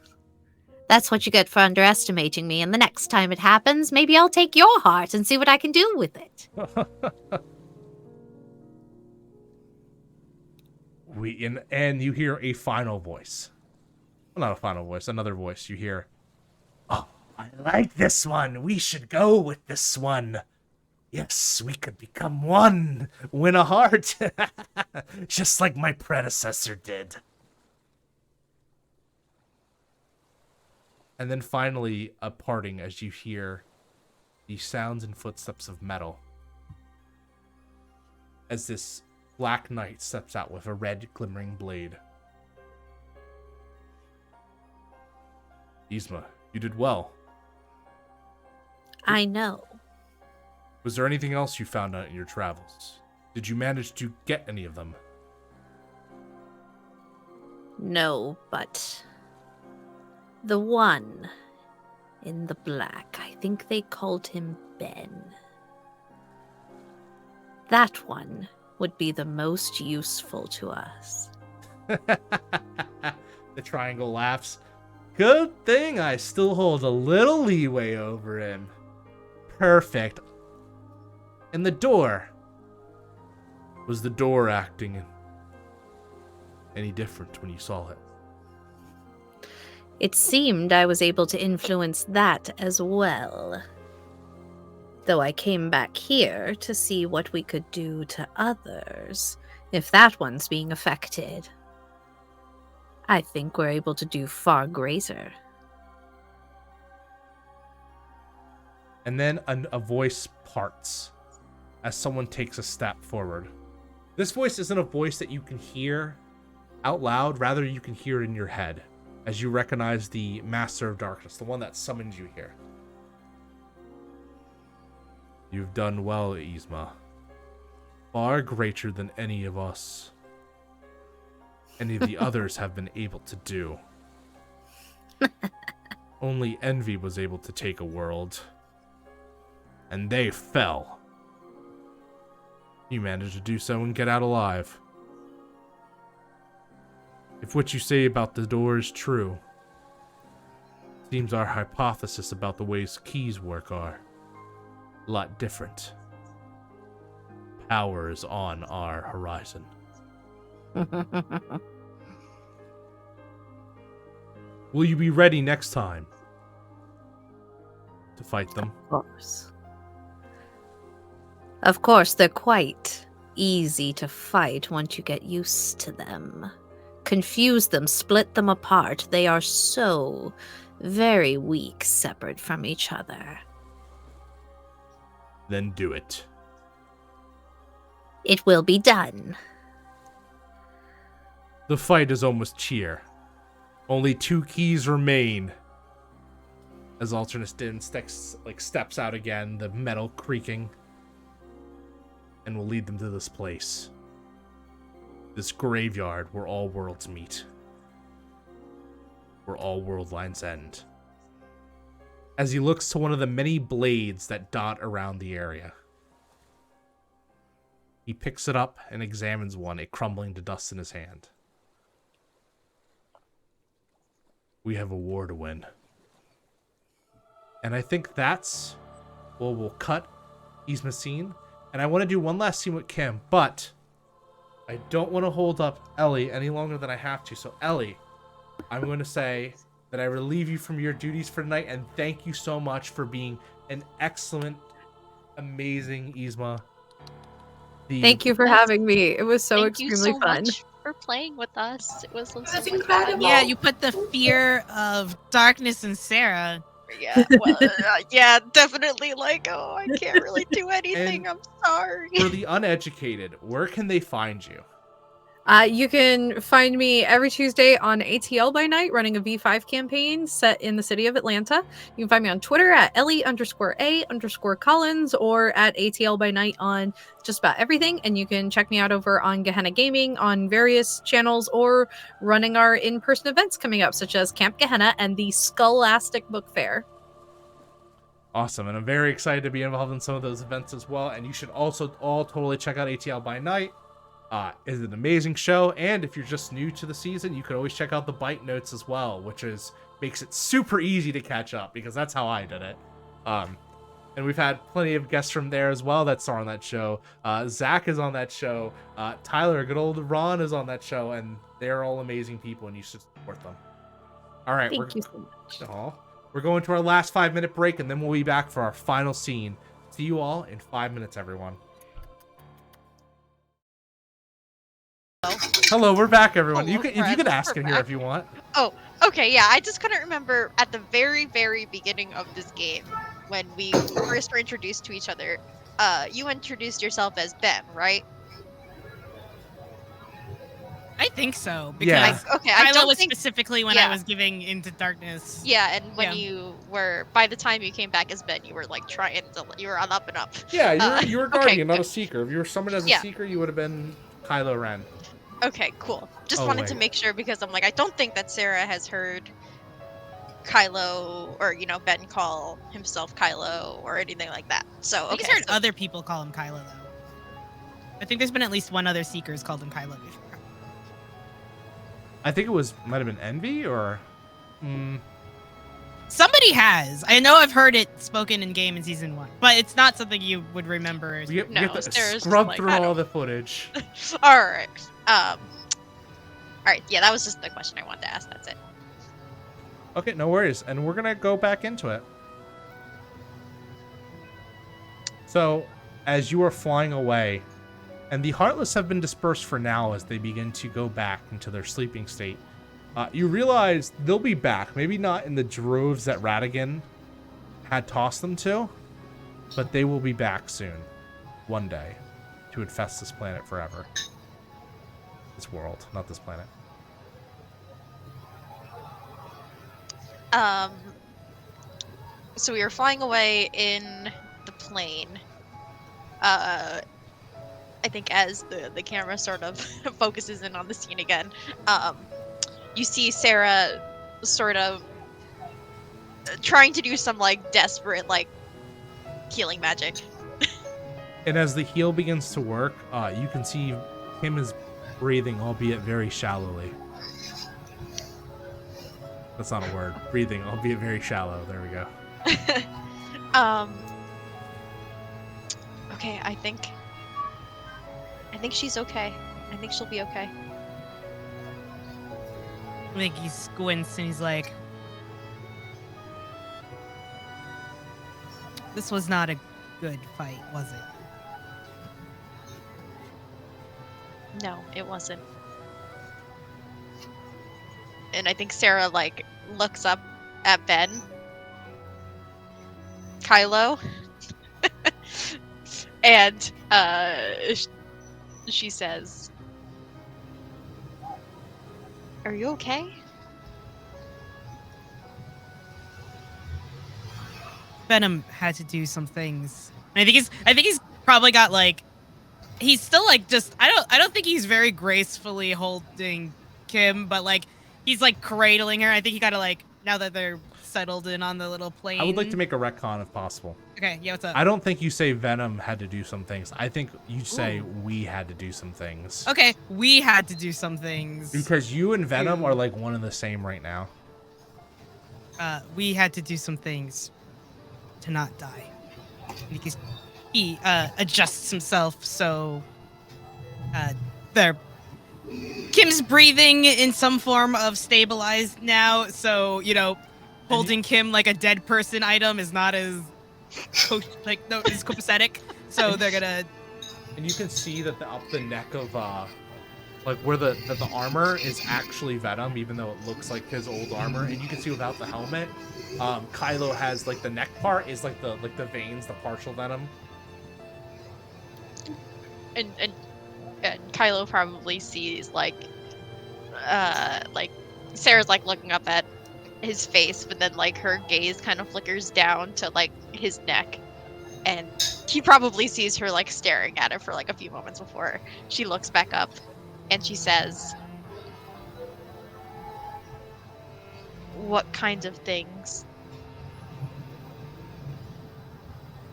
that's what you get for underestimating me, and the next time it happens, maybe I'll take your heart and see what I can do with it. And you hear a final voice. Well, not a final voice, another voice. You hear, "Oh, I like this one. We should go with this one. Yes, we could become one. Win a heart. Just like my predecessor did." And then finally, a parting as you hear the sounds and footsteps of metal. As this black knight steps out with a red glimmering blade. Yzma, you did well. I know. Was there anything else you found out in your travels? Did you manage to get any of them? No, but the one in the black, I think they called him Ben. That one would be the most useful to us. The triangle laughs. Good thing I still hold a little leeway over him. Perfect. And the door. Was the door acting any different when you saw it? It seemed I was able to influence that as well. Though I came back here to see what we could do to others, if that one's being affected. I think we're able to do far greater. And then a voice parts as someone takes a step forward. This voice isn't a voice that you can hear out loud, rather you can hear it in your head as you recognize the Master of Darkness, the one that summoned you here. You've done well, Yzma. Far greater than any of us. Any of the others have been able to do. Only envy was able to take a world. And they fell. You managed to do so and get out alive. If what you say about the door is true, seems our hypothesis about the ways keys work are a lot different. Power is on our horizon. Will you be ready next time to fight them? Of course. Of course, they're quite easy to fight once you get used to them. Confuse them, split them apart. They are so very weak separate from each other. Then do it. It will be done. The fight is almost cheer. Only 2 keys remain. As Alternate Din steps out again, the metal creaking, and will lead them to this place. This graveyard where all worlds meet. Where all world lines end. As he looks to one of the many blades that dot around the area. He picks it up and examines one, it crumbling to dust in his hand. We have a war to win. And I think that's well, we'll cut Yzma's scene. And I want to do one last scene with Kim, but I don't want to hold up Ellie any longer than I have to. So Ellie, I'm going to say that I relieve you from your duties for tonight, and thank you so much for being an excellent, amazing Yzma. Thank you for Yes. having me. It was so Thank you extremely so fun. much for playing with us. It was so That's much incredible. fun. Yeah, you put the fear of darkness in Sarah. Yeah, well, yeah, definitely. Like, oh, I can't really do anything. And I'm sorry. For the uneducated, where can they find you? You can find me every Tuesday on ATL by Night running a V5 campaign set in the city of Atlanta. You can find me on Twitter at Ellie_A_Collins or at ATL by Night on just about everything. And you can check me out over on Gehenna Gaming on various channels or running our in-person events coming up, such as Camp Gehenna and the Scholastic Book Fair. Awesome, and I'm very excited to be involved in some of those events as well. And you should also all totally check out ATL by Night. It's an amazing show, and if you're just new to the season, you can always check out the bite notes as well, which makes it super easy to catch up because that's how I did it. And we've had plenty of guests from there as well that are on that show. Zach is on that show. Tyler, good old Ron, is on that show, and they're all amazing people, and you should support them. All right, Thank you so much. We're going to our last 5-minute break, and then we'll be back for our final scene. See you all in 5 minutes, everyone. Hello, we're back, everyone. You can ask in here if you want. Oh, okay, yeah. I just couldn't remember at the very, very beginning of this game when we first were introduced to each other. You introduced yourself as Ben, right? I think so. Because Yeah. Okay, I Kylo don't was think. specifically when yeah. I was giving Into Darkness. Yeah, and when Yeah. you were, by the time you came back as Ben, you were like trying to, you were on up and up. Yeah, you were a okay, guardian, not a good. seeker. If you were summoned as a Yeah. seeker, you would have been Kylo Ren. Okay, cool. Just Oh, wanted to wait. make sure because I'm like, I don't think that Sarah has heard Kylo or Ben call himself Kylo or anything like that. So I think okay, I've heard so- other people call him Kylo though. I think there's been at least one other seeker who's called him Kylo before. I think might have been Envy or. Somebody has. I know I've heard it spoken in game in season 1, but it's not something you would remember. We No, have to Sarah's just scrub like, through I all don't- the footage. all right. All right. Yeah, that was just the question I wanted to ask. That's it. Okay, no worries. And we're going to go back into it. So, as you are flying away, and the Heartless have been dispersed for now as they begin to go back into their sleeping state, you realize they'll be back. Maybe not in the droves that Radigan had tossed them to, but they will be back soon. One day. To infest this planet forever. This world, not this planet. So we were flying away in the plane. I think as the camera sort of focuses in on the scene again, you see Sarah sort of trying to do some like desperate like healing magic. And as the heal begins to work, you can see him is breathing, albeit very shallowly. That's not a word. Breathing, albeit very shallow. There we go. Okay, I think she's okay. I think she'll be okay. I think he squints and he's like, "This was not a good fight, was it?" No, it wasn't. And I think Sarah like looks up at Ben. Kylo. And she says, "Are you okay?" Venom had to do some things. And I think he's probably got like, he's still like just I don't think he's very gracefully holding Kim, but like he's like cradling her. I think he gotta like, now that they're settled in on the little plane. I would like to make a retcon if possible. Okay, yeah, what's up? I don't think you say Venom had to do some things. I think you say we had to do some things. Okay, we had to do some things. Because you and Venom are like one and the same right now. We had to do some things to not die. Because he adjusts himself so Kim's breathing in some form of stabilized now, so holding Kim like a dead person item is not as as copacetic. So they're gonna and you can see that up the neck of like where the armor is actually Venom, even though it looks like his old armor, and you can see without the helmet, Kylo has like the neck part is like the veins, the partial Venom. And Kylo probably sees like Sarah's like looking up at his face, but then like her gaze kind of flickers down to like his neck, and he probably sees her like staring at it for like a few moments before she looks back up, and she says, "What kinds of things?"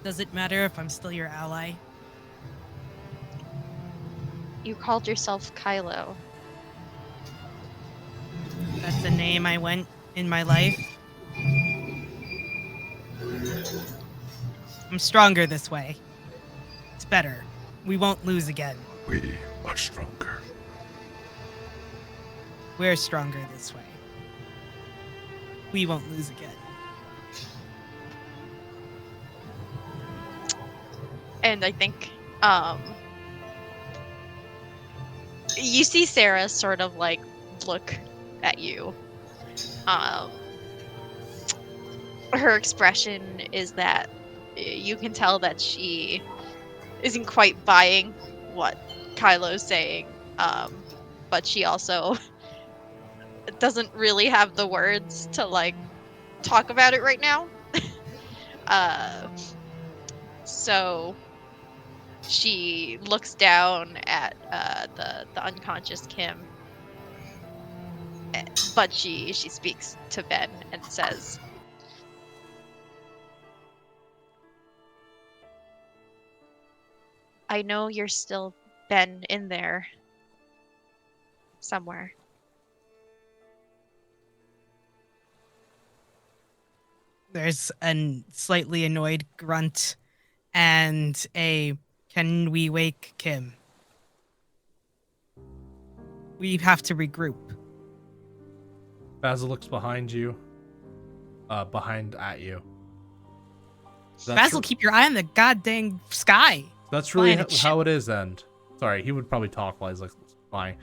Does it matter if I'm still your ally? You called yourself Kylo. That's the name I went in my life. I'm stronger this way. It's better. We won't lose again. We are stronger. We're stronger this way. We won't lose again. And I think you see Sarah sort of like look at you. Her expression is that you can tell that she isn't quite buying what Kylo's saying, but she also doesn't really have the words to like talk about it right now. So she looks down at the unconscious Kim, but she speaks to Ben and says, "I know you're still Ben in there somewhere." There's a slightly annoyed grunt and a "Can we wake Kim? We have to regroup." Basil looks behind you, behind at you. Basil, keep your eye on the goddamn sky. That's really Flying a how it is. End. Sorry, he would probably talk while he's like flying.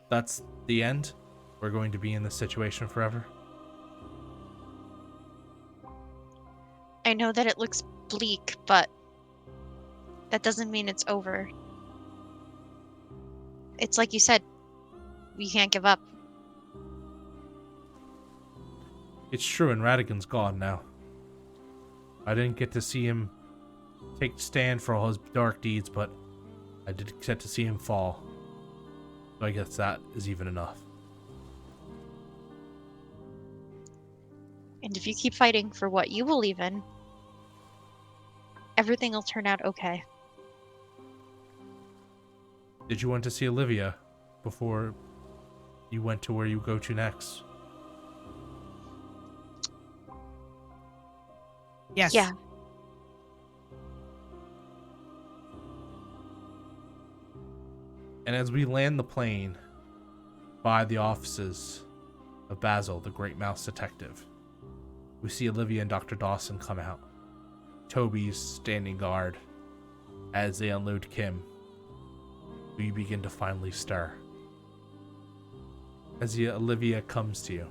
That's the end. We're going to be in this situation forever. I know that it looks bleak, but that doesn't mean it's over. It's like you said, we can't give up. It's true, and Radigan's gone now. I didn't get to see him take stand for all his dark deeds, but I did get to see him fall. So I guess that is even enough. And if you keep fighting for what you believe in, everything will turn out okay. Did you want to see Olivia before you went to where you go to next? Yes. Yeah. And as we land the plane by the offices of Basil, the Great Mouse Detective, we see Olivia and Dr. Dawson come out. Toby's standing guard as they unload Kim. We begin to finally stir. As Olivia comes to you.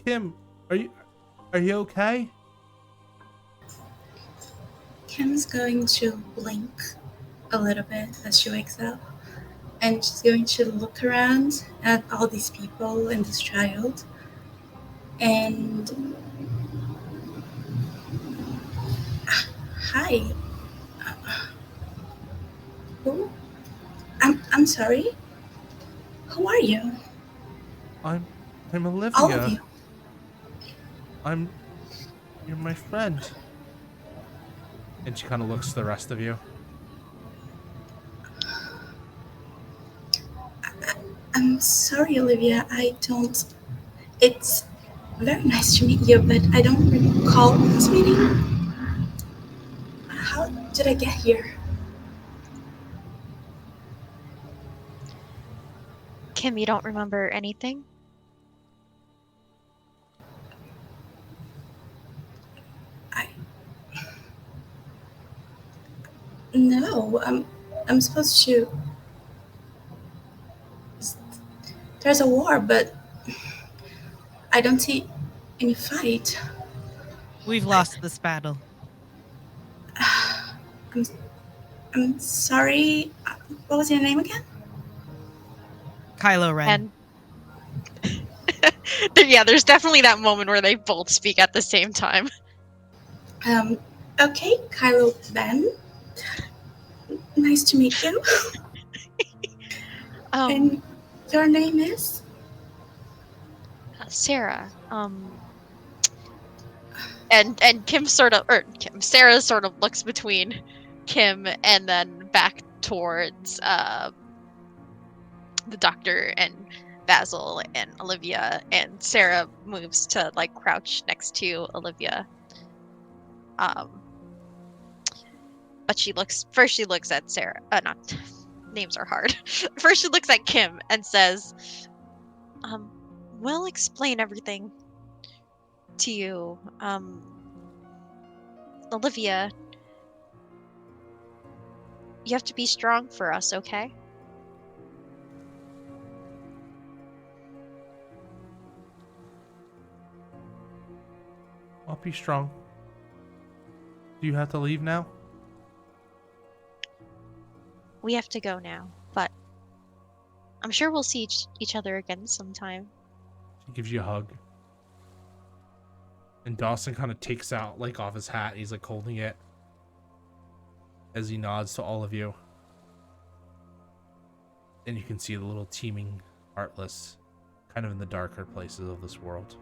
Kim, are you okay? Kim's going to blink a little bit as she wakes up, and she's going to look around at all these people and this child, and hi. Who? I'm sorry. Who are you? I'm Olivia. All of you. You're my friend. And she kind of looks to the rest of you. I'm sorry, Olivia. It's very nice to meet you, but I don't recall this meeting. How did I get here? Kim, you don't remember anything? No, I'm supposed to. There's a war, but I don't see any fight. We've lost this battle. I'm, I'm sorry. What was your name again? Kylo Ren. And yeah, there's definitely that moment where they both speak at the same time. Okay, Kylo Ben. Nice to meet you. And your name is? Sarah. And Sarah sort of looks between Kim and then back towards the doctor and Basil and Olivia, and Sarah moves to like crouch next to Olivia. But she looks at Sarah. Not names are hard. First she looks at Kim and says, "We'll explain everything to you. Olivia, you have to be strong for us, okay?" I'll be strong. Do you have to leave now? We have to go now, but I'm sure we'll see each other again sometime. She gives you a hug. And Dawson kind of takes out, like, off his hat. He's, like, holding it as he nods to all of you. And you can see the little teeming Heartless kind of in the darker places of this world.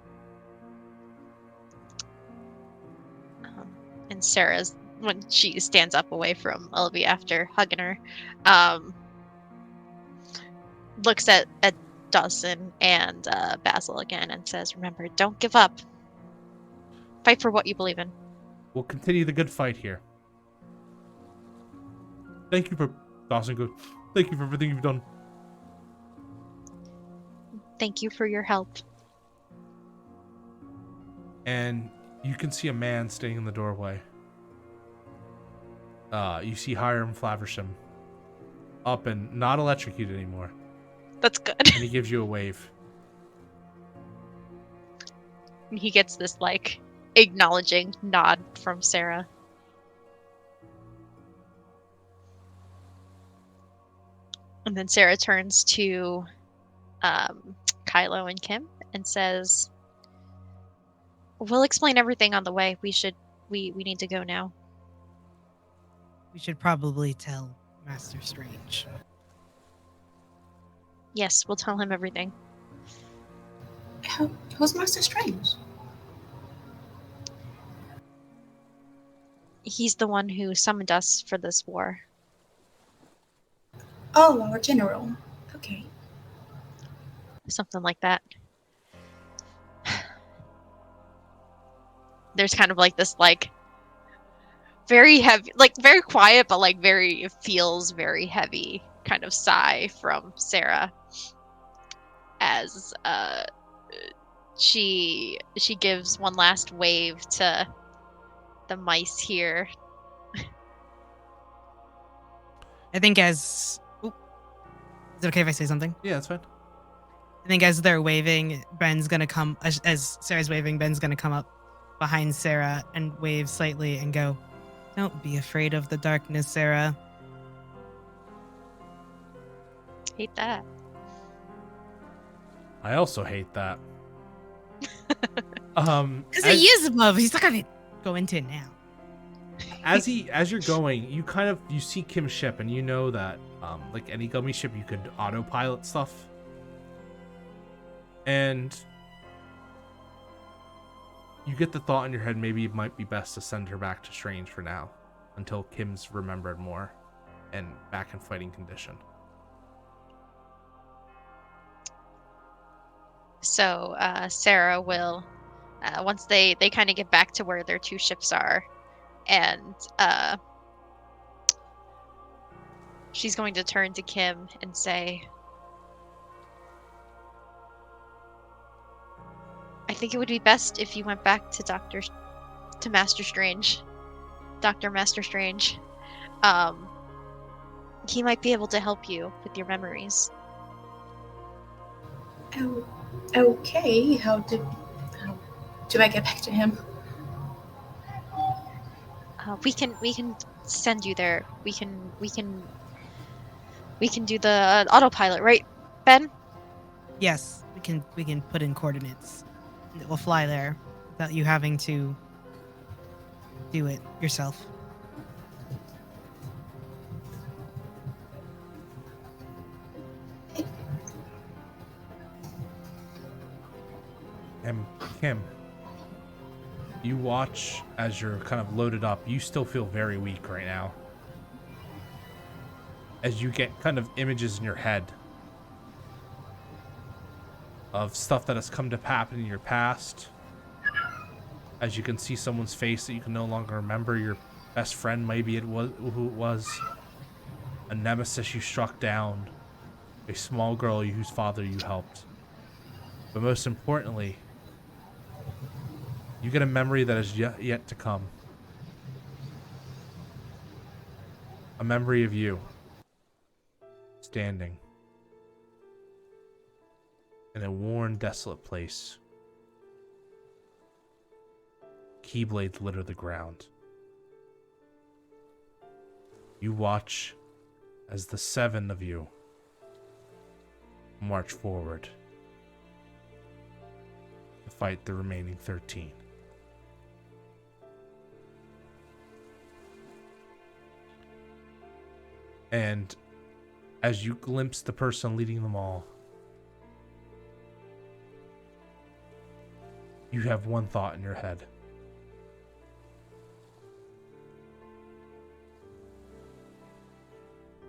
And Sarah's, when she stands up away from Olivia after hugging her, looks at Dawson and Basil again and says, "Remember, don't give up. Fight for what you believe in." We'll continue the good fight here. Thank you for... Dawson goes, "Thank you for everything you've done." Thank you for your help. And you can see a man standing in the doorway. You see Hiram Flaversham up and not electrocuted anymore. That's good. And he gives you a wave. And he gets this, like, acknowledging nod from Sarah. And then Sarah turns to Kylo and Kim and says, "We'll explain everything on the way. We need to go now." We should probably tell Master Strange. Yes, we'll tell him everything. Who's Master Strange? He's the one who summoned us for this war. Oh, our general. Okay. Something like that. There's kind of like this, like, very heavy, like, very quiet, but like it feels very heavy kind of sigh from Sarah as she gives one last wave to the mice here. I think as... Ooh. Is it okay if I say something? Yeah, that's fine. I think as they're waving, Ben's gonna come... As Sarah's waving, Ben's gonna come up behind Sarah and wave slightly and go, "Don't be afraid of the darkness, Sarah." Hate that. I also hate that. Because he is above. He's not gonna go into it now. As you're going, you see Kim's ship, and you know that like any gummy ship, you could autopilot stuff. And you get the thought in your head, maybe it might be best to send her back to Strange for now, until Kim's remembered more and back in fighting condition. So Sarah will, once they kind of get back to where their two ships are, and she's going to turn to Kim and say, "I think it would be best if you went back to Master Strange, Dr. Master Strange. He might be able to help you with your memories. Oh, okay. How do I get back to him? We can send you there. We can do the autopilot, right, Ben? Yes, we can put in coordinates, and it will fly there without you having to do it yourself. Kim, you watch as you're kind of loaded up. You still feel very weak right now. As you get kind of images in your head of stuff that has come to happen in your past. As you can see someone's face that you can no longer remember, your best friend, maybe it was who it was, a nemesis you struck down, a small girl whose father you helped. But most importantly, you get a memory that is yet to come. A memory of you standing in a worn, desolate place. Keyblades litter the ground. You watch as the 7 of you march forward to fight the remaining 13. And as you glimpse the person leading them all, you have one thought in your head.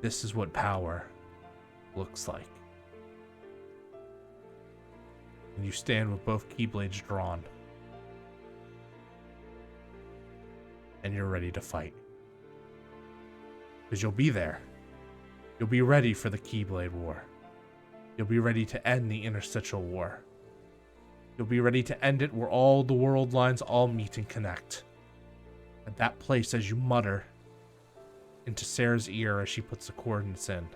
This is what power looks like. And you stand with both keyblades drawn. And you're ready to fight. Because you'll be there. You'll be ready for the Keyblade War. You'll be ready to end the Interstitial War. You'll be ready to end it where all the world lines all meet and connect. At that place, as you mutter into Sarah's ear as she puts the coordinates in.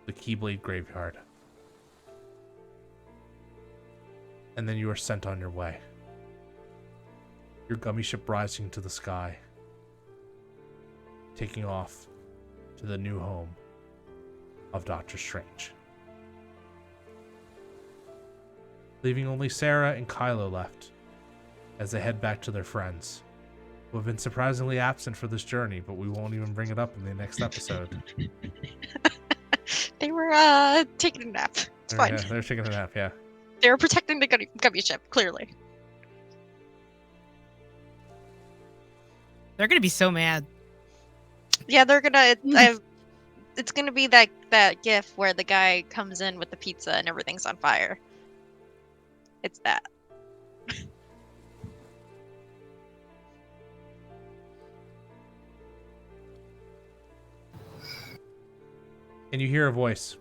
The Keyblade Graveyard. And then you are sent on your way. Your gummy ship rising to the sky. Taking off to the new home of Doctor Strange. Leaving only Sarah and Kylo left as they head back to their friends, who have been surprisingly absent for this journey, but we won't even bring it up in the next episode. They were taking a nap. It's fine. Yeah, they're taking a nap, yeah. They were protecting the gummy ship, clearly. They're gonna be so mad. Yeah, they're gonna. It's gonna be that gif where the guy comes in with the pizza and everything's on fire. It's that. And you hear a voice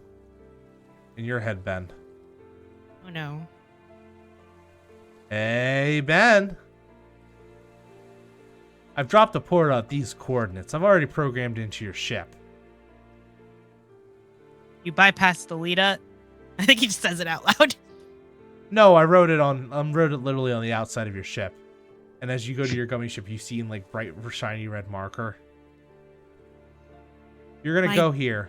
in your head, Ben. Oh no. Hey, Ben. I've dropped a port at these coordinates. I've already programmed into your ship. You bypassed the lead up. I think he just says it out loud. No, I wrote it literally on the outside of your ship. And as you go to your gummy ship, you see in like bright shiny red marker. You're gonna go here.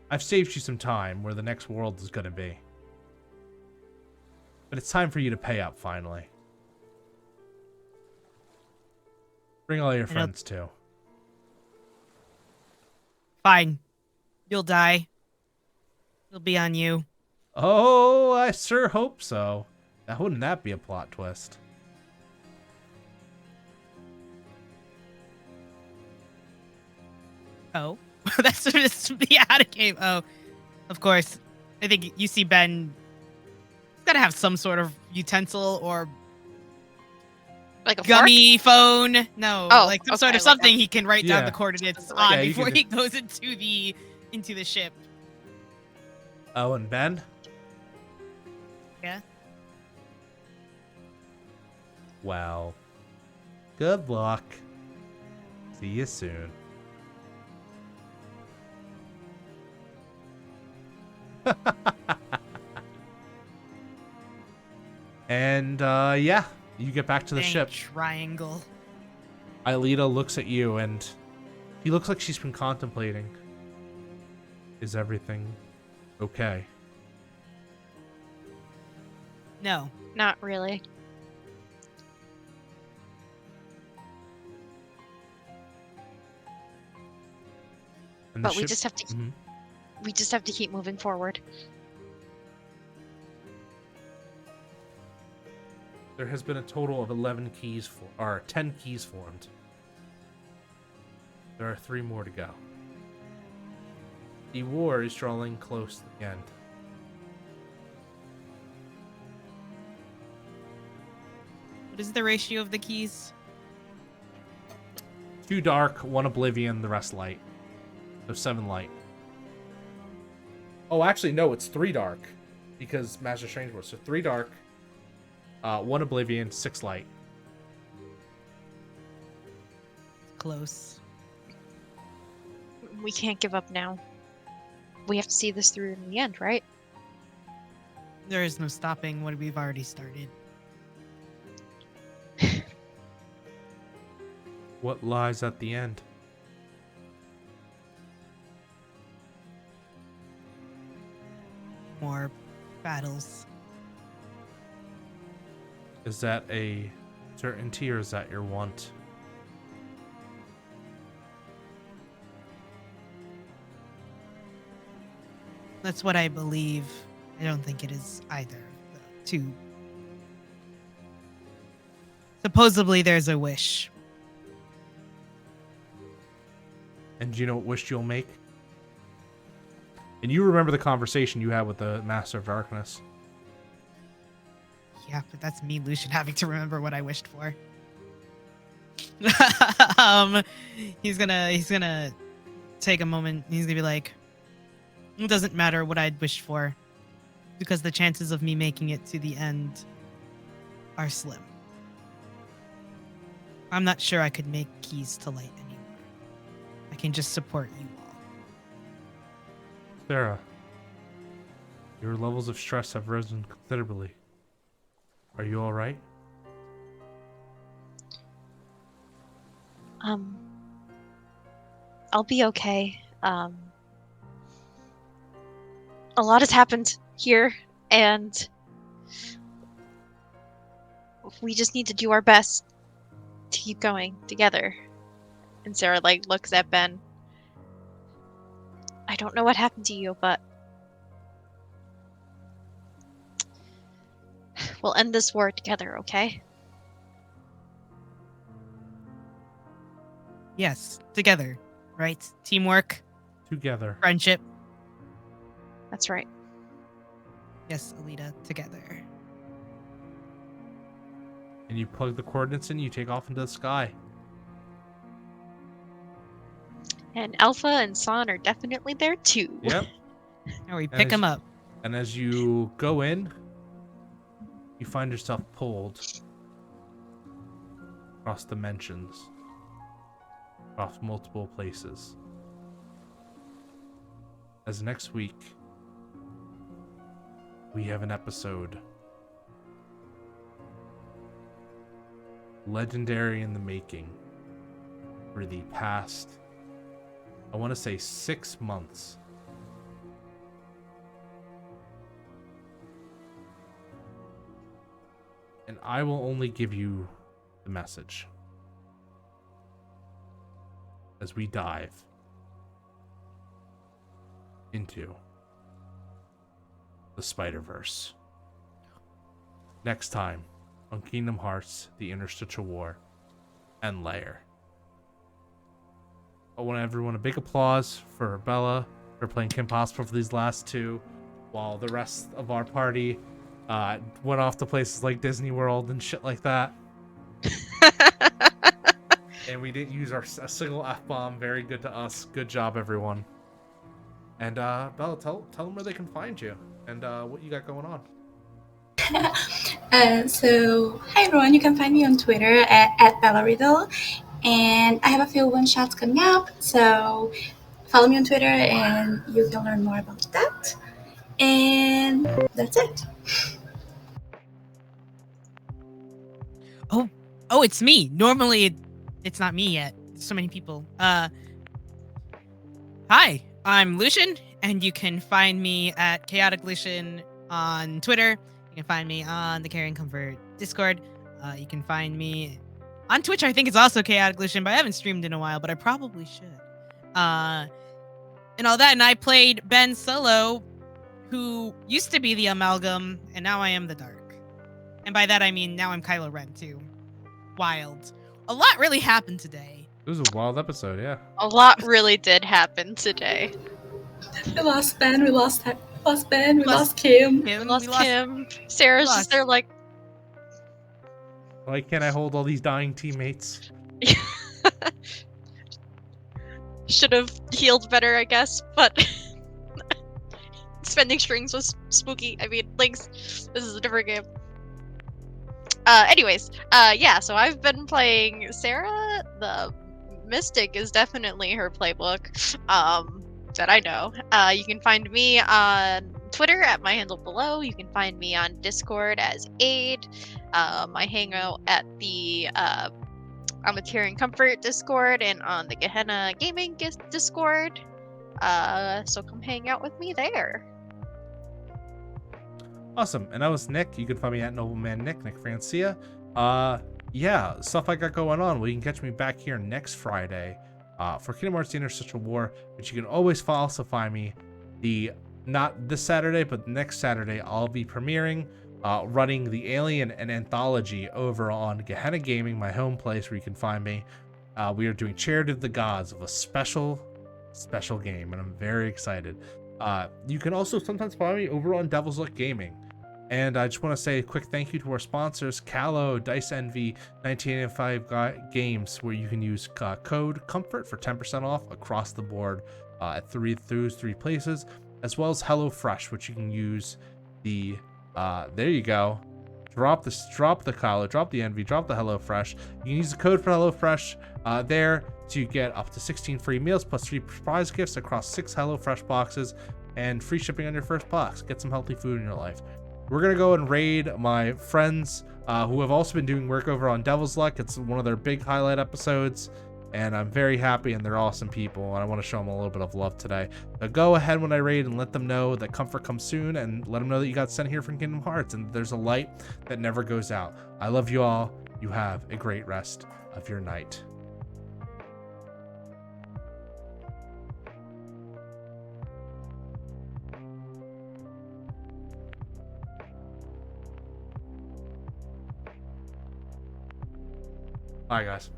I've saved you some time where the next world is gonna be. But it's time for you to pay up finally. Bring all your friends too. Fine. You'll die. It'll be on you. Oh, I sure hope so. Now, wouldn't that be a plot twist? Oh. That's just how it came. Oh. Of course. I think you see Ben. He's gotta have some sort of utensil or Like a gummy phone. No. Like some sort of like something he can write down Yeah. the coordinates Yeah, on you before can he goes into the ship. Oh, and Ben? Yeah. Well, good luck. See you soon. And yeah, you get back to the Dang ship. triangle. Aelita looks at you and she looks like she's been contemplating. Is everything okay? No. Not really. And the But we ship- just have to Mhm. we just have to keep moving forward. There has been a total of 11 keys or 10 keys formed. There are 3 more to go. The war is drawing close to the end. What is the ratio of the keys? 2 dark, 1 oblivion, the rest light. So 7 light. Oh, actually, no, it's 3 dark. Because Master Strange was. So 3 dark, 1 oblivion, 6 light. Close. We can't give up now. We have to see this through in the end, right? There is no stopping what we've already started. What lies at the end? More battles. Is that a certainty or is that your want? That's what I believe. I don't think it is either of the two. Supposedly there's a wish. And do you know what wish you'll make? And you remember the conversation you had with the Master of Darkness. Yeah, but that's me, Lucian, having to remember what I wished for. He's gonna take a moment. He's gonna be like, it doesn't matter what I'd wished for, because the chances of me making it to the end are slim. I'm not sure I could make keys to light anymore. I can just support you all. Sarah, your levels of stress have risen considerably. Are you alright? I'll be okay. A lot has happened here, and we just need to do our best to keep going together. And Sarah, looks at Ben. I don't know what happened to you, but we'll end this war together, okay? Yes, together, right? Teamwork, Together. friendship. That's right. Yes, Alita, together. And you plug the coordinates in, you take off into the sky. And Alpha and San are definitely there too. Yep. Now we pick as- them up. And as you go in, you find yourself pulled across dimensions, across multiple places. As next week, we have an episode legendary in the making for the past, I want to say 6 months. And I will only give you the message as we dive into the Spider-Verse. Next time on Kingdom Hearts, the Interstitial War, and Lair. I want everyone a big applause for Bella for playing Kim Possible for these last 2, while the rest of our party went off to places like Disney World and shit like that. And we didn't use a single F-bomb. Very good to us. Good job, everyone. And Bella, tell them where they can find you and what you got going on. So, hi everyone, you can find me on Twitter at Bella Riddle, and I have a few one shots coming up, so follow me on Twitter and you can learn more about that. And that's it. Oh, it's me. Normally, it's not me yet. So many people. Hi, I'm Lucian, and you can find me at Chaotic Lucian on Twitter. You can find me on the Carrying Comfort Discord. You can find me on Twitch. I think it's also Chaotic Lucian, but I haven't streamed in a while, but I probably should. And all that. And I played Ben Solo, who used to be the Amalgam, and now I am the Dark. And by that I mean now I'm Kylo Ren too. Wild. A lot really happened today. It was a wild episode, yeah. A lot really did happen today. We lost Ben, we lost Ben, we Lost lost Kim. We lost Kim. Sarah's just there like, Why can't I hold all these dying teammates? should have healed better, I guess, but spending strings was spooky. I mean, Links, this is a different game. Anyways, yeah, so I've been playing Sarah. The Mystic is definitely her playbook, that I know. You can find me on Twitter at my handle below. You can find me on Discord as Aid. I hang out at on the Carrying Comfort Discord and on the Gehenna Gaming Discord. So come hang out with me there. Awesome. And that was Nick. You can find me at Nobleman Nick Francia. Yeah, stuff I got going on. Well, you can catch me back here next Friday for Kingdom Hearts: The Interstitial War, but you can always also find me not this Saturday, but next Saturday. I'll be premiering, running the Alien and Anthology over on Gehenna Gaming, my home place where you can find me. We are doing Charity of the Gods of a special game, and I'm very excited. You can also sometimes find me over on Devil's Luck Gaming. And I just want to say a quick thank you to our sponsors, Callow, Dice Envy, 1985 Games, where you can use code COMFORT for 10% off across the board at those three places, as well as HelloFresh, which you can use the, there you go, drop the Callow, drop the Envy, drop the HelloFresh. You can use the code for HelloFresh there to get up to 16 free meals plus 3 prize gifts across 6 HelloFresh boxes and free shipping on your first box. Get some healthy food in your life. We're going to go and raid my friends who have also been doing work over on Devil's Luck. It's one of their big highlight episodes, and I'm very happy, and they're awesome people, and I want to show them a little bit of love today. So go ahead when I raid and let them know that comfort comes soon, and let them know that you got sent here from Kingdom Hearts, and there's a light that never goes out. I love you all. You have a great rest of your night. Bye, guys.